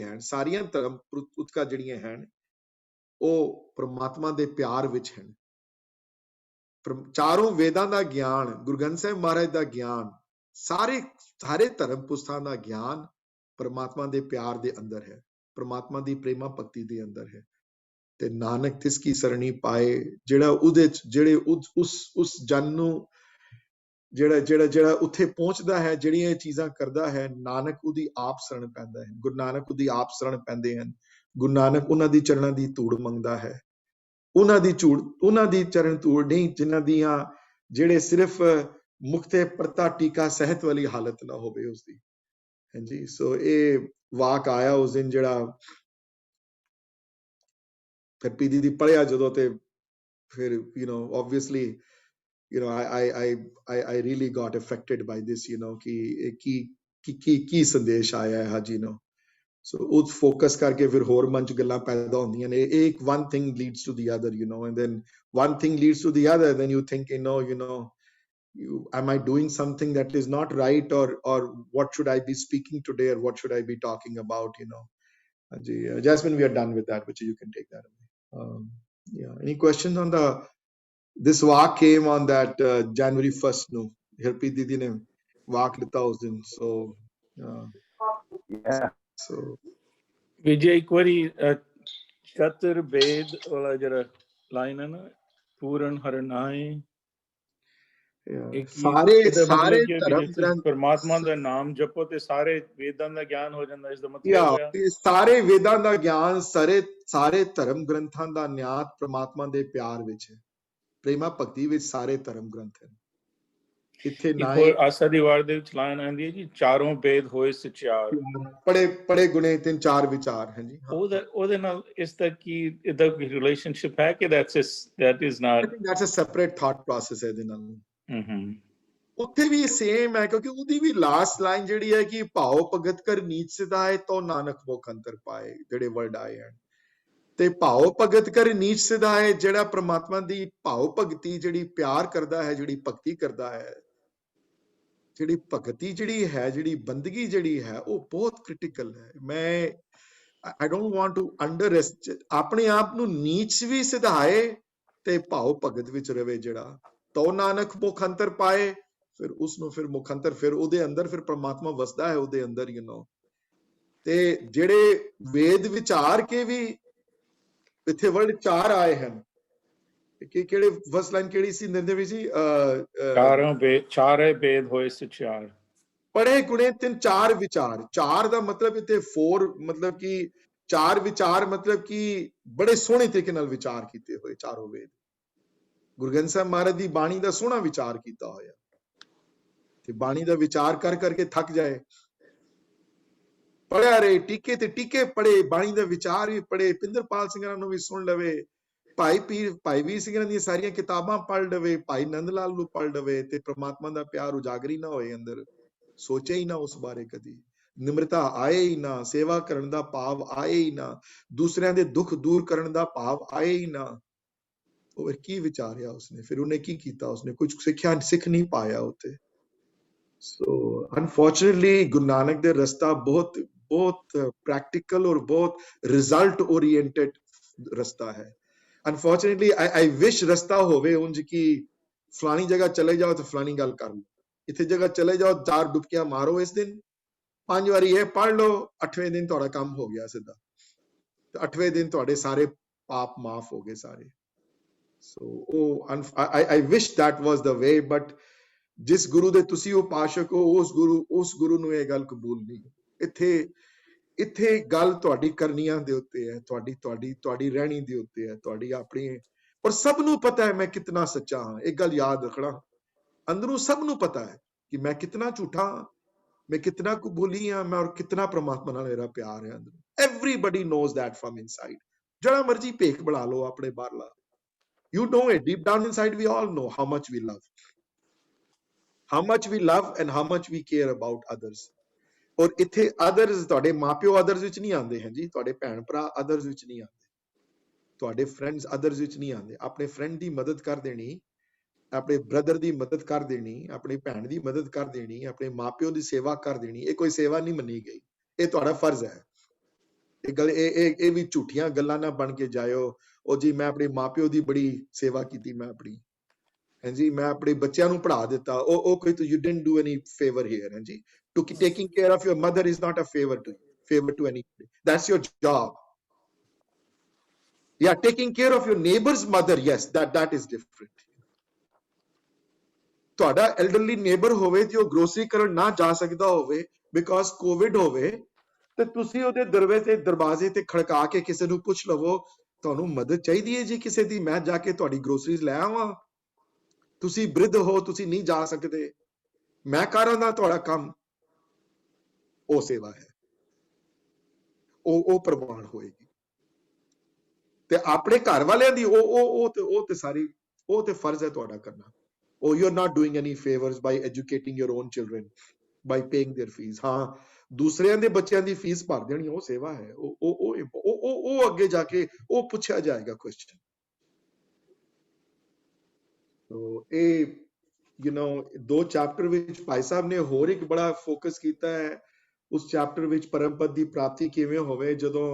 ਹਨ, ਸਾਰੀਆਂ ਧਰਮ ਪੁਸਤਕਾਂ ਜਿਹੜੀਆਂ ਹਨ ਉਹ ਪ੍ਰਮਾਤਮਾ ਦੇ ਪਿਆਰ ਵਿੱਚ ਹਨ। ਚਾਰੋਂ ਵੇਦਾਂ ਦਾ ਗਿਆਨ, ਗੁਰੂ ਗ੍ਰੰਥ ਸਾਹਿਬ ਮਹਾਰਾਜ ਦਾ ਗਿਆਨ, ਸਾਰੇ ਧਰਮ ਪੁਸਤਕਾਂ ਦਾ ਗਿਆਨ ਪ੍ਰਮਾਤਮਾ ਦੇ ਪਿਆਰ ਦੇ ਅੰਦਰ ਹੈ, ਪ੍ਰਮਾਤਮਾ ਦੀ ਪ੍ਰੇਮਾ ਭਗਤੀ ਦੇ ਅੰਦਰ ਹੈ। ਤੇ ਨਾਨਕ ਤਿਸ ਕੀ ਸਰਣੀ ਪਾਏ, ਜਿਹੜਾ ਉਹਦੇ ਚ ਜਿਹੜੇ ਉਸ ਜਨ ਨੂੰ ਜਿਹੜਾ ਉੱਥੇ ਪਹੁੰਚਦਾ ਹੈ, ਜਿਹੜੀਆਂ ਇਹ ਚੀਜ਼ਾਂ ਕਰਦਾ ਹੈ, ਨਾਨਕ ਉਹਦੀ ਆਪ ਸ਼ਰਨ ਪੈਂਦਾ ਹੈ। ਗੁਰੂ ਨਾਨਕ ਉਹਦੀ ਆਪ ਸ਼ਰਨ ਪੈਂਦੇ ਹਨ। ਗੁਰੂ ਨਾਨਕ ਉਹਨਾਂ ਦੀ ਚਰਨਾਂ ਦੀ ਧੂੜ ਮੰਗਦਾ ਹੈ। ਉਹਨਾਂ ਦੀ ਚਰਨ ਧੂੜ ਨਹੀਂ ਜਿਨ੍ਹਾਂ ਦੀਆਂ ਜਿਹੜੇ ਸਿਰਫ ਮੁਕਤੇ ਪ੍ਰਤਾ ਟੀਕਾ ਸਹਿਤ ਵਾਲੀ ਹਾਲਤ ਨਾ ਹੋਵੇ ਉਸਦੀ। ਹਾਂਜੀ, ਸੋ ਇਹ ਵਾਕ ਆਇਆ ਉਸ ਦਿਨ, ਜਿਹੜਾ ਫਿਰ ਪੀਦੀ ਦੀ ਪੜਿਆ ਜਦੋਂ, ਤੇ ਫਿਰ obviously I really got affected by this, ਕਿ ਕੀ ਸੰਦੇਸ਼ ਆਇਆ ਹੈ। ਹਾਂਜੀ, so ਉਹ ਫੋਕਸ ਕਰਕੇ ਫਿਰ ਹੋਰ ਮਨ ਚ ਗੱਲਾਂ ਪੈਦਾ ਹੁੰਦੀਆਂ ਨੇ। ਇੱਕ one thing leads to the other, and then one thing leads to the other, then you think, am I doing something that is not right, or what should I be speaking today, or what should I be talking about, Jasmine, we are done with that, but you can take that away. Yeah, any questions on this walk came on that January 1st, no, Harpreet Didi ne walk lita us din, so yeah. So Vijay, ਇੱਕ ਵਾਰੀ ਚਤੁਰ ਵੇਦ ਵਾਲਾ ਜਿਹੜਾ line ਹੈ ਨਾ, ਪੂਰਨ ਹਰਨਾਏ, ਸਾਰੇ ਧਰਮ ਗ੍ਰੰਥ, ਪਰਮਾਤਮਾ ਦਾ ਨਾਮ ਜਪੋ ਤੇ ਸਾਰੇ ਵੇਦਾਂ ਦਾ ਗਿਆਨ ਹੋ ਜਾਂਦਾ। ਇਸ ਦਾ ਮਤਲਬ ਹੈ ਸਾਰੇ ਵੇਦਾਂ ਦਾ ਗਿਆਨ, ਸਾਰੇ ਧਰਮ ਗ੍ਰੰਥਾਂ ਦਾ ਨਿਆਤ ਪਰਮਾਤਮਾ ਦੇ ਪਿਆਰ ਵਿੱਚ ਹੈ, ਪ੍ਰੇਮਾ ਭਗਤੀ ਵਿੱਚ ਸਾਰੇ ਧਰਮ ਗ੍ਰੰਥ ਹਨ। ਇੱਥੇ ਨਾ ਆਸਾ ਦੀ ਵਾਰ ਦੇ ਵਿੱਚ ਲਾਈਨ ਆਉਂਦੀ ਹੈ ਜੀ, ਚਾਰੋਂ ਵੇਦ ਹੋਏ ਸਚਿਆਰ, ਪੜੇ ਗੁਣੇ ਤਿੰਨ ਚਾਰ ਵਿਚਾਰ। ਹਾਂਜੀ, ਉਹਦੇ ਨਾਲ ਇਸ ਦਾ ਕੀ ਇਹਦਾ ਕੋਈ ਰਿਲੇਸ਼ਨਸ਼ਿਪ ਹੈ ਕਿ that is not, that's a separate thought process ਹੈ ਇਹਦੇ ਨਾਲ। ਉੱਥੇ ਵੀ ਸੇਮ ਹੈ, ਕਿਉਂਕਿ ਉਹਦੀ ਵੀ ਲਾਸਟ ਲਾਈਨ ਜਿਹੜੀ ਹੈ ਕਿ ਭਾਉ ਭਗਤ ਕਰ ਨੀਚ ਸਿਧਾਏ ਤੋ ਨਾਨਕ ਮੁਖ ਅੰਤਰ ਪਾਏ, ਜਿਹੜੇ ਵਰਡ ਆਏ ਹਨ। ਤੇ ਭਾਉ ਭਗਤ ਕਰ ਨੀਚ ਸਿਧਾਏ, ਜਿਹੜਾ ਪ੍ਰਮਾਤਮਾ ਦੀ ਭਾਉ ਭਗਤੀ, ਜਿਹੜੀ ਪਿਆਰ ਕਰਦਾ ਹੈ, ਜਿਹੜੀ ਭਗਤੀ ਕਰਦਾ ਹੈ, ਜਿਹੜੀ ਭਗਤੀ ਜਿਹੜੀ ਹੈ, ਜਿਹੜੀ ਬੰਦਗੀ ਜਿਹੜੀ ਹੈ, ਉਹ ਬਹੁਤ ਕ੍ਰਿਟੀਕਲ ਹੈ। I don't want to underestimate, ਆਪਣੇ ਆਪ ਨੂੰ ਨੀਚ ਵੀ ਸਿਧਾਏ ਤੇ ਭਾਉ ਭਗਤ ਵਿੱਚ ਰਵੇ, ਜਿਹੜਾ ਤੋ ਨਾਨਕ ਮੁਖ ਅੰਤਰ ਪਾਏ, ਫਿਰ ਉਸਨੂੰ ਫਿਰ ਮੁਖ ਅੰਤਰ, ਫਿਰ ਉਹਦੇ ਅੰਦਰ ਫਿਰ ਪ੍ਰਮਾਤਮਾ ਵਸਦਾ ਹੈ ਉਹਦੇ ਅੰਦਰ, ਤੇ ਜਿਹੜੇ ਵੇਦ ਵਿਚਾਰ ਕੇ ਵੀ ਇੱਥੇ ਵਰਡ ਚਾਰ ਆਏ ਹਨ, ਕਿ ਕਿਹੜੇ ਫਸਟ ਲਾਈਨ ਕਿਹੜੀ ਸੀ ਦਿੰਦੇ ਵੀ ਸੀ, ਚਾਰੇ ਵੇਦ ਹੋਏ ਸਚਿਆਰ, ਪੜੇ ਗੁਣੇ ਤਿੰਨ ਚਾਰ ਵਿਚਾਰ। ਚਾਰ ਦਾ ਮਤਲਬ ਇੱਥੇ 4, ਮਤਲਬ ਕਿ ਚਾਰ ਵਿਚਾਰ, ਮਤਲਬ ਕਿ ਬੜੇ ਸੋਹਣੇ ਤਰੀਕੇ ਨਾਲ ਵਿਚਾਰ ਕੀਤੇ ਹੋਏ ਚਾਰੋਂ ਵੇਦ। ਗੁਰੂ ਗ੍ਰੰਥ ਸਾਹਿਬ ਮਹਾਰਾਜ ਦੀ ਬਾਣੀ ਦਾ ਸੋਹਣਾ ਵਿਚਾਰ ਕੀਤਾ ਹੋਇਆ, ਤੇ ਬਾਣੀ ਦਾ ਵਿਚਾਰ ਕਰ ਕਰਕੇ ਥੱਕ ਜਾਏ, ਪੜਿਆ ਰਹੇ ਟੀਕੇ ਤੇ ਟੀਕੇ ਪੜੇ, ਬਾਣੀ ਦਾ ਵਿਚਾਰ ਵੀ ਪੜੇ, ਪਿੰਦਰਪਾਲ ਸਿੰਘਾਂ ਨੂੰ ਵੀ ਸੁਣ ਲਵੇ, ਭਾਈ ਵੀਰ ਸਿੰਘਾਂ ਦੀਆਂ ਸਾਰੀਆਂ ਕਿਤਾਬਾਂ ਪੜ੍ਹ ਲਵੇ, ਭਾਈ ਨੰਦ ਲਾਲ ਨੂੰ ਪੜ੍ਹ ਲਵੇ, ਤੇ ਪ੍ਰਮਾਤਮਾ ਦਾ ਪਿਆਰ ਉਜਾਗਰ ਹੀ ਨਾ ਹੋਏ ਅੰਦਰ, ਸੋਚੇ ਹੀ ਨਾ ਉਸ ਬਾਰੇ ਕਦੀ, ਨਿਮਰਤਾ ਆਏ ਹੀ ਨਾ, ਸੇਵਾ ਕਰਨ ਦਾ ਭਾਵ ਆਏ ਹੀ ਨਾ, ਦੂਸਰਿਆਂ ਦੇ ਦੁੱਖ ਦੂਰ ਕਰਨ ਦਾ ਭਾਵ ਆਏ ਹੀ ਨਾ। ਉਹ ਕੀ ਵਿਚਾਰਿਆ ਉਸਨੇ, ਫਿਰ ਉਹਨੇ ਕੀ ਕੀਤਾ, ਉਸਨੇ ਕੁਝ ਸਿੱਖ ਨਹੀਂ ਪਾਇਆ ਉੱਥੇ। ਸੋ ਅਨਫੋਰਚੂਨੇਟਲੀ ਗੁਰੂ ਨਾਨਕ ਦੇ ਰਸਤਾ ਬਹੁਤ ਪ੍ਰੈਕਟੀਕਲ ਔਰ ਬਹੁਤ ਰਿਜ਼ਲਟ ਓਰੀਐਂਟਡ ਰਸਤਾ ਹੈ। ਅਨਫੋਰਚੂਨੇਟਲੀ ਆਈ ਵਿਸ਼ ਰਸਤਾ ਹੋਵੇ ਉਂਝ ਕਿ ਫਲਾਣੀ ਜਗ੍ਹਾ ਚਲੇ ਜਾਓ ਤੇ ਫਲਾਣੀ ਗੱਲ ਕਰ ਲਓ, ਇੱਥੇ ਜਗ੍ਹਾ ਚਲੇ ਜਾਓ, 4 ਡੁਬਕੀਆਂ ਮਾਰੋ ਇਸ ਦਿਨ, 5 ਵਾਰੀ ਇਹ ਪੜ੍ਹ ਲਓ, 8ਵੇਂ ਦਿਨ ਤੁਹਾਡਾ ਕੰਮ ਹੋ ਗਿਆ ਸਿੱਧਾ, ਤੇ 8ਵੇਂ ਦਿਨ ਤੁਹਾਡੇ ਸਾਰੇ ਪਾਪ ਮਾਫ ਹੋ ਗਏ ਸਾਰੇ। ਸੋ I wish that was the way, but ਜਿਸ ਗੁਰੂ ਦੇ ਤੁਸੀਂ ਉਪਾਸ਼ਕ ਹੋ, ਉਸ ਗੁਰੂ ਨੂੰ ਇਹ ਗੱਲ ਕਬੂਲ ਨਹੀਂ। ਇੱਥੇ ਗੱਲ ਤੁਹਾਡੀ ਕਰਨੀਆਂ ਦੇ ਉੱਤੇ ਹੈ, ਤੁਹਾਡੀ ਰਹਿਣੀ ਦੇ ਉੱਤੇ ਹੈ, ਤੁਹਾਡੀ ਆਪਣੀ। ਔਰ ਸਭ ਨੂੰ ਪਤਾ ਹੈ ਮੈਂ ਕਿਤਨਾ ਸੱਚਾ ਹਾਂ, ਇੱਕ ਗੱਲ ਯਾਦ ਰੱਖਣਾ, ਅੰਦਰੋਂ ਸਭ ਨੂੰ ਪਤਾ ਹੈ ਕਿ ਮੈਂ ਕਿਤਨਾ ਝੂਠਾ ਹਾਂ, ਮੈਂ ਕਿਤਨਾ ਕਬੂਲੀ ਹਾਂ, ਮੈਂ ਔਰ ਕਿਤਨਾ ਪ੍ਰਮਾਤਮਾ ਨਾਲ ਮੇਰਾ ਪਿਆਰ ਹੈ ਅੰਦਰੋਂ। Everybody knows that from inside. ਜਿਹੜਾ ਮਰਜੀ ਭੇਖ ਬਣਾ ਲਓ ਆਪਣੇ ਬਾਹਰਲਾ, you know it deep down inside. We all know how much we love and how much we care about others. ਔਰ ਇੱਥੇ ਅਦਰਸ ਤੁਹਾਡੇ ਮਾਪਿਓ ਅਦਰਸ ਵਿੱਚ ਨਹੀਂ ਆਉਂਦੇ ਹਨ ਜੀ, ਤੁਹਾਡੇ ਭੈਣ ਭਰਾ ਅਦਰਸ ਵਿੱਚ ਨਹੀਂ ਆਉਂਦੇ, ਤੁਹਾਡੇ ਫਰੈਂਡਸ ਅਦਰਸ ਵਿੱਚ ਨਹੀਂ ਆਉਂਦੇ। ਆਪਣੇ ਫਰੈਂਡ ਦੀ ਮਦਦ ਕਰ ਦੇਣੀ, ਆਪਣੇ ਬ੍ਰਦਰ ਦੀ ਮਦਦ ਕਰ ਦੇਣੀ, ਆਪਣੀ ਭੈਣ ਦੀ ਮਦਦ ਕਰ ਦੇਣੀ, ਆਪਣੇ ਮਾਪਿਓ ਦੀ ਸੇਵਾ ਕਰ ਦੇਣੀ, ਇਹ ਕੋਈ ਸੇਵਾ ਨਹੀਂ ਮੰਨੀ ਗਈ, ਇਹ ਤੁਹਾਡਾ ਫਰਜ਼ ਹੈ। ਇਹ ਗੱਲ ਇਹ ਵੀ ਝੂਠੀਆਂ ਗੱਲਾਂ ਨਾ ਬਣ ਕੇ ਜਾਇਓ। ਉਹ ਜੀ ਮੈਂ ਆਪਣੇ ਮਾਪਿਓ ਦੀ ਬੜੀ ਸੇਵਾ ਕੀਤੀ ਮੈਂ ਆਪਣੀ ਹਾਂਜੀ ਮੈਂ ਆਪਣੇ ਬੱਚਿਆਂ ਨੂੰ ਪੜ੍ਹਾ ਦਿੱਤਾ ਉਹ ਕੋਈ you didn't do any favour here ਹਾਂਜੀ to taking care of your mother is not a favor to anybody that's your job yeah taking care of your neighbor's mother yes that is different ਤੁਹਾਡਾ elderly neighbor ਹੋਵੇ ਤੇ ਉਹ grocery ਕਰਨ ਨਾ ਜਾ ਸਕਦਾ ਹੋਵੇ because covid ਹੋਵੇ ਤੇ ਤੁਸੀਂ ਉਹਦੇ ਦਰਵਾਜ਼ੇ ਤੇ ਖੜਕਾ ਕੇ ਕਿਸੇ ਨੂੰ ਪੁੱਛ ਲਵੋ ਤੁਹਾਨੂੰ ਮਦਦ ਚਾਹੀਦੀ ਹੈ ਜੀ ਕਿਸੇ ਦੀ ਮੈਂ ਜਾ ਕੇ ਤੁਹਾਡੀ ਗਰੋਸਰੀਜ਼ ਲੈ ਆਵਾਂ ਤੁਸੀਂ ਬ੍ਰਿਧ ਹੋ ਤੁਸੀਂ ਨਹੀਂ ਜਾ ਸਕਦੇ ਮੈਂ ਕਰਾਂ ਦਾ ਤੁਹਾਡਾ ਕੰਮ ਉਹ ਸੇਵਾ ਹੈ ਉਹ ਪ੍ਰਵਾਨ ਹੋਏਗੀ ਤੇ ਆਪਣੇ ਘਰ ਵਾਲਿਆਂ ਦੀ ਉਹ ਤੇ ਸਾਰੀ ਉਹ ਤੇ ਫਰਜ਼ ਹੈ ਤੁਹਾਡਾ ਕਰਨਾ ਉਹ you are not doing any favours by educating your own children by paying their fees ਹਾਂ ਦੂਸਰਿਆਂ ਦੇ ਬੱਚਿਆਂ ਦੀ ਫੀਸ ਭਰ ਦੇਣੀ ਉਹ ਸੇਵਾ ਹੈ ਉਹ ਅੱਗੇ ਜਾ ਕੇ ਉਹ ਪੁੱਛਿਆ ਜਾਏਗਾ ਕੁਐਸਚਨ ਸੋ ਇਹ ਯੂ نو ਦੋ ਚੈਪਟਰ ਵਿੱਚ ਭਾਈ ਸਾਹਿਬ ਨੇ ਹੋਰ ਇੱਕ ਬੜਾ ਫੋਕਸ ਕੀਤਾ ਹੈ ਉਸ ਚੈਪਟਰ ਵਿੱਚ ਪਰਮ ਪਦ ਦੀ ਪ੍ਰਾਪਤੀ ਕਿਵੇਂ ਹੋਵੇ ਜਦੋਂ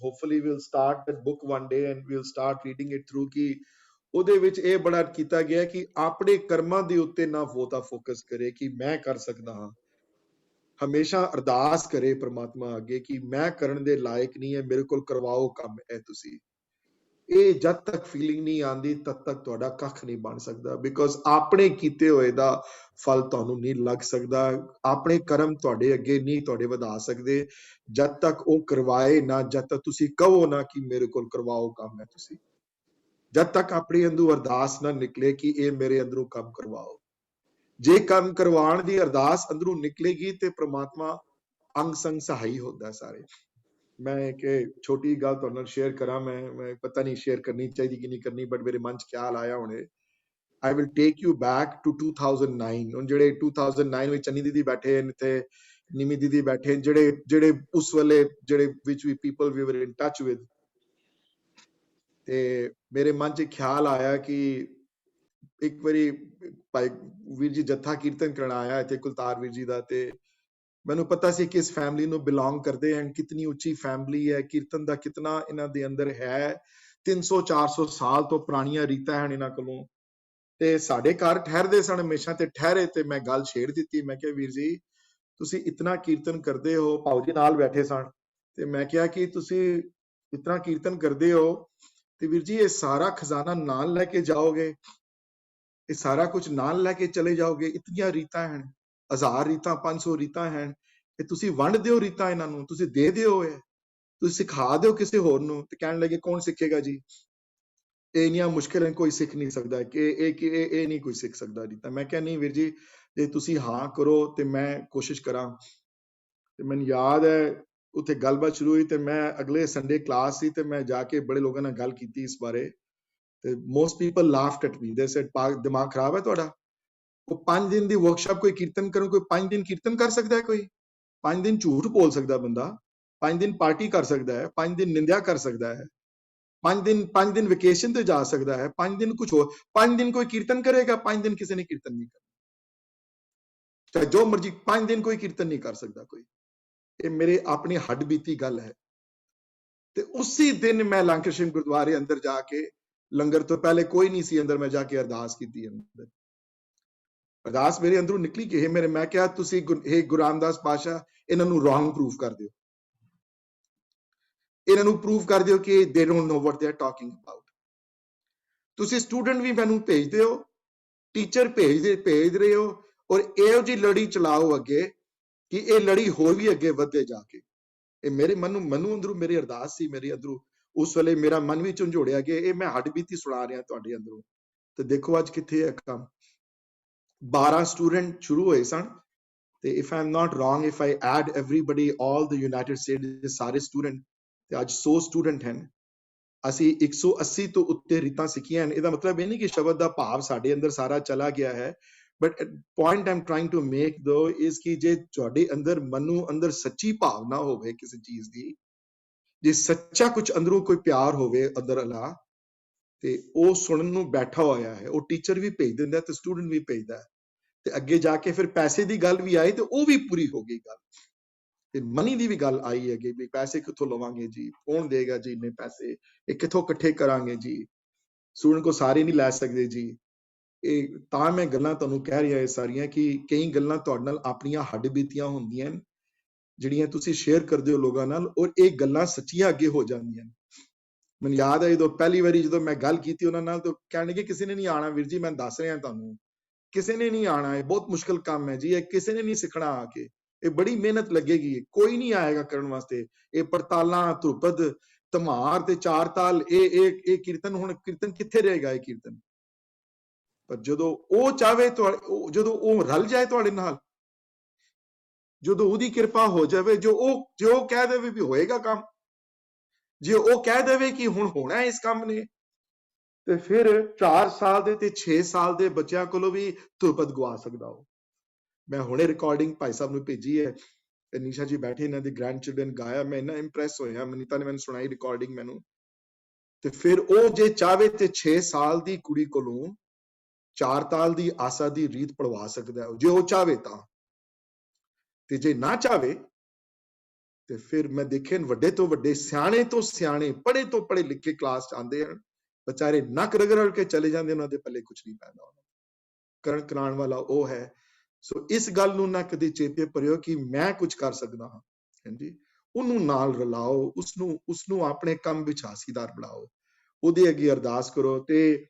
hopefully we'll start that book one day and we'll start reading it through ਕਿ ਉਹਦੇ ਵਿੱਚ ਇਹ ਬੜਾ ਕੀਤਾ ਗਿਆ ਕਿ ਆਪਣੇ ਕਰਮਾਂ ਦੇ ਉੱਤੇ ਨਾ ਬਹੁਤਾ ਫੋਕਸ ਕਰੇ ਕਿ ਮੈਂ ਕਰ ਸਕਦਾ ਹਾਂ ਹਮੇਸ਼ਾ ਅਰਦਾਸ ਕਰੇ ਪ੍ਰਮਾਤਮਾ ਅੱਗੇ ਕਿ ਮੈਂ ਕਰਨ ਦੇ ਲਾਇਕ ਨਹੀਂ ਹੈ ਮੇਰੇ ਕੋਲ ਕਰਵਾਓ ਕੰਮ ਇਹ ਤੁਸੀਂ ਇਹ ਜਦ ਤੱਕ ਫੀਲਿੰਗ ਨਹੀਂ ਆਂਦੀ ਤਦ ਤੱਕ ਤੁਹਾਡਾ ਕੱਖ ਨਹੀਂ ਬਣ ਸਕਦਾ ਬਿਕੋਜ਼ ਆਪਣੇ ਕੀਤੇ ਹੋਏ ਦਾ ਫਲ ਤੁਹਾਨੂੰ ਨਹੀਂ ਲੱਗ ਸਕਦਾ ਆਪਣੇ ਕਰਮ ਤੁਹਾਡੇ ਅੱਗੇ ਨਹੀਂ ਤੁਹਾਡੇ ਵਧਾ ਸਕਦੇ ਜਦ ਤੱਕ ਉਹ ਕਰਵਾਏ ਨਾ ਜਦ ਤੱਕ ਤੁਸੀਂ ਕਹੋ ਨਾ ਕਿ ਮੇਰੇ ਕੋਲ ਕਰਵਾਓ ਕੰਮ ਹੈ ਤੁਸੀਂ ਜਦ ਤੱਕ ਆਪਣੇ ਅੰਦਰੋਂ ਅਰਦਾਸ ਨਾ ਨਿਕਲੇ ਕਿ ਇਹ ਮੇਰੇ ਅੰਦਰੋਂ ਕੰਮ ਕਰਵਾਓ ਜੇ ਕੰਮ ਕਰਵਾਉਣ ਦੀ ਅਰਦਾਸ ਅੰਦਰੋਂ ਨਿਕਲੇਗੀ ਤੇ ਪ੍ਰਮਾਤਮਾ ਅੰਗ ਸੰਗ ਸਹਾਈ ਹੁੰਦਾ ਸਾਰੇ ਮੈਂ ਕਿ ਛੋਟੀ ਗੱਲ ਤੁਹਾਡੇ ਨਾਲ ਸ਼ੇਅਰ ਕਰਾਂ ਮੈਂ ਪਤਾ ਨਹੀਂ ਸ਼ੇਅਰ ਕਰਨੀ ਚਾਹੀਦੀ ਕਿ ਨਹੀਂ ਕਰਨੀ ਬਟ ਮੇਰੇ ਮਨ 'ਚ ਖਿਆਲ ਆਇਆ ਹੁਣੇ I will take you back to 2009 ਹੁਣ ਜਿਹੜੇ 2009 ਵਿੱਚ ਚੰਨੀ ਦੀਦੀ ਬੈਠੇ ਨੇ ਤੇ ਨਿਮੀ ਦੀਦੀ ਬੈਠੇ ਜਿਹੜੇ ਉਸ ਵੇਲੇ ਜਿਹੜੇ which we people we were in touch with ਤੇ ਮੇਰੇ ਮਨ 'ਚ ਖਿਆਲ ਆਇਆ ਕਿ ਇੱਕ ਵਾਰੀ ਭਾਈ ਵੀਰ ਜੀ ਜੱਥਾ ਕੀਰਤਨ ਕਰਨ ਆਇਆ ਇੱਥੇ ਕੁਲਤਾਰ ਵੀਰ ਜੀ ਦਾ ਤੇ ਮੈਨੂੰ ਪਤਾ ਸੀ ਕਿ ਇਸ ਫੈਮਿਲੀ ਨੂੰ ਬਿਲੋਂਗ ਕਰਦੇ ਹਨ ਕਿਤਨੀ ਉੱਚੀ ਫੈਮਿਲੀ ਹੈ ਕੀਰਤਨ ਦਾ ਕਿਤਨਾ ਇਹਨਾਂ ਦੇ ਅੰਦਰ ਹੈ 300-400 ਸਾਲ ਤੋਂ ਪੁਰਾਣੀਆਂ ਰੀਤਾਂ ਹਨ ਇਹਨਾਂ ਕੋਲੋਂ ਤੇ ਸਾਡੇ ਘਰ ਠਹਿਰਦੇ ਸਨ ਹਮੇਸ਼ਾ ਤੇ ਠਹਿਰੇ ਤੇ ਮੈਂ ਗੱਲ ਛੇੜ ਦਿੱਤੀ ਮੈਂ ਕਿਹਾ ਵੀਰ ਜੀ ਤੁਸੀਂ ਇਤਨਾ ਕੀਰਤਨ ਕਰਦੇ ਹੋ ਭਾਉ ਜੀ ਨਾਲ ਬੈਠੇ ਸਨ ਤੇ ਮੈਂ ਕਿਹਾ ਕਿ ਤੁਸੀਂ ਇਤਨਾ ਕੀਰਤਨ ਕਰਦੇ ਹੋ ਤੇ ਵੀਰ ਜੀ ਇਹ ਸਾਰਾ ਖਜ਼ਾਨਾ ਨਾਲ ਲੈ ਕੇ ਜਾਓਗੇ ਇਹ ਸਾਰਾ ਕੁਝ ਨਾਲ ਲੈ ਕੇ ਚਲੇ ਜਾਓਗੇ ਇਤਨੀਆਂ ਰੀਤਾਂ ਹਨ 1000 ਰੀਤਾਂ 500 ਰੀਤਾਂ ਹਨ ਤੇ ਤੁਸੀਂ ਵੰਡ ਦਿਓ ਰੀਤਾਂ ਇਹਨਾਂ ਨੂੰ ਤੁਸੀਂ ਦੇ ਦਿਓ ਇਹ ਤੁਸੀਂ ਸਿਖਾ ਦਿਓ ਕਿਸੇ ਹੋਰ ਨੂੰ ਤੇ ਕਹਿਣ ਲੱਗੇ ਕੌਣ ਸਿੱਖੇਗਾ ਜੀ ਇਹ ਇੰਨੀਆਂ ਮੁਸ਼ਕਿਲਾਂ ਕੋਈ ਸਿੱਖ ਨਹੀਂ ਸਕਦਾ ਕਿ ਇਹ ਨਹੀਂ ਕੋਈ ਸਿੱਖ ਸਕਦਾ ਰੀਤਾਂ ਮੈਂ ਕਿਹਾ ਨਹੀਂ ਵੀਰ ਜੀ ਜੇ ਤੁਸੀਂ ਹਾਂ ਕਰੋ ਤੇ ਮੈਂ ਕੋਸ਼ਿਸ਼ ਕਰਾਂ ਤੇ ਮੈਨੂੰ ਯਾਦ ਹੈ ਉੱਥੇ ਗੱਲਬਾਤ ਸ਼ੁਰੂ ਹੋਈ ਤੇ ਮੈਂ ਅਗਲੇ ਸੰਡੇ ਕਲਾਸ ਸੀ ਤੇ ਮੈਂ ਜਾ ਕੇ ਬੜੇ ਲੋਕਾਂ ਨਾਲ ਗੱਲ ਕੀਤੀ ਇਸ ਬਾਰੇ ਤੇ ਮੋਸਟ ਪੀਪਲ ਲਾਫਡ ਐਟ ਮੀ ਦੇ ਸੈਡ ਦਿਮਾਗ ਖਰਾਬ ਹੈ ਤੁਹਾਡਾ ਉਹ 5 ਦਿਨ ਦੀ ਵਰਕਸ਼ਾਪ ਕੋਈ ਕੀਰਤਨ ਕਰਨ ਕੋਈ 5 ਦਿਨ ਕੀਰਤਨ ਕਰ ਸਕਦਾ ਹੈ ਕੋਈ 5 ਦਿਨ ਝੂਠ ਬੋਲ ਸਕਦਾ ਬੰਦਾ 5 ਦਿਨ ਪਾਰਟੀ ਕਰ ਸਕਦਾ ਹੈ 5 ਦਿਨ ਨਿੰਦਿਆ ਕਰ ਸਕਦਾ ਹੈ 5 ਦਿਨ ਵੈਕੇਸ਼ਨ ਤੇ ਜਾ ਸਕਦਾ ਹੈ 5 ਦਿਨ ਕੁਝ ਹੋਰ 5 ਦਿਨ ਕੋਈ ਕੀਰਤਨ ਕਰੇਗਾ 5 ਦਿਨ ਕਿਸੇ ਨੇ ਕੀਰਤਨ ਨਹੀਂ ਕਰਨਾ ਚਾਹੇ ਜੋ ਮਰਜੀ 5 ਦਿਨ ਕੋਈ ਕੀਰਤਨ ਨਹੀਂ ਕਰ ਸਕਦਾ ਕੋਈ ਇਹ ਮੇਰੇ ਆਪਣੀ ਹੱਡ ਬੀਤੀ ਗੱਲ ਹੈ ਤੇ ਉਸੇ ਦਿਨ ਮੈਂ ਲੰਕਰ ਸਿੰਘ ਗੁਰਦੁਆਰੇ ਅੰਦਰ ਜਾ ਕੇ ਲੰਗਰ ਤੋਂ ਪਹਿਲੇ ਕੋਈ ਨਹੀਂ ਸੀ ਅੰਦਰ ਮੈਂ ਜਾ ਕੇ ਅਰਦਾਸ ਕੀਤੀ ਅੰਦਰ ਅਰਦਾਸ ਮੇਰੇ ਅੰਦਰੋਂ ਨਿਕਲੀ ਕਿ ਮੇਰੇ ਮੈਂ ਕਿਹਾ ਤੁਸੀਂ ਗੁਰੂ ਰਾਮਦਾਸ ਪਾਸ਼ਾ ਇਹਨਾਂ ਨੂੰ ਰੋਂਗ ਪ੍ਰੂਫ ਕਰ ਦਿਓ ਇਹਨਾਂ ਨੂੰ ਪ੍ਰੂਫ ਕਰ ਦਿਓ ਕਿ they don't know what they are talking about ਤੁਸੀਂ ਸਟੂਡੈਂਟ ਵੀ ਮੈਨੂੰ ਭੇਜ ਦਿਓ ਟੀਚਰ ਭੇਜ ਰਹੇ ਹੋ ਔਰ ਇਹੋ ਜਿਹੀ ਲੜੀ ਚਲਾਓ ਅੱਗੇ ਕਿ ਇਹ ਲੜੀ ਹੋਰ ਵੀ ਅੱਗੇ ਵਧੇ ਜਾ ਕੇ ਇਹ ਮੇਰੇ ਮਨ ਨੂੰ ਅੰਦਰੋਂ ਮੇਰੀ ਅਰਦਾਸ ਸੀ ਮੇਰੇ ਅੰਦਰੋਂ ਉਸ ਵੇਲੇ ਮੇਰਾ ਮਨ ਵੀ ਝੰਜੋੜਿਆ ਗਿਆ ਇਹ ਮੈਂ ਹੱਡ ਬੀਤੀ ਸੁਣਾ ਰਿਹਾ ਤੁਹਾਡੇ ਅੰਦਰੋਂ ਤੇ ਦੇਖੋ ਅੱਜ ਕਿੱਥੇ ਹੈ ਕੰਮ 12 ਸਟੂਡੈਂਟ ਸ਼ੁਰੂ ਹੋਏ ਸਨ ਤੇ if I am not wrong if I add everybody all the United States ਸਾਰੇ ਸਟੂਡੈਂਟ ਤੇ ਅੱਜ 100 ਸਟੂਡੈਂਟ ਹਨ ਅਸੀਂ 180 ਤੋਂ ਉੱਤੇ ਰੀਤਾਂ ਸਿੱਖੀਆਂ ਹਨ ਇਹਦਾ ਮਤਲਬ ਇਹ ਨਹੀਂ ਕਿ ਸ਼ਬਦ ਦਾ ਭਾਵ ਸਾਡੇ ਅੰਦਰ ਸਾਰਾ ਚਲਾ ਗਿਆ ਹੈ but point I am trying to make though is ਕਿ ਜੇ ਤੁਹਾਡੇ ਅੰਦਰ ਮਨੋਂ ਅੰਦਰ ਸੱਚੀ ਭਾਵਨਾ ਹੋਵੇ ਕਿਸੇ ਚੀਜ਼ ਦੀ ਜੇ ਸੱਚਾ ਕੁਝ ਅੰਦਰੋਂ ਕੋਈ ਪਿਆਰ ਹੋਵੇ ਅੰਦਰ ਅਲਾ ਤੇ ਉਹ ਸੁਣਨ ਨੂੰ ਬੈਠਾ ਹੋਇਆ ਹੈ ਉਹ ਟੀਚਰ ਵੀ ਭੇਜ ਦਿੰਦਾ ਤੇ ਸਟੂਡੈਂਟ ਵੀ ਭੇਜਦਾ ਤੇ ਅੱਗੇ ਜਾ ਕੇ ਫਿਰ ਪੈਸੇ ਦੀ ਗੱਲ ਵੀ ਆਈ ਤੇ ਉਹ ਵੀ ਪੂਰੀ ਹੋ ਗਈ ਗੱਲ ਤੇ ਮਨੀ ਦੀ ਵੀ ਗੱਲ ਆਈ ਹੈਗੀ ਵੀ ਪੈਸੇ ਕਿੱਥੋਂ ਲਵਾਂਗੇ ਜੀ, ਕੌਣ ਦੇਗਾ ਜੀ ਇੰਨੇ ਪੈਸੇ, ਇਹ ਕਿੱਥੋਂ ਇਕੱਠੇ ਕਰਾਂਗੇ ਜੀ, ਸਟੂਡੈਂਟ ਕੋ ਸਾਰੇ ਨਹੀਂ ਲੈ ਸਕਦੇ ਜੀ। ਇਹ ਤਾਂ ਮੈਂ ਗੱਲਾਂ ਤੁਹਾਨੂੰ ਕਹਿ ਰਿਹਾ ਇਹ ਸਾਰੀਆਂ ਕਿ ਕਈ ਗੱਲਾਂ ਤੁਹਾਡੇ ਨਾਲ ਆਪਣੀਆਂ ਹੱਡ ਬੀਤੀਆਂ ਹੁੰਦੀਆਂ ਨੇ ਜਿਹੜੀਆਂ ਤੁਸੀਂ ਸ਼ੇਅਰ ਕਰਦੇ ਹੋ ਲੋਕਾਂ ਨਾਲ, ਔਰ ਇਹ ਗੱਲਾਂ ਸੱਚੀਆਂ ਅੱਗੇ ਹੋ ਜਾਂਦੀਆਂ ਨੇ। ਮੈਨੂੰ ਯਾਦ ਹੈ ਜਦੋਂ ਪਹਿਲੀ ਵਾਰੀ ਜਦੋਂ ਮੈਂ ਗੱਲ ਕੀਤੀ ਉਹਨਾਂ ਨਾਲ ਤਾਂ ਕਹਿਣਗੇ ਕਿਸੇ ਨੇ ਨਹੀਂ ਆਉਣਾ ਵੀਰ ਜੀ, ਮੈਂ ਦੱਸ ਰਿਹਾ ਤੁਹਾਨੂੰ, ਕਿਸੇ ਨੇ ਨਹੀਂ ਆਉਣਾ, ਇਹ ਬਹੁਤ ਮੁਸ਼ਕਲ ਕੰਮ ਹੈ ਜੀ, ਇਹ ਕਿਸੇ ਨੇ ਨਹੀਂ ਸਿੱਖਣਾ ਆ ਕੇ, ਇਹ ਬੜੀ ਮਿਹਨਤ ਲੱਗੇਗੀ, ਕੋਈ ਨਹੀਂ ਆਏਗਾ ਕਰਨ ਵਾਸਤੇ। ਇਹ ਪੜਤਾਲਾਂ, ਧਰੁਪਦ, ਧਮਾਰ ਤੇ ਚਾਰ ਤਾਲ, ਇਹ ਕੀਰਤਨ, ਹੁਣ ਕੀਰਤਨ ਕਿੱਥੇ ਰਹੇਗਾ ਇਹ ਕੀਰਤਨ? ਪਰ ਜਦੋਂ ਉਹ ਚਾਹਵੇ, ਜਦੋਂ ਉਹ ਰਲ ਜਾਏ ਤੁਹਾਡੇ ਨਾਲ, ਜਦੋਂ ਉਹਦੀ ਕਿਰਪਾ ਹੋ ਜਾਵੇ, ਜੋ ਉਹ ਕਹਿ ਦੇਵੇ ਵੀ ਹੋਏਗਾ ਕੰਮ, ਜੇ ਉਹ ਕਹਿ ਦੇਵੇ ਕਿ ਹੁਣ ਹੋਣਾ ਇਸ ਕੰਮ ਨੇ, ਤੇ ਫਿਰ 4 ਸਾਲ ਦੇ ਤੇ 6 ਸਾਲ ਦੇ ਬੱਚਿਆਂ ਕੋਲੋਂ ਵੀ ਧਰੁਪਦ ਗਵਾ ਸਕਦਾ ਹੋ। ਮੈਂ ਹੁਣੇ ਰਿਕਾਰਡਿੰਗ ਭਾਈ ਸਾਹਿਬ ਨੂੰ ਭੇਜੀ ਹੈ, ਨੀਸ਼ਾ ਜੀ ਬੈਠੇ, ਇਹਨਾਂ ਦੇ ਗ੍ਰੈਂਡ ਚਿਲਡਰਨ ਗਾਇਆ, ਮੈਂ ਇੰਨਾ ਇੰਪ੍ਰੈਸ ਹੋਇਆ, ਮਨੀਤਾ ਨੇ ਮੈਨੂੰ ਸੁਣਾਈ ਰਿਕਾਰਡਿੰਗ ਮੈਨੂੰ। ਤੇ ਫਿਰ ਉਹ ਜੇ ਚਾਹਵੇ ਤੇ 6 ਸਾਲ ਦੀ ਕੁੜੀ ਕੋਲੋਂ 4 ਤਾਲ ਦੀ ਆਸਾ ਦੀ ਰੀਤ ਪੜਵਾ ਸਕਦਾ ਹੈ, ਜੇ ਉਹ ਚਾਹਵੇ ਤਾਂ। ਤੇ ਜੇ ਨਾ ਚਾਹਵੇ ਤੇ ਫਿਰ ਮੈਂ ਦੇਖੇ ਵੱਡੇ ਤੋਂ ਵੱਡੇ, ਸਿਆਣੇ ਤੋਂ ਸਿਆਣੇ, ਪੜ੍ਹੇ ਤੋਂ ਪੜ੍ਹੇ ਲਿਖੇ ਕਲਾਸ ਚ ਆਉਂਦੇ ਹਨ, ਵਿਚਾਰੇ ਨੱਕ ਰਗੜ ਕੇ ਚਲੇ ਜਾਂਦੇ, ਉਹਨਾਂ ਦੇ ਪੱਲੇ ਕੁਝ ਨਹੀਂ ਪੈਂਦਾ, ਕਰਨ ਕਰਾਉਣ ਵਾਲਾ ਉਹ ਹੈ। ਸੋ ਇਸ ਗੱਲ ਨੂੰ ਨਾ ਕਦੇ ਚੇਤੇ ਭਰਿਓ ਕਿ ਮੈਂ ਕੁਝ ਕਰ ਸਕਦਾ ਹਾਂ, ਹਾਂਜੀ, ਉਹਨੂੰ ਨਾਲ ਰਲਾਓ, ਉਸਨੂੰ ਆਪਣੇ ਕੰਮ ਵਿੱਚ ਹਾਸੀਦਾਰ ਬਣਾਓ, ਉਹਦੇ ਅੱਗੇ ਅਰਦਾਸ ਕਰੋ। ਤੇ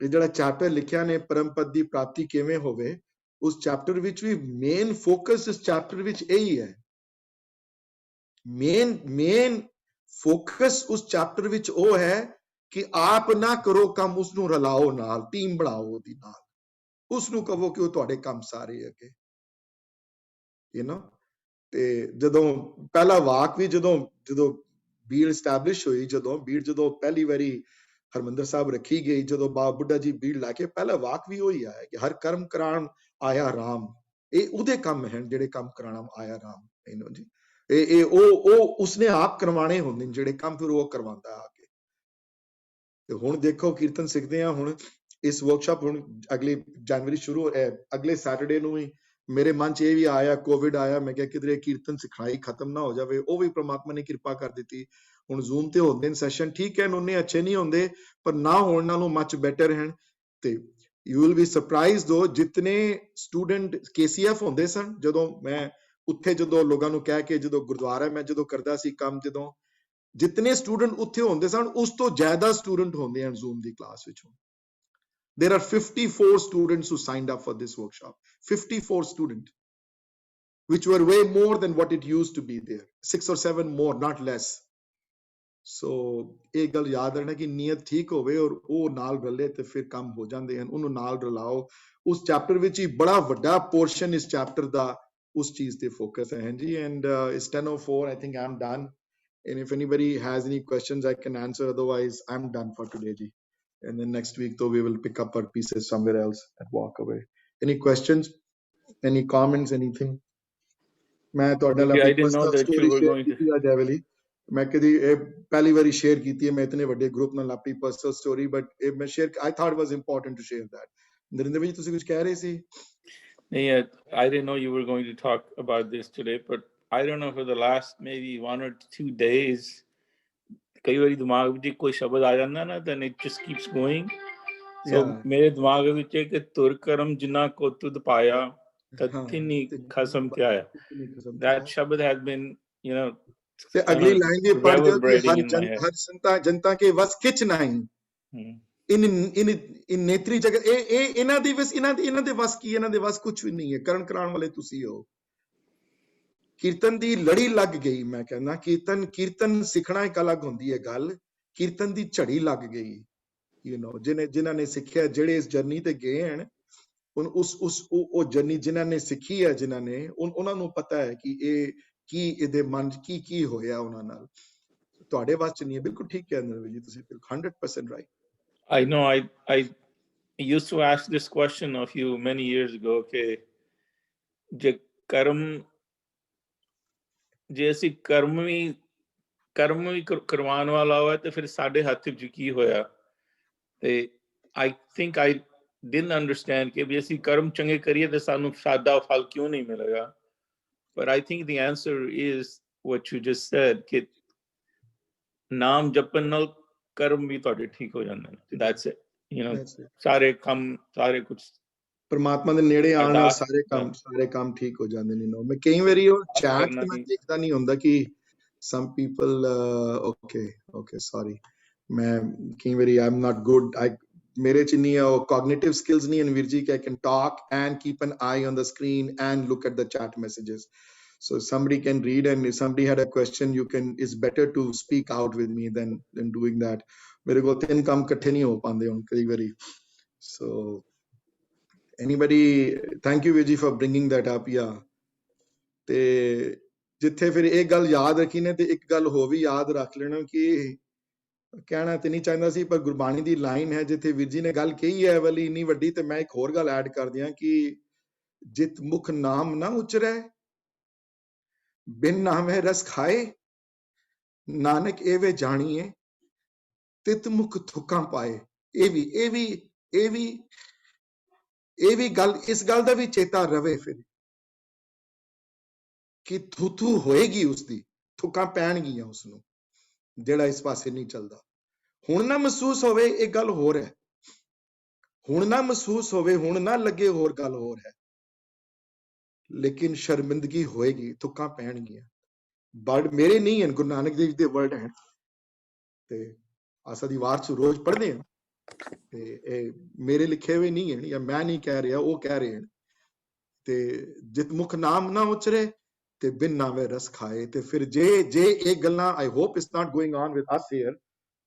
ਇਹ ਜਿਹੜਾ ਚੈਪਟਰ ਲਿਖਿਆ ਨੇ ਪਰਮ ਪਦ ਦੀ ਪ੍ਰਾਪਤੀ ਕਿਵੇਂ ਹੋਵੇ, ਉਸ ਚੈਪਟਰ ਵਿੱਚ ਵੀ ਮੇਨ ਫੋਕਸ ਇਸ ਚੈਪਟਰ ਵਿੱਚ ਇਹੀ ਹੈ। ਮੇਨ ਫੋਕਸ ਉਸ ਚੈਪਟਰ ਵਿੱਚ ਉਹ ਹੈ ਕਿ ਆਪ ਨਾ ਕਰੋ ਕੰਮ, ਉਸਨੂੰ ਰਲਾਓ ਨਾਲ, ਟੀਮ ਬਣਾਓ ਉਹਦੀ ਨਾਲ, ਉਸਨੂੰ ਕਹੋ ਕਿ ਉਹ ਤੁਹਾਡੇ ਕੰਮ ਸਾਰੇ ਅੱਗੇ, ਤੇ ਜਦੋਂ ਪਹਿਲਾ ਵਾਕ ਵੀ ਜਦੋਂ ਬੀੜ ਐਸਟੈਬਲਿਸ਼ ਹੋਈ, ਜਦੋਂ ਪਹਿਲੀ ਵਾਰੀ ਹਰਮੰਦਰ ਸਾਹਿਬ ਰੱਖੀ ਗਈ, ਜਦੋਂ ਬਾਬਾ ਬੁੱਢਾ ਜੀ ਬੀੜ ਲਾ ਕੇ, ਪਹਿਲਾ ਵਾਕ ਵੀ ਉਹੀ ਆਇਆ ਕਿ ਹਰ ਕਰਮ ਕਰਾਉਣ ਆਇਆ ਰਾਮ। ਇਹ ਉਹਦੇ ਕੰਮ ਹਨ ਜਿਹੜੇ ਕੰਮ ਕਰਾਉਣ ਆਇਆ ਰਾਮ, ਜੀ ਇਹ ਉਹ ਉਸਨੇ ਆਪ ਕਰਵਾਣੇ ਹੁੰਦੇ ਨੇ ਜਿਹੜੇ ਕੰਮ, ਫਿਰ ਉਹ ਕਰਵਾਉਂਦਾ ਆ ਕੇ। ਤੇ ਹੁਣ ਦੇਖੋ ਕੀਰਤਨ ਸਿੱਖਦੇ ਆ, ਹੁਣ ਇਸ ਵਰਕਸ਼ਾਪ ਹੁਣ ਅਗਲੀ ਜਨਵਰੀ ਸ਼ੁਰੂ ਹੈ, ਅਗਲੇ ਸੈਟਰਡੇ ਨੂੰ ਹੀ ਮੇਰੇ ਮਨ ਚ ਇਹ ਵੀ ਆਇਆ, ਕੋਵਿਡ ਆਇਆ, ਮੈਂ ਕਿਹਾ ਕਿਧਰੇ ਕੀਰਤਨ ਸਿਖਾਈ ਖਤਮ ਨਾ ਹੋ ਜਾਵੇ, ਉਹ ਵੀ ਪ੍ਰਮਾਤਮਾ ਨੇ ਕਿਰਪਾ ਕਰ ਦਿੱਤੀ। ਹੁਣ ਜ਼ੂਮ ਤੇ ਹੁੰਦੇ ਨੇ ਸੈਸ਼ਨ, ਠੀਕ ਹੈ, ਉਹਨੇ ਅੱਛੇ ਨਹੀਂ ਹੁੰਦੇ, ਪਰ ਨਾ ਹੋਣ ਨਾਲੋਂ ਮੱਚ ਬੈਟਰ ਹਨ। ਤੇ ਯੂ ਵਿਲ ਬੀ ਸਰਪ੍ਰਾਈਜ਼ਡ ਹੋ ਜਿਤਨੇ ਸਟੂਡੈਂਟ KCF ਹੁੰਦੇ ਸਨ, ਜਦੋਂ ਮੈਂ ਉੱਥੇ, ਜਦੋਂ ਲੋਕਾਂ ਨੂੰ ਕਹਿ ਕੇ, ਜਦੋਂ ਗੁਰਦੁਆਰਾ ਮੈਂ ਜਦੋਂ ਕਰਦਾ ਸੀ ਕੰਮ, ਜਦੋਂ ਜਿਤਨੇ ਸਟੂਡੈਂਟ ਉੱਥੇ ਹੁੰਦੇ ਸਨ, ਉਸ ਤੋਂ ਜ਼ਿਆਦਾ ਸਟੂਡੈਂਟ ਹੁੰਦੇ ਹਨ ਜ਼ੂਮ ਦੀ ਕਲਾਸ ਵਿੱਚ। There are 54 students who signed up for this workshop. 54 students, which were way more than what it used to be there. 6 or 7 more, not less. So, ਇਹ ਗੱਲ ਯਾਦ ਰੱਖਣਾ ਕਿ ਨੀਅਤ ਠੀਕ ਹੋਵੇ ਔਰ ਉਹ ਨਾਲ ਰਲੇ ਤੇ ਫਿਰ ਕੰਮ ਹੋ ਜਾਂਦੇ ਹਨ, ਉਹਨੂੰ ਨਾਲ ਰਲਾਓ। ਉਸ ਚੈਪਟਰ ਵਿੱਚ ਹੀ ਬੜਾ ਵੱਡਾ ਪੋਰਸ਼ਨ ਇਸ ਚੈਪਟਰ ਦਾ ਉਸ ਚੀਜ਼ ਤੇ ਫੋਕਸ ਹੈ ਜੀ। And it's 10:04, I think I'm done. And if anybody has any questions, I can answer. Otherwise, I'm done for today, ji. And then next week, though, we will pick up our pieces somewhere else and walk away. Any questions? Any comments? Anything? मैं ਤੁਹਾਡੇ ਨਾਲ I didn't know personal that you story were share going to. ਕੀਤੀ ਅੱਜ ਐਵਲੀ, ਮੈਂ ਕਦੀ ਇਹ ਪਹਿਲੀ ਵਾਰੀ ਸ਼ੇਅਰ ਕੀਤੀ ਹੈ ਮੈਂ ਇਤਨੇ ਵੱਡੇ ਗਰੁੱਪ ਨਾਲ ਆਪਣੀ ਪਰਸਨਲ ਸਟੋਰੀ, ਬਟ ਇਹ ਮੈਂ share, I thought it was important to share that. Narinder ji ਤੁਸੀਂ ਕੁਝ ਕਹਿ ਰਹੇ ਸੀ? Yeah, I didn't know you were going to talk about this today, but I don't know, for the last maybe 1 or 2 days, ਕਈ ਵਾਰੀ ਦਿਮਾਗ ਵਿੱਚ ਕੋਈ ਸ਼ਬਦ ਆ ਜਾਂਦਾ ਨਾ, then it just keeps going. So ਮੇਰੇ ਦਿਮਾਗ ਵਿੱਚ ਹੈ ਕਿ ਤੁਰ ਕਰਮ ਜਿਨ੍ਹਾਂ ਕੋ ਤੁਧ ਪਾਇਆ ਤਥਿਨੀ ਖਸਮ ਧਿਆਇਆ। That ਸ਼ਬਦ has been, ਤੇ ਅਗਲੀ ਲਾਈਨ ਵੀ ਪੜ੍ਹ ਦਿਓ ਕਿ ਹਰ ਜਨਤਾ ਕੇ ਵਸ ਕਿਛ ਨਹੀਂ, ਇਨ ਨੇਤਰੀ ਜਗਤ, ਇਹ ਇਹਨਾਂ ਦੀ ਵਸ, ਇਹਨਾਂ ਦੇ ਵਸ ਕੀ, ਇਹਨਾਂ ਦੇ ਵਸ ਕੁਝ ਵੀ ਨਹੀਂ ਹੈ, ਕਰਨ ਕਰਾਉਣ ਵਾਲੇ ਤੁਸੀਂ ਹੋ। ਕੀਰਤਨ ਦੀ ਲੜੀ ਲੱਗ ਗਈ, ਮੈਂ ਕਹਿੰਦਾ ਕੀਰਤਨ ਸਿੱਖਣਾ ਇੱਕ ਅਲੱਗ ਹੁੰਦੀ ਹੈ ਗੱਲ, ਕੀਰਤਨ ਦੀ ਝੜੀ ਲੱਗ ਗਈ। ਜਿਨ੍ਹਾਂ ਨੇ ਸਿੱਖਿਆ, ਜਿਹੜੇ ਇਸ ਜਰਨੀ ਤੇ ਗਏ ਹਨ, ਉਹ ਜਰਨੀ ਜਿਨ੍ਹਾਂ ਨੇ ਸਿੱਖੀ ਹੈ, ਜਿਨ੍ਹਾਂ ਨੇ, ਉਹਨਾਂ ਨੂੰ ਪਤਾ ਹੈ ਕਿ ਇਹ ਕੀ, ਇਹਦੇ ਮਨ ਚ ਕੀ ਹੋਇਆ ਉਹਨਾਂ ਨਾਲ। ਤੁਹਾਡੇ ਵਾਸਤੇ ਨਹੀਂ ਹੈ, ਬਿਲਕੁਲ ਠੀਕ ਹੈ ਨਰਵੀ ਜੀ, ਤੁਸੀਂ 100% right. I know I used to ask this question of you many years ago, ਕਿ ਜੇ ਅਸੀਂ ਕਰਮ ਵੀ ਕਰਵਾਉਣ ਵਾਲਾ ਹੋਇਆ ਤੇ ਫਿਰ ਸਾਡੇ ਹੱਥ ਵਿੱਚ ਕੀ ਹੋਇਆ। ਤੇ I think I didn't understand ਕਿ ਵੀ ਅਸੀਂ ਕਰਮ ਚੰਗੇ ਕਰੀਏ ਤੇ ਸਾਨੂੰ ਸਾਦਾ ਫਲ ਕਿਉਂ ਨਹੀਂ ਮਿਲੇਗਾ। But I think the answer is what you just said, कि नाम जपन नाल कर्म भी ਤੁਹਾਡੇ ठीक हो जाते हैं. That's it. You know, That's it. सारे काम सारे कुछ ਪਰਮਾਤਮਾ ਦੇ ਨੇੜੇ ਆਉਣ ਨਾਲ ਅਰਦਾਸ ਸਾਰੇ ਕੰਮ ਠੀਕ ਹੋ ਜਾਂਦੇ ਨੇ ਨੋ ਮੈਂ ਕਈ ਵਾਰੀ ਉਹ ਚੈਟ ਤੇ ਮੈਂ ਦੇਖਦਾ ਨਹੀਂ ਹੁੰਦਾ ਕਿ some people okay sorry ਮੈਂ ਕਈ ਵਾਰੀ I'm not good ਮੇਰੇ ਚ ਨਹੀਂ ਉਹ cognitive skills ਨਹੀਂ ਹਨ ਵੀਰ ਜੀ ਕਿ I can talk and keep an eye on the screen and look at the chat messages. So somebody can read and if somebody had a question it's better to speak out with me than doing that. ਮੇਰੇ ਕੋਲ ਤਿੰਨ ਕੰਮ ਇਕੱਠੇ ਨਹੀਂ ਹੋ ਪਾਉਂਦੇ ਹੁਣ ਕਈ ਵਾਰੀ. So anybody thank you Vijay for bringing that up. Yeah ਤੇ ਜਿੱਥੇ ਫਿਰ ਇਹ ਗੱਲ ਯਾਦ ਰੱਖੀ ਨੇ ਤੇ ਇੱਕ ਗੱਲ ਹੋ ਵੀ ਯਾਦ ਰੱਖ ਲੈਣਾ ਕਿ ਕਹਿਣਾ ਤੇ ਨਹੀਂ ਚਾਹੁੰਦਾ ਸੀ ਪਰ ਗੁਰਬਾਣੀ ਦੀ ਲਾਈਨ ਹੈ ਜਿੱਥੇ ਵੀਰ ਜੀ ਨੇ ਗੱਲ ਕਹੀ ਹੈ ਵਾਲੀ ਇੰਨੀ ਵੱਡੀ ਤੇ ਮੈਂ ਇੱਕ ਹੋਰ ਗੱਲ ਐਡ ਕਰ ਦਿਆਂ ਕਿ ਜਿਤ ਮੁਖ ਨਾਮ ਨਾ ਉਚਰੈ ਬਿਨ ਨਾਮੇ ਰਸ ਖਾਏ ਨਾਨਕ ਐਵੇਂ ਜਾਣੀਏ ਤਿਤ ਮੁਖ ਥੁੱਕਾਂ ਪਾਏ. ਇਹ ਵੀ ਗੱਲ ਇਸ ਗੱਲ ਦਾ ਵੀ ਚੇਤਾ ਰਵੇ ਫਿਰ ਕਿ ਥੂ ਹੋਏਗੀ ਉਸਦੀ ਥੁੱਕਾਂ ਪੈਣਗੀਆਂ ਉਸਨੂੰ ਜਿਹੜਾ ਇਸ ਪਾਸੇ ਨਹੀਂ ਚੱਲਦਾ. ਹੁਣ ਨਾ ਮਹਿਸੂਸ ਹੋਵੇ ਇਹ ਗੱਲ ਹੋਰ ਹੈ. ਹੁਣ ਨਾ ਮਹਿਸੂਸ ਹੋਵੇ ਹੁਣ ਨਾ ਲੱਗੇ ਹੋਰ ਗੱਲ ਹੋਰ ਹੈ ਲੇਕਿਨ ਸ਼ਰਮਿੰਦਗੀ ਹੋਏਗੀ ਥੁੱਕਾਂ ਪੈਣਗੀਆਂ. ਵਰਡ ਮੇਰੇ ਨਹੀਂ ਹਨ ਗੁਰੂ ਨਾਨਕ ਦੇਵ ਦੇ ਵਰਡ ਹਨ ਤੇ ਆਸਾ ਦੀ ਵਾਰ ਚ ਰੋਜ਼ ਪੜ੍ਹਦੇ ਹਾਂ ਤੇ ਇਹ ਮੇਰੇ ਲਿਖੇ ਹੋਏ ਨਹੀਂ ਹਨ ਜਾਂ ਮੈਂ ਨਹੀਂ ਕਹਿ ਰਿਹਾ ਉਹ ਕਹਿ ਰਹੇ ਹਨ. ਤੇ ਜਿਤ ਮੁਖ ਨਾਮ ਨਾ ਉਚਰੇ ਤੇ ਬਿਨ ਨਾਵੇਂ ਰਸ ਖਾਏ. ਤੇ ਫਿਰ ਜੇ ਇਹ ਗੱਲਾਂ I hope it's not going on with us here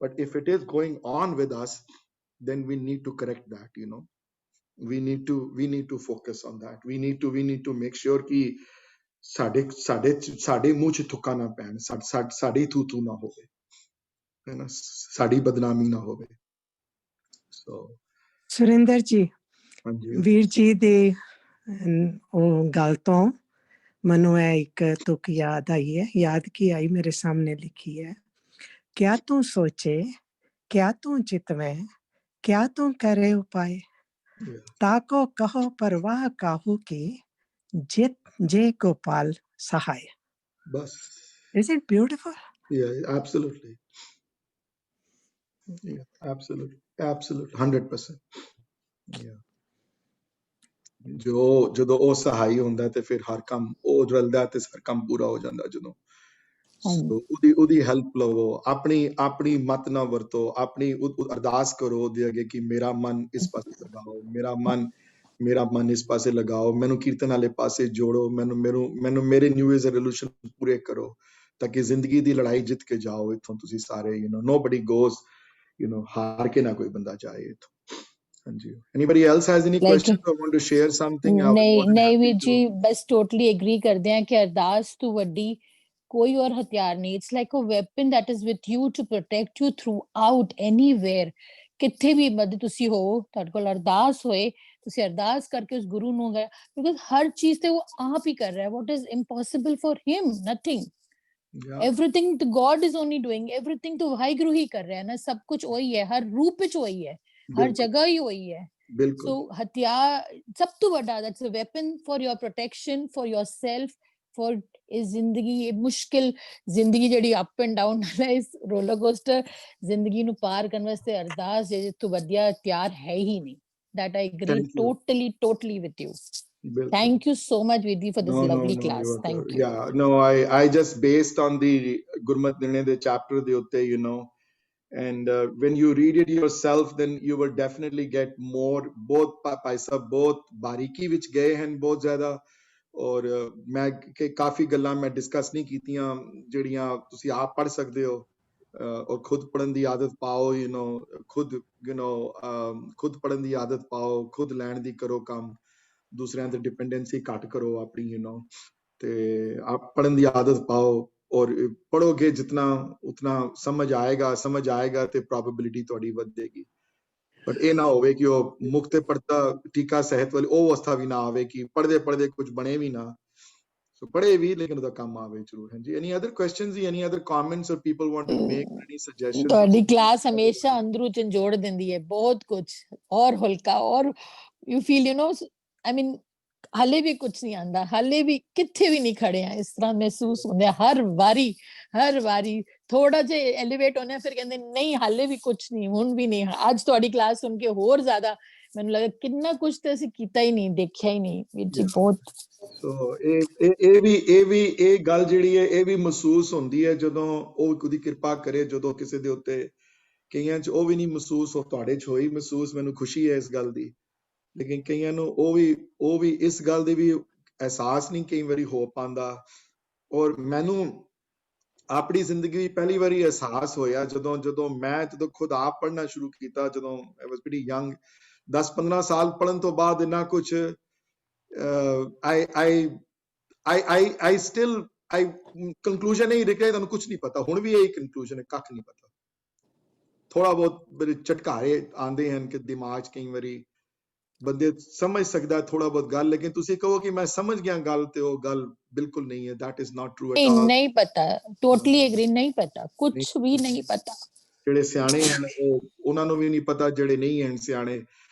but if it is going on with us then we need to correct that. We need to focus on that. We need to make sure ਕਿ ਸਾਡੇ ਮੂੰਹ ਚ ਥੁੱਕਾਂ ਨਾ ਪੈਣ ਸਾਡੀ ਥੂ ਨਾ ਹੋਵੇ ਹੈ ਨਾ ਸਾਡੀ ਬਦਨਾਮੀ ਨਾ ਹੋਵੇ. ਸੋ ਸੁਰਿੰਦਰ ਜੀ ਵੀਰ ਜੀ ਦੇ ਉਹ ਗੱਲ ਤੋਂ ਮੈਨੂੰ ਇੱਕ ਤੁਕ ਯਾਦ ਆਈ ਹੈ. ਯਾਦ ਕੀ ਆਈ ਮੇਰੇ ਸਾਹਮਣੇ ਲਿਖੀ ਹੈ. क्या तू सोचे क्या तू चितवे क्या तू करे उपाय ताको कहो परवाह काहू की जित जे गोपाल सहाय. बस Is it beautiful? Yeah, absolutely. Yeah, absolutely 100%. Yeah. ਜਦੋਂ ਉਹ ਸਹਾਈ ਹੁੰਦਾ ਤੇ ਫਿਰ ਹਰ ਕੰਮ ਉਹ ਰਲਦਾ ਤੇ ਹਰ ਕੰਮ ਪੂਰਾ ਹੋ ਜਾਂਦਾ. ਜਦੋਂ ਉਹਦੀ ਹੈਲਪ ਲਵੋ ਆਪਣੀ ਮਤ ਨਾ ਵਰਤੋ ਆਪਣੀ ਅਰਦਾਸ ਕਰੋ ਉਹਦੇ ਅੱਗੇ ਕਿ ਮੇਰਾ ਮਨ ਇਸ ਪਾਸੇ ਲਗਾਓ ਮੇਰਾ ਮਨ ਇਸ ਪਾਸੇ ਲਗਾਓ ਮੈਨੂੰ ਕੀਰਤਨ ਵਾਲੇ ਪਾਸੇ ਜੋੜੋ ਮੈਨੂੰ ਮੇਰੇ ਨਿਊ ਈਅਰ ਰੈਜ਼ੋਲੂਸ਼ਨ ਪੂਰੇ ਕਰੋ ਤਾਂ ਕਿ ਜ਼ਿੰਦਗੀ ਦੀ ਲੜਾਈ ਜਿੱਤ ਕੇ ਜਾਓ ਇੱਥੋਂ ਤੁਸੀਂ ਸਾਰੇ nobody goes ਹਾਰ ਕੇ ਨਾ ਕੋਈ ਬੰਦਾ ਜਾਏ ਇੱਥੋਂ. ਹਾਂਜੀ anybody else has any questions or want to share something? ਨਹੀਂ ਵੀਰ ਜੀ ਬਸ totally agree ਕਰਦੇ ਹਾਂ ਕਿ ਅਰਦਾਸ ਤੋਂ ਵੱਡੀ ਕੋਈ ਹੋਰ ਹਥਿਆਰ ਨਹੀਂ. It's like a weapon that is with you to protect you throughout anywhere. ਕਿੱਥੇ ਵੀ ਮਦ ਤੁਸੀਂ ਹੋ ਤੁਹਾਡੇ ਕੋਲ ਅਰਦਾਸ ਹੋਏ ਤੁਸੀਂ ਅਰਦਾਸ ਕਰਕੇ ਉਸ ਗੁਰੂ ਨੂੰ ਬਿਕਾਜ਼ ਹਰ ਚੀਜ਼ ਤੇ ਉਹ ਆਪ ਹੀ ਕਰ ਰਿਹਾ. What is impossible for him nothing. everything to God is only doing everything to Waheguru ਹੀ ਕਰ ਰਿਹਾ ਨਾ. ਸਭ ਕੁਝ ਉਹੀ ਹੈ ਹਰ ਰੂਪ ਵਿੱਚ ਉਹੀ ਹੈ ਹਰ ਜਗ੍ਹਾ ਹੀ ਉਹੀ ਹੈ. ਸੋ ਹਥਿਆਰ ਸਭ ਤੋਂ ਵੱਡਾ that's a weapon for your protection for yourself for is ਜ਼ਿੰਦਗੀ ਮੁਸ਼ਕਿਲ ਜ਼ਿੰਦਗੀ ਜਿਹੜੀ ਅਪ ਐਂਡ ਡਾਊਨ ਇਸ ਰੋਲਰ ਕੋਸਟਰ ਜ਼ਿੰਦਗੀ ਨੂੰ ਪਾਰ ਕਰਨ ਵਾਸਤੇ ਅਰਦਾਸ ਜੇ ਤੋਂ ਵਧੀਆ ਹਥਿਆਰ ਹੈ ਹੀ ਨਹੀਂ. that I agree totally with you. Thank you so much Vidhi for this lovely class. Thank you. Yeah, no, I just based on the Gurmat Nirnay the chapter de utte and when you read it yourself then you will definitely get more both paisa both bariki ਵਿੱਚ ਗਏ ਹਨ ਬਹੁਤ ਜ਼ਿਆਦਾ ਔਰ ਮੈਂ ਕਾਫੀ ਗੱਲਾਂ ਮੈਂ discuss ਨਹੀਂ ਕੀਤੀਆਂ ਜਿਹੜੀਆਂ ਤੁਸੀਂ ਆਪ ਪੜ੍ਹ ਸਕਦੇ ਹੋ ਔਰ ਖੁਦ ਪੜ੍ਹਨ ਦੀ ਆਦਤ ਪਾਓ ਖੁਦ ਪੜ੍ਹਨ ਦੀ ਆਦਤ ਪਾਓ ਖੁਦ ਲੈਣ ਦੀ ਕਰੋ ਕੰਮ ਦੂਸਰਿਆਂ ਤੇ ਡਿਪੈਂਡੈਂਸੀ ਘੱਟ ਕਰੋ ਆਪਣੀ ਤੇ ਆਪ ਪੜ੍ਹਨ ਦੀ ਆਦਤ ਪਾਓ ਔਰ ਪੜ੍ਹੋਗੇ ਜਿਤਨਾ ਉਤਨਾ ਸਮਝ ਆਏਗਾ ਤੇ ਪ੍ਰੋਬੇਬਿਲਿਟੀ ਤੁਹਾਡੀ ਵਧੇਗੀ. ਬਟ ਇਹ ਨਾ ਹੋਵੇ ਕਿ ਉਹ ਮੁਕਤ ਪੜਤਾ ਟੀਕਾ ਸਹਿਤ ਵਾਲੀ ਉਹ ਅਵਸਥਾ ਵੀ ਨਾ ਆਵੇ ਕਿ ਪੜ੍ਹਦੇ ਕੁਝ ਬਣੇ ਵੀ ਨਾ. ਸੋ ਪੜ੍ਹੇ ਵੀ ਲੇਕਿਨ ਉਹਦਾ ਕੰਮ ਆਵੇ ਜ਼ਰੂਰ. ਹਾਂਜੀ any other questions any other comments or people want to make any suggestions? ਤੁਹਾਡੀ ਕਲਾਸ ਹਮੇਸ਼ਾ ਅੰਦਰੋਂ ਝੰਜੋੜ ਦਿੰਦੀ ਹੈ ਬਹੁਤ ਕੁਝ ਔਰ ਹਲਕਾ ਔਰ you feel I mean ਹਾਲੇ ਵੀ ਕੁਝ ਨਹੀਂ ਆਂਦਾ, ਹਾਲੇ ਵੀ ਕਿੱਥੇ ਵੀ ਨਹੀਂ ਖੜੇ ਆ, ਇਸ ਤਰ੍ਹਾਂ ਮਹਿਸੂਸ ਹੁੰਦਾ ਹਰ ਵਾਰੀ ਥੋੜਾ ਜਿਹਾ ਐਲੀਵੇਟ ਹੋਣਾ ਫਿਰ ਕਹਿੰਦੇ ਨਹੀਂ ਹਾਲੇ ਵੀ ਕੁਝ ਨਹੀਂ, ਹੁਣ ਵੀ ਨਹੀਂ। ਅੱਜ ਤੁਹਾਡੀ ਕਲਾਸ ਸੁਣ ਕੇ ਹੋਰ ਜ਼ਿਆਦਾ ਮੈਨੂੰ ਲੱਗਾ ਕਿੰਨਾ ਕੁਝ ਤੇ ਅਸੀਂ ਕੀਤਾ ਹੀ ਨਹੀਂ, ਦੇਖਿਆ ਹੀ ਨਹੀਂ ਵੀਰ ਜੀ। ਬਹੁਤ ਸੋ ਇਹ ਗੱਲ ਜਿਹੜੀ ਹੈ ਇਹ ਵੀ ਮਹਿਸੂਸ ਹੁੰਦੀ ਹੈ ਜਦੋਂ ਉਹ ਉਹਦੀ ਕਿਰਪਾ ਕਰੇ, ਜਦੋਂ ਕਿਸੇ ਦੇ ਉੱਤੇ, ਕਈਆਂ 'ਚ ਉਹ ਵੀ ਨਹੀਂ ਮਹਿਸੂਸ, ਉਹ ਤੁਹਾਡੇ 'ਚ ਹੋਈ ਮਹਿਸੂਸ, ਮੈਨੂੰ ਖੁਸ਼ੀ ਹੈ ਇਸ ਗੱਲ ਦੀ। ਲੇਕਿਨ ਕਈਆਂ ਨੂੰ ਉਹ ਵੀ ਇਸ ਗੱਲ ਦੀ ਵੀ ਅਹਿਸਾਸ ਨਹੀਂ ਕਈ ਵਾਰੀ ਹੋ ਪਾਉਂਦਾ। ਔਰ ਮੈਨੂੰ ਆਪਣੀ ਜ਼ਿੰਦਗੀ ਪਹਿਲੀ ਵਾਰੀ ਅਹਿਸਾਸ ਹੋਇਆ ਜਦੋਂ ਮੈਂ ਖੁਦ ਆਪ ਪੜ੍ਹਨਾ ਸ਼ੁਰੂ ਕੀਤਾ, ਜਦੋਂ ਆਈ ਵਾਸ ਪ੍ਰੀਟੀ ਯੰਗ, 10-15 ਸਾਲ ਪੜ੍ਹਨ ਤੋਂ ਬਾਅਦ ਇੰਨਾ ਕੁਝ I still conclusion ਨਹੀਂ ਨਿਕਲਿਆ, ਤੁਹਾਨੂੰ ਕੁਝ ਨਹੀਂ ਪਤਾ। ਹੁਣ ਵੀ ਇਹ conclusion ਹੈ, ਕੱਖ ਨਹੀਂ ਪਤਾ। ਥੋੜਾ ਬਹੁਤ ਮੇਰੇ ਝਟਕਾਰੇ ਆਉਂਦੇ ਹਨ ਕਿ ਦਿਮਾਗ 'ਚ ਕਈ ਵਾਰੀ ਬੰਦੇ ਸਮਝ ਸਕਦਾ ਥੋੜਾ ਬਹੁਤ ਗੱਲ, ਲੇਕਿਨ ਤੁਸੀਂ ਕਹੋ ਕਿ ਮੈਂ ਸਮਝ ਗਿਆ ਗੱਲ, ਤੇ ਉਹ ਗੱਲ ਬਿਲਕੁਲ ਨਹੀਂ ਹੈ। that is not true at all। ਨਹੀਂ ਪਤਾ, ਟੋਟਲੀ ਐਗਰੀ, ਨਹੀਂ ਪਤਾ, ਕੁਝ ਵੀ ਨਹੀਂ ਪਤਾ। ਜਿਹੜੇ ਸਿਆਣੇ ਹਨ ਉਹਨਾਂ ਨੂੰ ਵੀ ਨਹੀਂ ਪਤਾ, ਜਿਹੜੇ ਨਹੀਂ ਹਨ ਸਿਆਣੇ।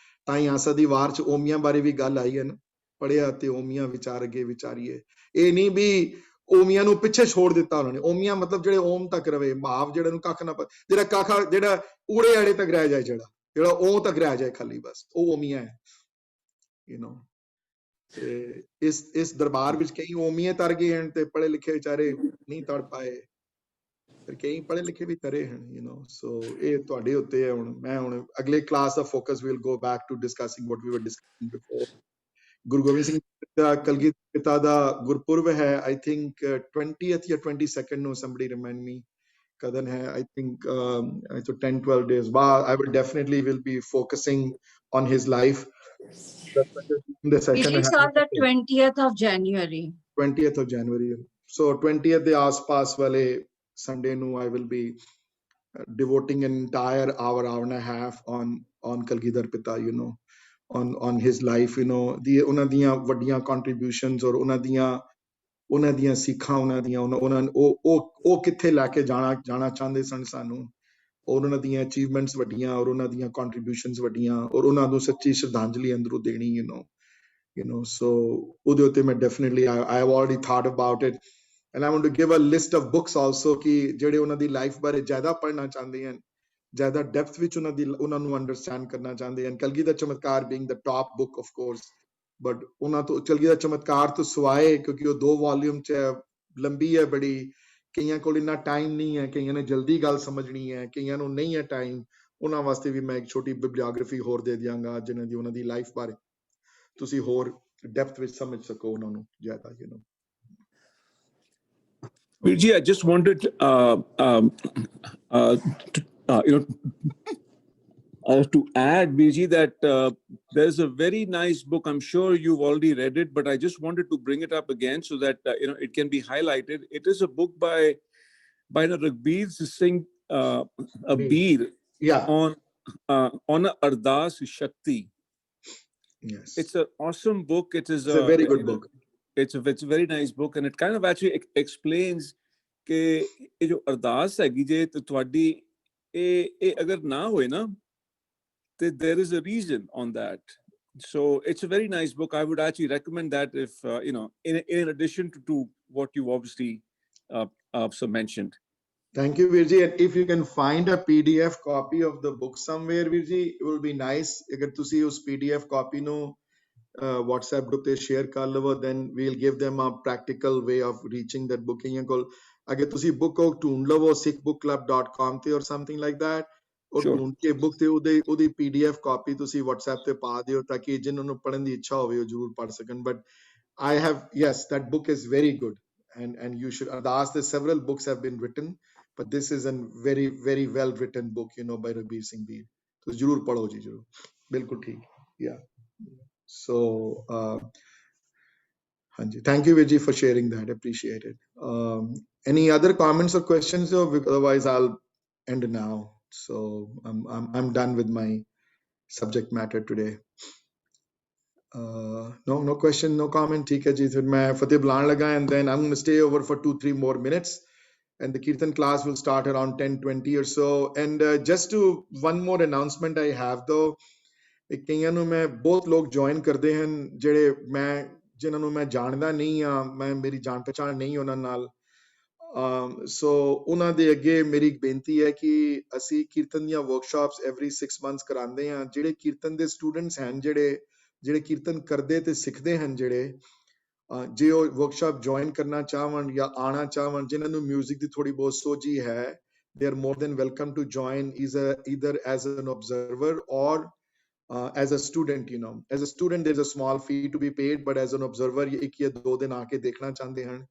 ਤਾਂ ਹੀ ਆਸਾ ਦੀ ਵਾਰ 'ਚ ਓਮੀਆਂ ਬਾਰੇ ਵੀ ਗੱਲ ਆਈ ਹੈ ਨਾ, ਪੜਿਆ ਤੇ ਓਮੀਆਂ ਵਿਚਾਰ ਅੱਗੇ ਵਿਚਾਰੀਏ। ਇਹ ਨਹੀਂ ਵੀ ਓਮੀਆਂ ਨੂੰ ਪਿੱਛੇ ਛੋੜ ਦਿੱਤਾ ਉਹਨਾਂ ਨੇ। ਓਮੀਆਂ ਮਤਲਬ ਜਿਹੜੇ ਓਮ ਤੱਕ ਰਵੇ, ਭਾਵ ਜਿਹੜਾ ਨੂੰ ਕੱਖ ਨਾ ਪਤਾ, ਜਿਹੜਾ ਕਾਖਾ ਜਿਹੜਾ ਊੜੇ ਆੜੇ ਤੱਕ ਰਹਿ ਜਾਏ, ਜਿਹੜਾ ਉਹ ਤੱਕ ਰਹਿ ਜਾਏ ਖਾਲੀ, ਬਸ ਉਹ ਓਮੀਆਂ ਹੈ। ਤੇ ਇਸ ਦਰਬਾਰ ਵਿੱਚ ਕਈ ਓਮੀਏ ਤਰ ਗਏ ਹਨ ਤੇ ਪੜ੍ਹੇ ਲਿਖੇ ਵਿਚਾਰੇ ਨਹੀਂ ਤੜ ਪਾਏ, ਫਿਰ ਕਈ ਪੜ੍ਹੇ ਲਿਖੇ ਵੀ ਤਰੇ ਹਨ। ਸੋ ਇਹ ਤੁਹਾਡੇ ਉੱਤੇ ਹੈ। ਹੁਣ ਅਗਲੇ ਕਲਾਸ ਦਾ focus we'll go back to discussing what we were discussing before. Guru Gobind Singh ਦਾ ਕਲਗੀਧਰ ਪਿਤਾ ਦਾ ਗੁਰਪੁਰਬ ਹੈ, ਆਈ ਥਿੰਕ 20th ਜਾਂ 22nd ਨੂੰ, somebody remind me ਕਦਨ ਹੈ। I think 10-12 days ਬਾਅਦ I will definitely will be focusing on his life. The session It is on the 20th of January. 20th of January. So 20th ਦੇ ਆਸ-ਪਾਸ ਵਾਲੇ Sunday ਨੂੰ I will be devoting an entire hour and a half on Kalgidhar Pita, on his life, ਉਹਨਾਂ ਦੀਆਂ ਵੱਡੀਆਂ contributions ਔਰ ਉਹਨਾਂ ਦੀਆਂ ਸਿੱਖਾਂ, ਉਹ ਕਿੱਥੇ ਲੈ ਕੇ ਜਾਣਾ ਚਾਹੁੰਦੇ ਸਨ ਸਾਨੂੰ, ਔਰ ਉਹਨਾਂ ਦੀਆਂ ਅਚੀਵਮੈਂਟਸ ਵੱਡੀਆਂ, ਔਰ ਉਹਨਾਂ ਦੀਆਂ ਕੰਟਰੀਬਿਊਸ਼ਨਸ ਵੱਡੀਆਂ, ਔਰ ਉਹਨਾਂ ਨੂੰ ਸੱਚੀ ਸ਼ਰਧਾਂਜਲੀ ਅੰਦਰੋਂ ਦੇਣੀ। So ਉਹਦੇ ਉੱਤੇ ਮੈਂ definitely I have already thought about it, and I want to give a list of books also ਕਿ ਜਿਹੜੇ ਉਹਨਾਂ ਦੀ ਲਾਈਫ ਬਾਰੇ ਜ਼ਿਆਦਾ ਪੜ੍ਹਨਾ ਚਾਹੁੰਦੇ ਹਨ, ਜ਼ਿਆਦਾ ਡੈਪਥ ਵਿੱਚ ਉਹਨਾਂ ਨੂੰ ਅੰਡਰਸਟੈਂਡ ਕਰਨਾ ਚਾਹੁੰਦੇ ਹਨ। ਕਲਗੀਧਰ ਚਮਤਕਾਰ being the top book of course, but ਉਹਨਾਂ ਤੋਂ ਕਲਗੀਧਰ ਚਮਤਕਾਰ ਤੋਂ ਸਿਵਾਏ, ਕਿਉਂਕਿ ਉਹ 2 ਵੋਲਿਊਮ 'ਚ ਲੰਬੀ ਹੈ ਬੜੀ, ਕਈਆਂ ਕੋਲ ਇੰਨਾ ਟਾਈਮ ਨਹੀਂ ਹੈ, ਕਈਆਂ ਨੇ ਜਲਦੀ ਗੱਲ ਸਮਝਣੀ ਹੈ, ਕਈਆਂ ਨੂੰ ਨਹੀਂ ਹੈ ਟਾਈਮ, ਉਹਨਾਂ ਵਾਸਤੇ ਵੀ ਮੈਂ ਇੱਕ ਛੋਟੀ ਬਿਬਲੀਓਗ੍ਰਾਫੀ ਹੋਰ ਦੇ ਦਿਆਂਗਾ, ਜਿਹਨਾਂ ਦੀ ਉਹਨਾਂ ਦੀ ਲਾਈਫ ਬਾਰੇ ਤੁਸੀਂ ਹੋਰ ਡੈਪਥ ਵਿੱਚ ਸਮਝ ਸਕੋ ਉਹਨਾਂ ਨੂੰ ਜ਼ਿਆਦਾ। Virji, I just wanted to add, Virji, that there's a very nice book. I'm sure you've already read it, but I just wanted to bring it up again so that it can be highlighted. It is a book by Raghbir Singh Abir, on Ardas Shakti. Yes, it's an awesome book. It is a very good book. It's a very nice book, and it kind of actually explains ਕਿ ਇਹ ਜੋ ਅਰਦਾਸ ਹੈਗੀ ਜੇ ਤੇ ਤੁਹਾਡੀ ਇਹ ਅਗਰ ਨਾ ਹੋਏ ਨਾ ਤੇ there is a reason on that. So it's a very nice book. I would actually recommend that if in addition to what you obviously so mentioned. Thank you, Virji. And if you can find a PDF copy of the book somewhere, Virji, it will be nice. Agar tusi us PDF copy nu WhatsApp group te share kar lavo, then we'll give them a practical way of reaching that book. Agar tusi book ko ढूंढ lavo sikhbookclub.com te or something like that, or ढूंढ के book te ਉਹਦੀ PDF copy tusi WhatsApp te ਪਾ ਦਿਓ ਤਾਂ ਕਿ ਜਿਨ੍ਹਾਂ ਨੂੰ ਪੜ੍ਹਨ ਦੀ ਇੱਛਾ ਹੋਵੇ ਉਹ ਜ਼ਰੂਰ ਪੜ੍ਹ ਸਕਣ। But I have, yes, that book is very good, and you should ask. That several books have been written, but this is a very, very well written book, by Raghbir Singh Beer. So ਜ਼ਰੂਰ ਪੜ੍ਹੋ ਜੀ, ਜ਼ਰੂਰ, ਬਿਲਕੁਲ ਠੀਕ। Yeah. So Hanji, thank you, Virji, for sharing that. Appreciate it. Any other comments or questions? Otherwise, I'll end now. So I'm done with my subject matter today. No question, no comment. ठीक है जी, फिर मैं फतेह बुलाने लगा, and then I'm going to stay over for 2-3 more minutes, and the Kirtan class will start around 10:20 or so. And just one more announcement I have though. ਕਈਆਂ ਨੂੰ ਮੈਂ ਬਹੁਤ ਲੋਕ ਜੁਆਇਨ ਕਰਦੇ ਹਨ ਜਿਹੜੇ ਮੈਂ ਜਿਨ੍ਹਾਂ ਨੂੰ ਮੈਂ ਜਾਣਦਾ ਨਹੀਂ ਆ, ਮੈਂ ਮੇਰੀ ਜਾਣ ਪਛਾਣ ਨਹੀਂ ਉਹਨਾਂ ਨਾਲ। ਸੋ ਉਹਨਾਂ ਦੇ ਅੱਗੇ ਮੇਰੀ ਇੱਕ ਬੇਨਤੀ ਹੈ ਕਿ ਅਸੀਂ ਕੀਰਤਨ ਦੀਆਂ ਵਰਕਸ਼ਾਪਸ ਐਵਰੀ 6 ਮੰਥਸ ਕਰਾਉਂਦੇ ਹਾਂ। ਜਿਹੜੇ ਕੀਰਤਨ ਦੇ ਸਟੂਡੈਂਟਸ ਹਨ, ਜਿਹੜੇ ਕੀਰਤਨ ਕਰਦੇ ਤੇ ਸਿੱਖਦੇ ਹਨ, ਜੇ ਉਹ ਵਰਕਸ਼ਾਪ ਜੁਆਇਨ ਕਰਨਾ ਚਾਹਣ ਜਾਂ ਆਉਣਾ ਚਾਹਣ, ਜਿਨ੍ਹਾਂ ਨੂੰ ਮਿਊਜ਼ਿਕ ਦੀ ਥੋੜੀ ਬਹੁਤ ਸੋਝੀ ਹੈ, they are more than welcome to join either as an observer or as a student. As a student there's a small fee to be paid, but as an observer ਇੱਕ ਜਾਂ ਦੋ ਦਿਨ ਆ ਕੇ ਦੇਖਣਾ ਚਾਹੁੰਦੇ ਹਨ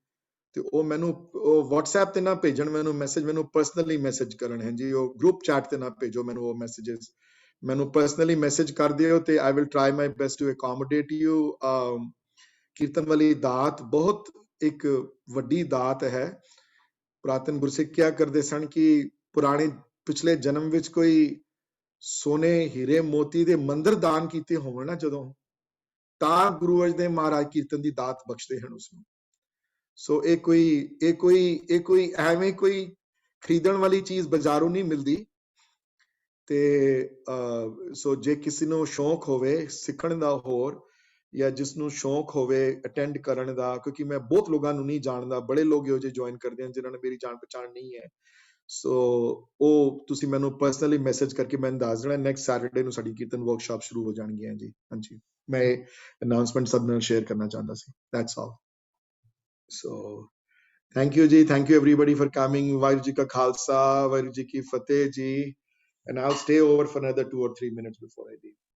ਤੇ ਉਹ ਮੈਨੂੰ WhatsApp ਤੇ ਨਾ ਭੇਜਣ, ਮੈਨੂੰ ਪਰਸਨਲੀ ਮੈਸੇਜ ਕਰਨ ਹੈ ਜੀ। ਉਹ ਗਰੁੱਪ ਚੈਟ ਤੇ ਨਾ ਭੇਜੋ ਮੈਨੂੰ ਉਹ ਮੈਸੇजेस, ਮੈਨੂੰ ਪਰਸਨਲੀ ਮੈਸੇਜ ਕਰ ਦਿਓ ਤੇ I will try my best to accommodate you। ਕੀਰਤਨ ਵਾਲੀ ਦਾਤ ਬਹੁਤ ਇੱਕ ਵੱਡੀ ਦਾਤ ਹੈ। ਪੁਰਾਤਨ ਗੁਰਸਿੱਖ ਕਿਹਾ ਕਰਦੇ ਸਨ ਕਿ ਪੁਰਾਣੇ ਪਿਛਲੇ ਜਨਮ ਵਿੱਚ ਕੋਈ ਸੋਨੇ ਹੀਰੇ ਮੋਤੀ ਦੇ ਮੰਦਿਰ ਦਾਨ ਕੀਤੇ ਹੋਣ ਨਾ ਜਦੋਂ, ਤਾਂ ਗੁਰੂ ਅਰਜਨ ਦੇਵ ਮਹਾਰਾਜ ਕੀਰਤਨ ਦੀ ਦਾਤ ਬਖਸ਼ਦੇ ਹਨ ਉਸਨੂੰ। ਸੋ ਇਹ ਕੋਈ ਐਵੇਂ ਕੋਈ ਖਰੀਦਣ ਵਾਲੀ ਚੀਜ਼ ਬਾਜ਼ਾਰੋਂ ਨਹੀਂ ਮਿਲਦੀ। ਤੇ ਸੋ ਜੇ ਕਿਸੇ ਨੂੰ ਸ਼ੌਂਕ ਹੋਵੇ ਸਿੱਖਣ ਦਾ ਹੋਰ, ਜਾਂ ਜਿਸ ਨੂੰ ਸ਼ੌਂਕ ਹੋਵੇ ਅਟੈਂਡ ਕਰਨ ਦਾ, ਕਿਉਂਕਿ ਮੈਂ ਬਹੁਤ ਲੋਕਾਂ ਨੂੰ ਨਹੀਂ ਜਾਣਦਾ, ਬੜੇ ਲੋਕ ਇਹੋ ਜਿਹੇ ਜੁਆਇਨ ਕਰਦੇ ਹਨ ਜਿਨ੍ਹਾਂ ਨੇ ਮੇਰੀ ਜਾਣ ਪਛਾਣ ਨਹੀਂ ਹੈ। ਸੋ ਉਹ ਤੁਸੀਂ ਮੈਨੂੰ ਪਰਸਨਲੀ ਮੈਸੇਜ ਕਰਕੇ ਮੈਨੂੰ ਦੱਸ ਦੇਣਾ। ਨੈਕਸਟ ਸੈਟਰਡੇ ਨੂੰ ਸਾਡੀ ਕੀਰਤਨ ਵਰਕਸ਼ਾਪ ਸ਼ੁਰੂ ਹੋ ਜਾਣਗੀਆਂ ਜੀ। ਹਾਂਜੀ, ਮੈਂ ਅਨਾਉਂਸਮੈਂਟ ਸਭ ਨਾਲ ਸ਼ੇਅਰ ਕਰਨਾ ਚਾਹੁੰਦਾ ਸੀ। That's all. So thank you ਜੀ, thank you everybody for coming. Waheguru ji ਕਾ ਖਾਲਸਾ, ਵਾਹਿਗੁਰੂ ਜੀ ਕੀ ਫਤਿਹ ਜੀ। And I'll stay over for another 2 or 3 minutes before I leave.